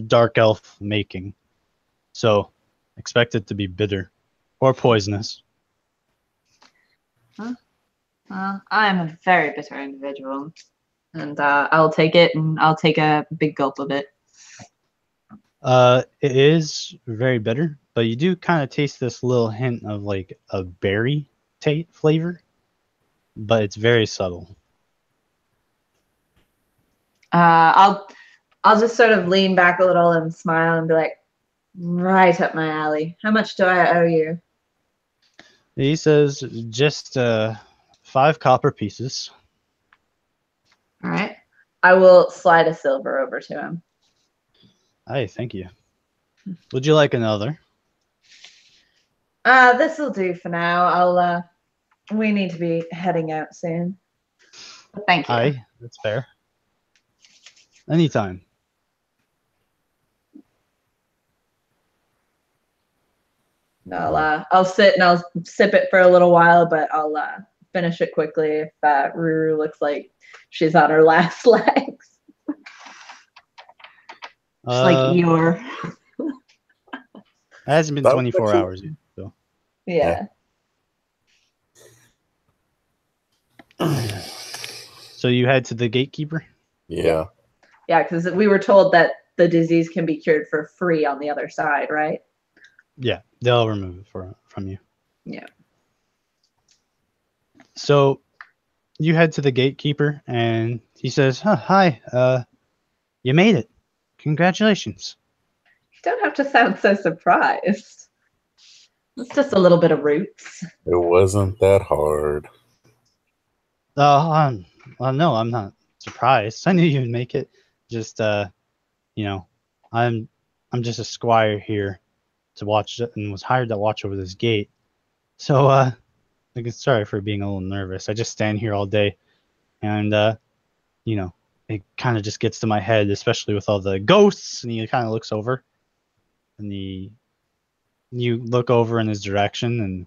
dark elf making. So expect it to be bitter or poisonous. Well, I'm a very bitter individual, and I'll take it, and I'll take a big gulp of it. It is very bitter, but you do kind of taste this little hint of like a berry flavor, but it's very subtle. I'll just sort of lean back a little and smile and be like, right up my alley. How much do I owe you? He says just 5 copper pieces. All right. I will slide a silver over to him. Hey, thank you. Would you like another? This will do for now. We need to be heading out soon. Thank you. Aye, that's fair. Anytime. I'll sit and I'll sip it for a little while, but I'll finish it quickly if Ruru looks like she's on her last legs. Just like Eeyore. It hasn't been That was 24 actually- hours yet, so. Yeah. So you head to the gatekeeper? Yeah. Yeah, because we were told that the disease can be cured for free on the other side, right? Yeah, they'll remove it from you. Yeah. So you head to the gatekeeper, and he says, hi, you made it. Congratulations. You don't have to sound so surprised. It's just a little bit of roots. It wasn't that hard. No, I'm not surprised. I knew you'd make it. Just, I'm just a squire here to watch and was hired to watch over this gate. So, sorry for being a little nervous. I just stand here all day, and it kind of just gets to my head, especially with all the ghosts. And he kind of looks over, and you look over in his direction,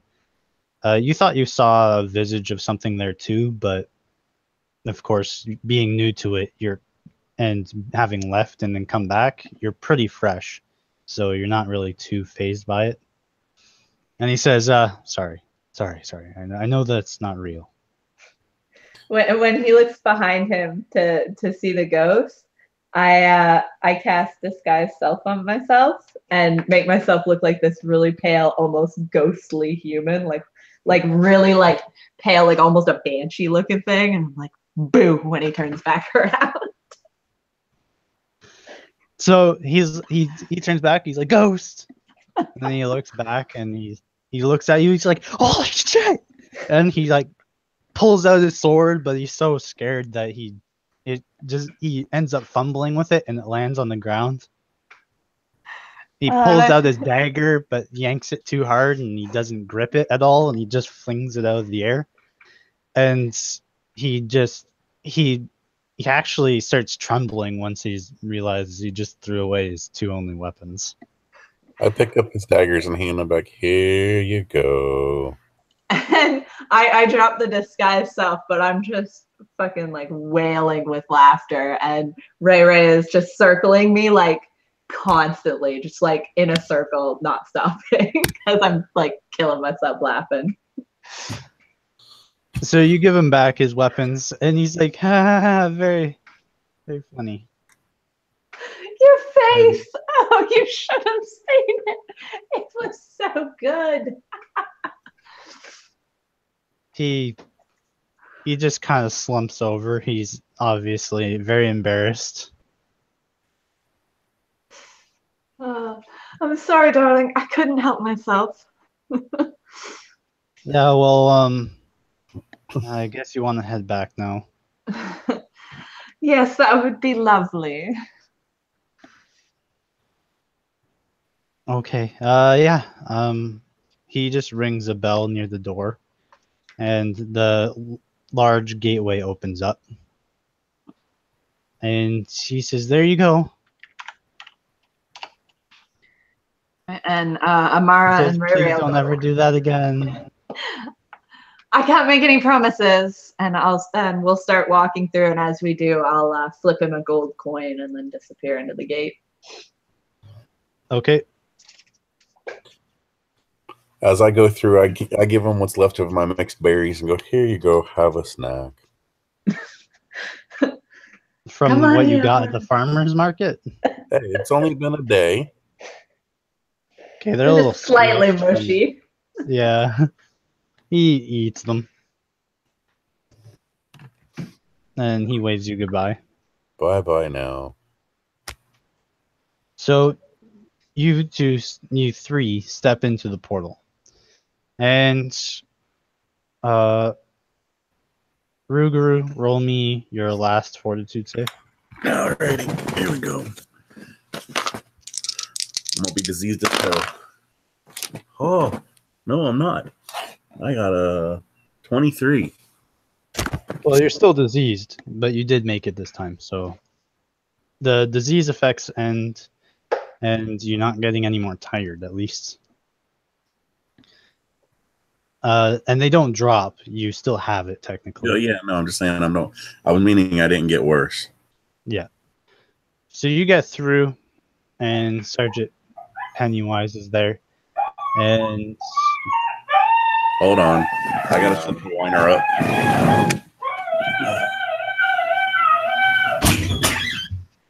and you thought you saw a visage of something there too, but of course, being new to it, and having left and then come back, you're pretty fresh, so you're not really too fazed by it. And he says, sorry. I know that's not real. When he looks behind him to see the ghost, I cast disguise self on myself and make myself look like this really pale, almost ghostly human, like really like pale, like almost a banshee looking thing, and I'm like, boo when he turns back around. So he turns back. He's like, ghost, and then he looks back and he looks at you. He's like, holy shit! And he like pulls out his sword, but he's so scared that he ends up fumbling with it, and it lands on the ground. He pulls out his dagger, but yanks it too hard, and he doesn't grip it at all, and he just flings it out of the air. And he actually starts trembling once he realizes he just threw away his 2 only weapons. I pick up his daggers and hand them back. Here you go. And I drop the disguise self, but I'm just fucking like wailing with laughter. And Ray is just circling me like constantly, just like in a circle, not stopping, because I'm like killing myself laughing. So you give him back his weapons, and he's like, ha ha ha, very, very funny. Your face! Oh, you should have seen it. It was so good. He just kind of slumps over. He's obviously very embarrassed. I'm sorry, darling. I couldn't help myself. Yeah, well, I guess you want to head back now. Yes, that would be lovely. Okay. Yeah. He just rings a bell near the door, and the large gateway opens up. And he says, "There you go." And Amara He says, and "Please Ray don't ever do that again." I can't make any promises, and we'll start walking through. And as we do, I'll flip him a gold coin and then disappear into the gate. Okay. As I go through, I give him what's left of my mixed berries and go, here you go, have a snack. From Come on what you in. got at the farmer's market? Hey, it's only been a day. Okay, they're a little Slightly squished from- mushy. Yeah. He eats them. And he waves you goodbye. Bye-bye now. So you three step into the portal. And Ruguru, roll me your last fortitude save. Alrighty, here we go. I'm gonna be diseased as hell. Oh, no, I'm not. I got a 23. Well, you're still diseased, but you did make it this time. So the disease effects end, and you're not getting any more tired, at least. And they don't drop. You still have it technically. Oh, yeah, no, I'm just saying I was meaning I didn't get worse. Yeah. So you get through, and Sergeant Pennywise is there, and Hold on. I gotta set the whiner up.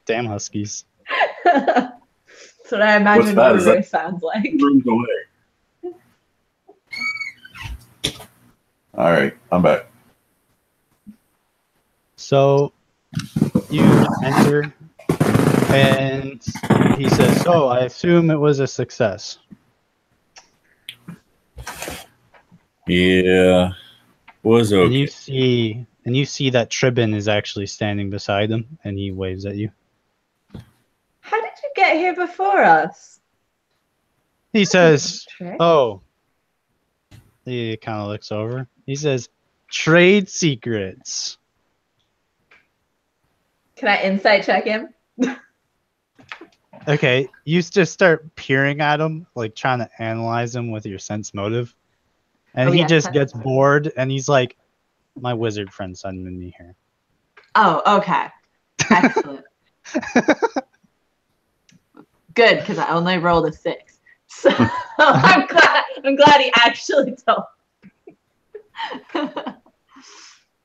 damn Huskies. That's what I imagine What's that? Is Ruguru that- sounds like. Rooms away. All right, I'm back. So you enter, and he says, "So I assume it was a success." Yeah, was And okay. you see that Tribin is actually standing beside him, and he waves at you. How did you get here before us? He says, Trick. "Oh." He kind of looks over. He says, "Trade secrets." Can I insight check him? Okay, you just start peering at him, like trying to analyze him with your sense motive. And Oh, he yeah, just sense gets motive. bored, and he's like, "My wizard friend summoned me here." Oh, okay. Excellent. Good, because I only rolled a 6. So I'm glad he actually told me.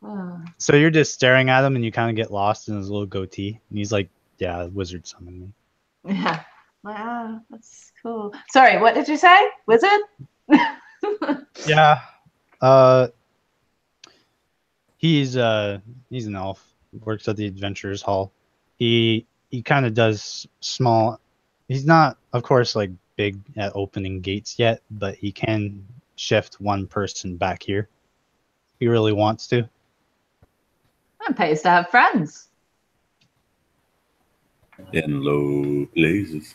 Oh, So you're just staring at him, and you kind of get lost in his little goatee. And he's like, "Yeah, wizard summoned me." yeah. Wow, that's cool. Sorry, what did you say? Wizard? Yeah. He's an elf. Works at the Adventurers Hall. He kind of does small. He's not, of course, like big at opening gates yet, but he can shift one person back here. If he really wants to. It pays to have friends. In low places.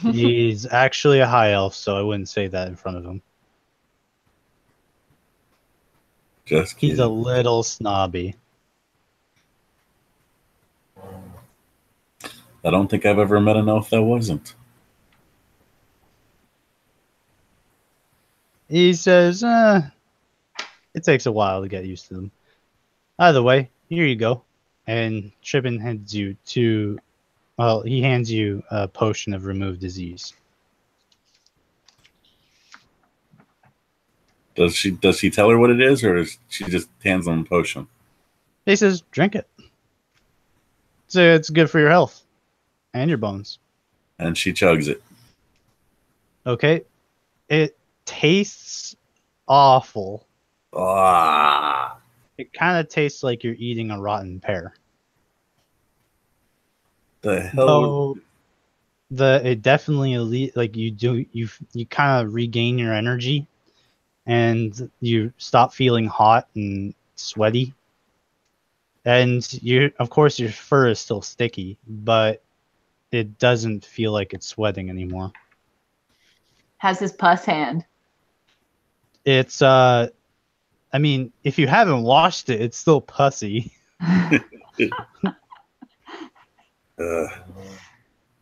He's actually a high elf, so I wouldn't say that in front of him. Just He's a kidding. little snobby. I don't think I've ever met an elf that wasn't. He says, it takes a while to get used to them. Either way, here you go. And Tribin hands you he hands you a potion of remove disease. Does she tell her what it is, or is she just hands on the potion? He says, drink it. So it's good for your health and your bones. And she chugs it. Okay. It tastes awful. Ah, It kind of tastes like you're eating a rotten pear. the hell! Though it definitely like you kind of regain your energy, and you stop feeling hot and sweaty. And of course your fur is still sticky, but it doesn't feel like it's sweating anymore. How's his pus hand? It's I mean, if you haven't washed it, it's still pussy.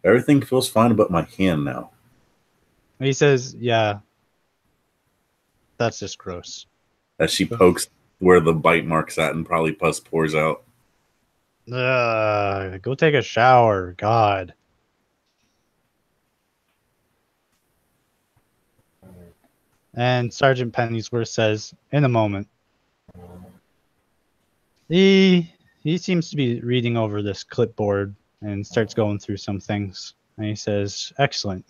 Everything feels fine but my hand now. He says, "Yeah, that's just gross." As she pokes where the bite mark's at, and probably pus pours out. Go take a shower. God. And Sergeant Pennyworth says, in a moment. He seems to be reading over this clipboard and starts going through some things. And he says, excellent.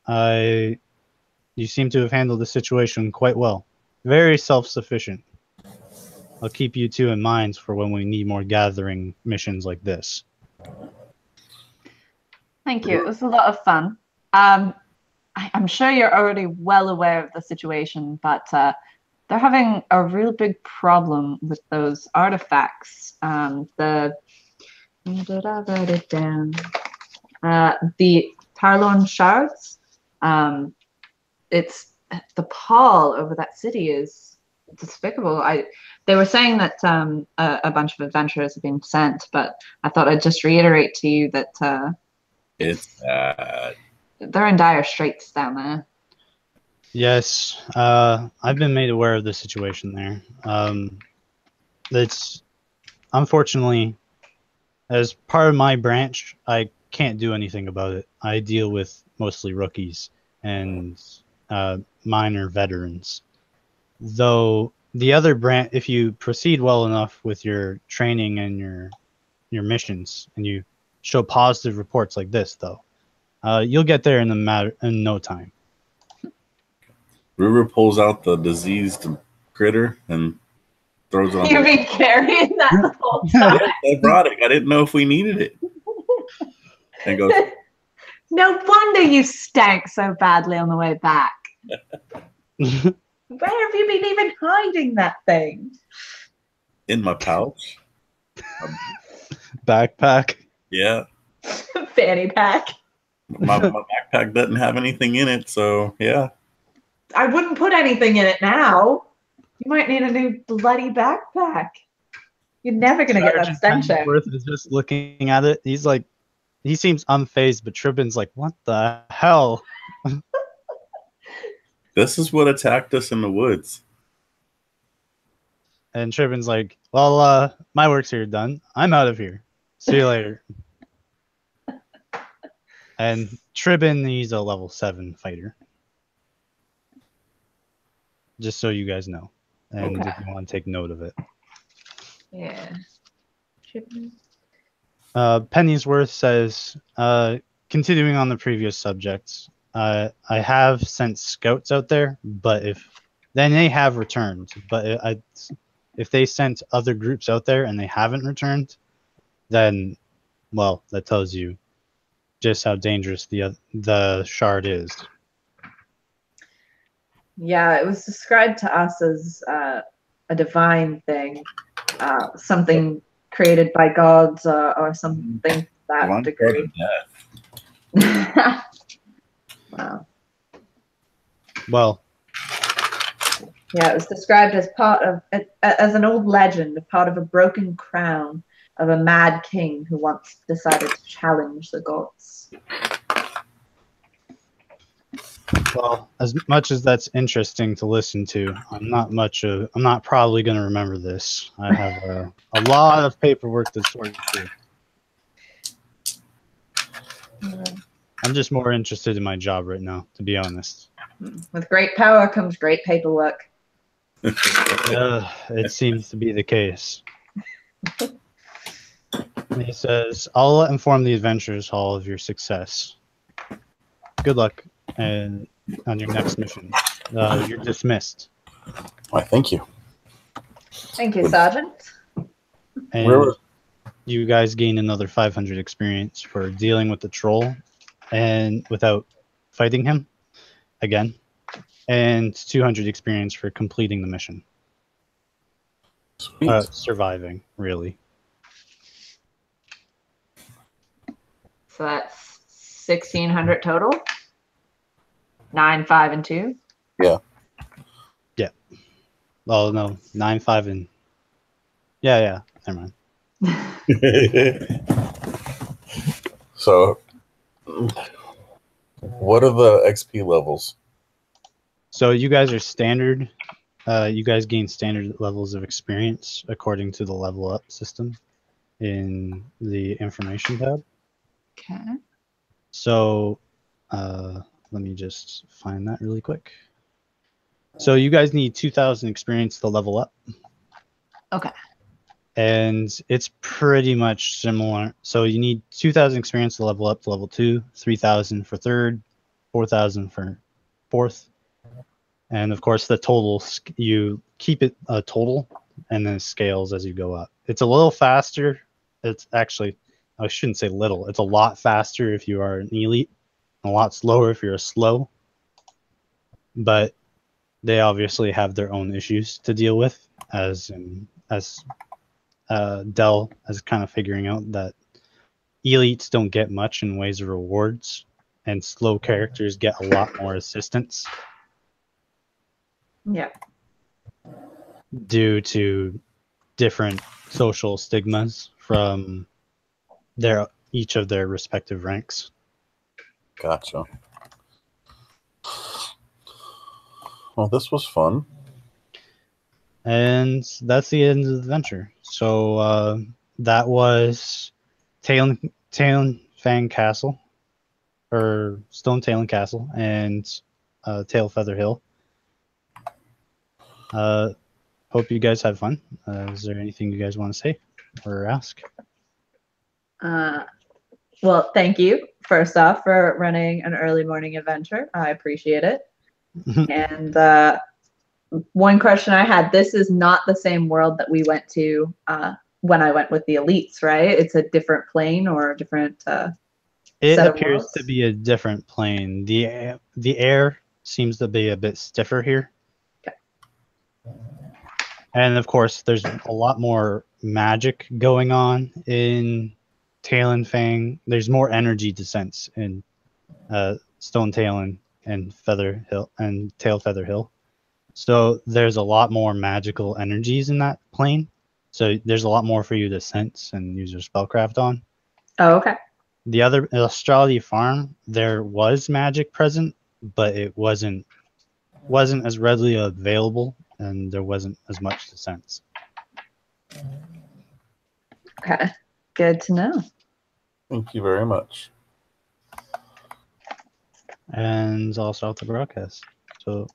You seem to have handled the situation quite well. Very self-sufficient. I'll keep you two in mind for when we need more gathering missions like this. Thank you. It was a lot of fun. I'm sure you're already well aware of the situation, but they're having a real big problem with those artifacts. Where did I write it down? The Tarlon shards. It's the pall over that city is despicable. They were saying that a bunch of adventurers have been sent, but I thought I'd just reiterate to you that It's bad. they're in dire straits down there. Yes, I've been made aware of the situation there. It's unfortunately, as part of my branch, I can't do anything about it. I deal with mostly rookies and minor veterans. Though the other branch, if you proceed well enough with your training and your missions, and you show positive reports like this, though, you'll get there in no time. River pulls out the diseased critter and throws it on. You've been carrying that the whole time. I brought it. I didn't know if we needed it. And goes, No wonder you stank so badly on the way back. Where have you been even hiding that thing? in my pouch. Backpack. Yeah. Fanny pack. My backpack doesn't have anything in it, so yeah. I wouldn't put anything in it now. You might need a new bloody backpack. You're never gonna get that stench out. Pennyworth is just looking at it. He's like, he seems unfazed, but Tribbin's like, what the hell? This is what attacked us in the woods. And Tribbin's like, well, my work's here done. I'm out of here. See you later. And Tribbin, he's a level 7 fighter. Just so you guys know. And Okay. if you want to take note of it. Yeah. Pennyworth says, continuing on the previous subjects, I have sent scouts out there, but then they have returned. But if they sent other groups out there and they haven't returned, then, well, that tells you just how dangerous the shard is. Yeah, it was described to us as a divine thing, something created by gods or something to that Divine degree. death. Wow. Well, Yeah, it was described as as an old legend, a part of a broken crown of a mad king who once decided to challenge the gods. well, as much as that's interesting to listen to, I'm not probably going to remember this. I have a lot of paperwork to sort through. I'm just more interested in my job right now, to be honest. With great power comes great paperwork. It seems to be the case. He says, I'll inform the Adventurers Hall of your success. Good luck and on your next mission. You're dismissed. Why, thank you. Thank you, Sergeant. And Where- you guys gain another 500 experience for dealing with the troll and without fighting him again. And 200 experience for completing the mission. Sweet. Surviving, really. So that's 1,600 total. 9, 5, and 2. Oh, no. 9, 5, and... Yeah. Never mind. So, what are the XP levels? So you guys are standard. You guys gain standard levels of experience according to the level up system in the information tab. Okay. So let me just find that really quick. So you guys need 2,000 experience to level up. Okay. And it's pretty much similar. So you need 2,000 experience to level up to level 2, 3,000 for third, 4,000 for fourth. And of course, the total, you keep it a total and then it scales as you go up. It's a little faster. It's actually, I shouldn't say little, it's a lot faster if you are an elite, a lot slower if you're a slow. But they obviously have their own issues to deal with, as Dell is kind of figuring out that elites don't get much in ways of rewards, and slow characters get a lot more assistance Yeah. due to different social stigmas from each of their respective ranks. Gotcha. Well, this was fun. And that's the end of the adventure. So that was Fang Castle, or Stone Talon Castle, and Tail Feather Hill. Hope you guys had fun. Is there anything you guys want to say or ask? Well, thank you, first off, for running an early morning adventure. I appreciate it. And one question I had, this is not the same world that we went to when I went with the elites, right? It's a different plane or a different It set of appears worlds? to be a different plane. The air seems to be a bit stiffer here. Okay. And of course, there's a lot more magic going on in Talon Fang. There's more energy to sense in Stone Talon and Feather Hill and Tail Feather Hill. So there's a lot more magical energies in that plane. So there's a lot more for you to sense and use your spellcraft on. Oh, okay. The other Australia farm, there was magic present, but it wasn't as readily available, and there wasn't as much to sense. Okay. Good to know. Thank you very much. And I'll start the broadcast. So